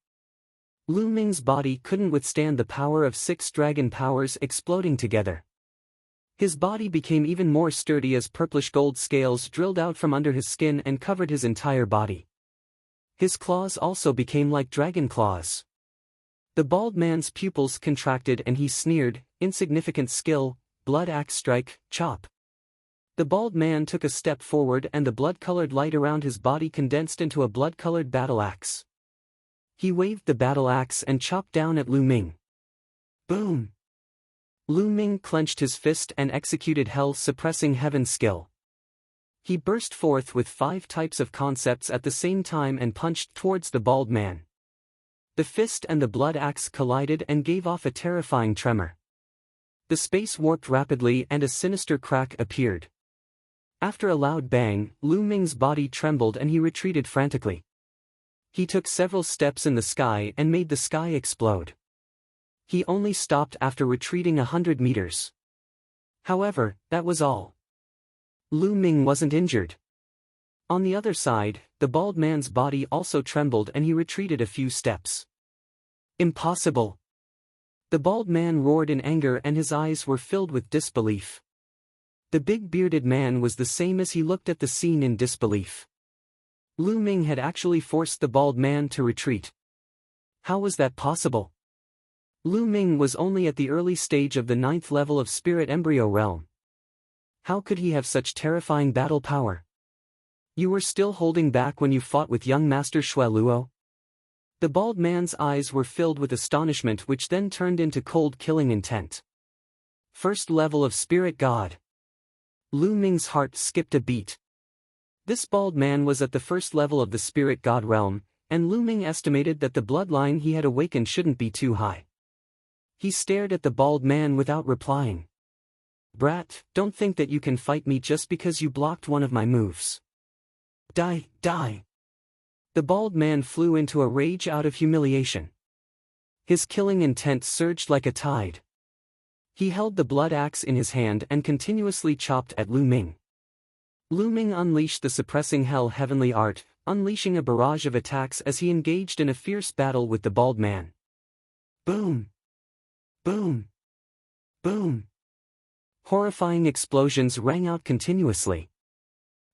Lu Ming's body couldn't withstand the power of 6 dragon powers exploding together. His body became even more sturdy as purplish gold scales drilled out from under his skin and covered his entire body. His claws also became like dragon claws. The bald man's pupils contracted and he sneered, "Insignificant skill, blood axe strike, chop." The bald man took a step forward and the blood-colored light around his body condensed into a blood-colored battle axe. He waved the battle axe and chopped down at Lu Ming. Boom! Lu Ming clenched his fist and executed hell-suppressing heaven skill. He burst forth with 5 types of concepts at the same time and punched towards the bald man. The fist and the blood axe collided and gave off a terrifying tremor. The space warped rapidly and a sinister crack appeared. After a loud bang, Lu Ming's body trembled and he retreated frantically. He took several steps in the sky and made the sky explode. He only stopped after retreating 100 meters. However, that was all. Lu Ming wasn't injured. On the other side, the bald man's body also trembled and he retreated a few steps. Impossible! The bald man roared in anger and his eyes were filled with disbelief. The big bearded man was the same as he looked at the scene in disbelief. Lu Ming had actually forced the bald man to retreat. How was that possible? Lu Ming was only at the early stage of the 9th level of Spirit Embryo Realm. How could he have such terrifying battle power? You were still holding back when you fought with young Master Xue Luo? The bald man's eyes were filled with astonishment which then turned into cold killing intent. 1st level of Spirit God. Lu Ming's heart skipped a beat. This bald man was at the 1st level of the Spirit God realm, and Lu Ming estimated that the bloodline he had awakened shouldn't be too high. He stared at the bald man without replying. "Brat, don't think that you can fight me just because you blocked one of my moves. Die, die." The bald man flew into a rage out of humiliation. His killing intent surged like a tide. He held the blood axe in his hand and continuously chopped at Lu Ming. Lu Ming unleashed the suppressing hell heavenly art, unleashing a barrage of attacks as he engaged in a fierce battle with the bald man. Boom! Boom! Boom! Horrifying explosions rang out continuously.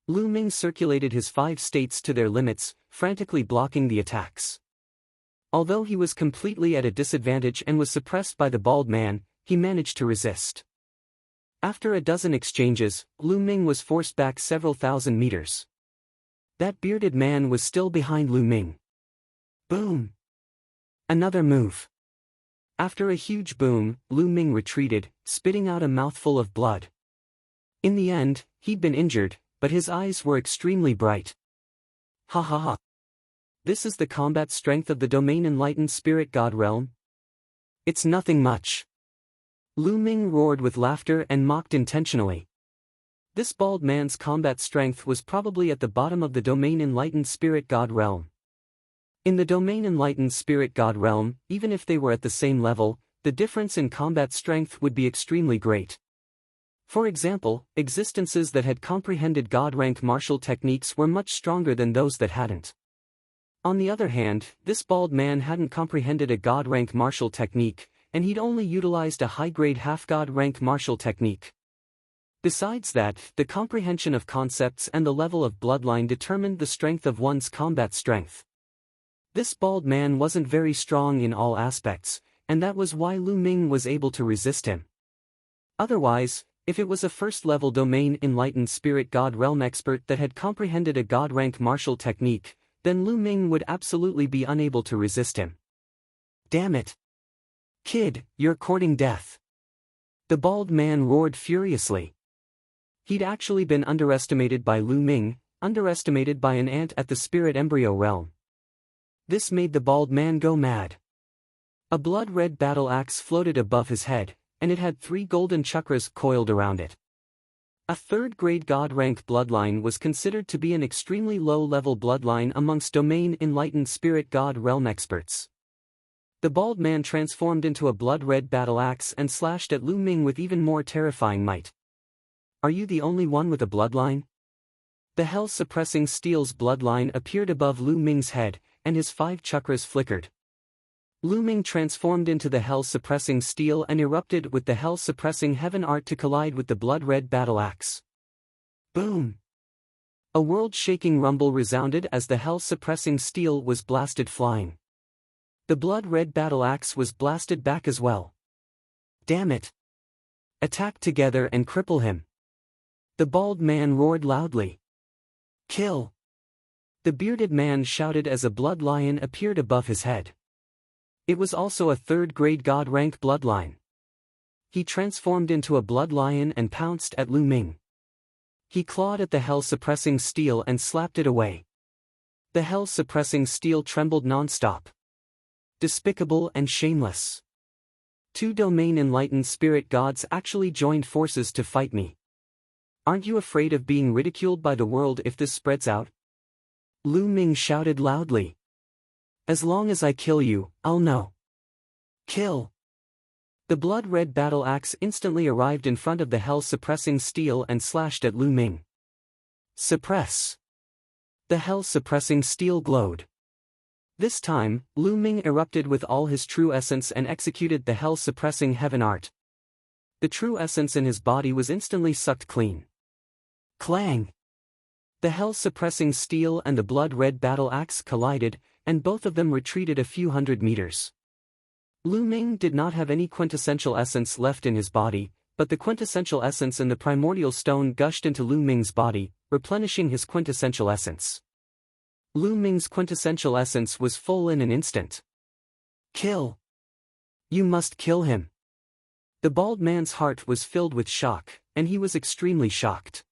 Lu Ming circulated his 5 states to their limits, frantically blocking the attacks. Although he was completely at a disadvantage and was suppressed by the bald man, he managed to resist. After a dozen exchanges, Lu Ming was forced back several thousand meters. That bearded man was still behind Lu Ming. Boom! Another move. After a huge boom, Lu Ming retreated, spitting out a mouthful of blood. In the end, he'd been injured, but his eyes were extremely bright. Ha ha ha. This is the combat strength of the domain enlightened Spirit God realm? It's nothing much. Lu Ming roared with laughter and mocked intentionally. This bald man's combat strength was probably at the bottom of the domain enlightened Spirit God realm. In the domain enlightened Spirit God realm, even if they were at the same level, the difference in combat strength would be extremely great. For example, existences that had comprehended God rank martial techniques were much stronger than those that hadn't. On the other hand, this bald man hadn't comprehended a God rank martial technique, and he'd only utilized a high-grade half-God rank martial technique. Besides that, the comprehension of concepts and the level of bloodline determined the strength of one's combat strength. This bald man wasn't very strong in all aspects, and that was why Lu Ming was able to resist him. Otherwise, if it was a 1st-level domain enlightened Spirit God realm expert that had comprehended a God rank martial technique, then Lu Ming would absolutely be unable to resist him. Damn it! Kid, you're courting death. The bald man roared furiously. He'd actually been underestimated by Lu Ming, underestimated by an ant at the Spirit Embryo realm. This made the bald man go mad. A blood-red battle axe floated above his head, and it had 3 golden chakras coiled around it. A 3rd-grade God rank bloodline was considered to be an extremely low-level bloodline amongst domain enlightened Spirit God realm experts. The bald man transformed into a blood-red battle axe and slashed at Lu Ming with even more terrifying might. Are you the only one with a bloodline? The hell-suppressing steel's bloodline appeared above Lu Ming's head, and his 5 chakras flickered. Lu Ming transformed into the hell-suppressing steel and erupted with the hell-suppressing heaven art to collide with the blood-red battle axe. Boom! A world-shaking rumble resounded as the hell-suppressing steel was blasted flying. The blood-red battle axe was blasted back as well. Damn it! Attack together and cripple him! The bald man roared loudly. Kill! The bearded man shouted as a blood lion appeared above his head. It was also a third-grade god-rank bloodline. He transformed into a blood lion and pounced at Lu Ming. He clawed at the hell-suppressing steel and slapped it away. The hell-suppressing steel trembled non-stop. Despicable and shameless. Two domain-enlightened spirit gods actually joined forces to fight me. Aren't you afraid of being ridiculed by the world if this spreads out? Lu Ming shouted loudly. As long as I kill you, I'll know. Kill! The blood-red battle axe instantly arrived in front of the hell-suppressing steel and slashed at Lu Ming. Suppress! The hell-suppressing steel glowed. This time, Lu Ming erupted with all his true essence and executed the hell-suppressing heaven art. The true essence in his body was instantly sucked clean. Clang! The hell-suppressing steel and the blood-red battle axe collided, and both of them retreated a few hundred meters. Lu Ming did not have any quintessential essence left in his body, but the quintessential essence in the primordial stone gushed into Lu Ming's body, replenishing his quintessential essence. Lu Ming's quintessential essence was full in an instant. Kill! You must kill him! The bald man's heart was filled with shock, and he was extremely shocked.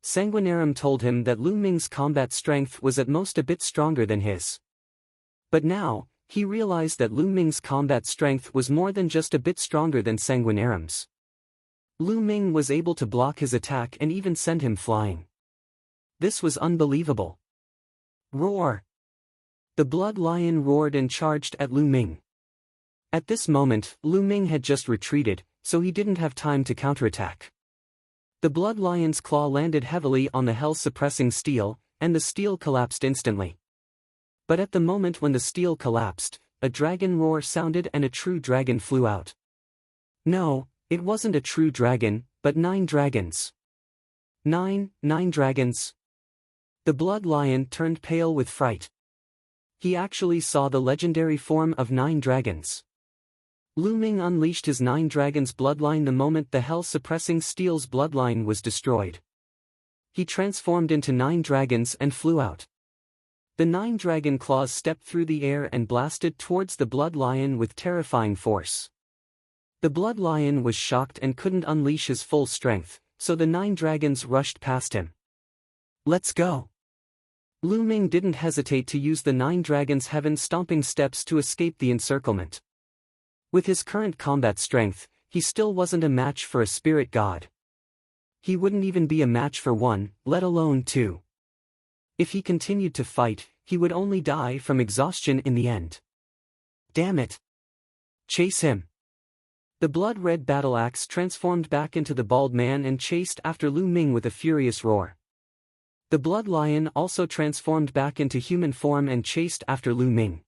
Sanguinarum told him that Lu Ming's combat strength was at most a bit stronger than his. But now, he realized that Lu Ming's combat strength was more than just a bit stronger than Sanguinarum's. Lu Ming was able to block his attack and even send him flying. This was unbelievable. Roar! The blood lion roared and charged at Lu Ming. At this moment, Lu Ming had just retreated, so he didn't have time to counterattack. The blood lion's claw landed heavily on the hell-suppressing steel, and the steel collapsed instantly. But at the moment when the steel collapsed, a dragon roar sounded and a true dragon flew out. No, it wasn't a true dragon, but 9 dragons. Nine dragons. The blood lion turned pale with fright. He actually saw the legendary form of 9 dragons. Lu Ming unleashed his 9 dragons bloodline the moment the hell-suppressing steel's bloodline was destroyed. He transformed into 9 dragons and flew out. The 9 dragon claws stepped through the air and blasted towards the blood lion with terrifying force. The blood lion was shocked and couldn't unleash his full strength, so the 9 dragons rushed past him. Let's go! Lu Ming didn't hesitate to use the 9 dragons' heaven-stomping steps to escape the encirclement. With his current combat strength, he still wasn't a match for a spirit god. He wouldn't even be a match for 1, let alone 2. If he continued to fight, he would only die from exhaustion in the end. Damn it! Chase him! The blood-red battle axe transformed back into the bald man and chased after Lu Ming with a furious roar. The blood lion also transformed back into human form and chased after Lu Ming.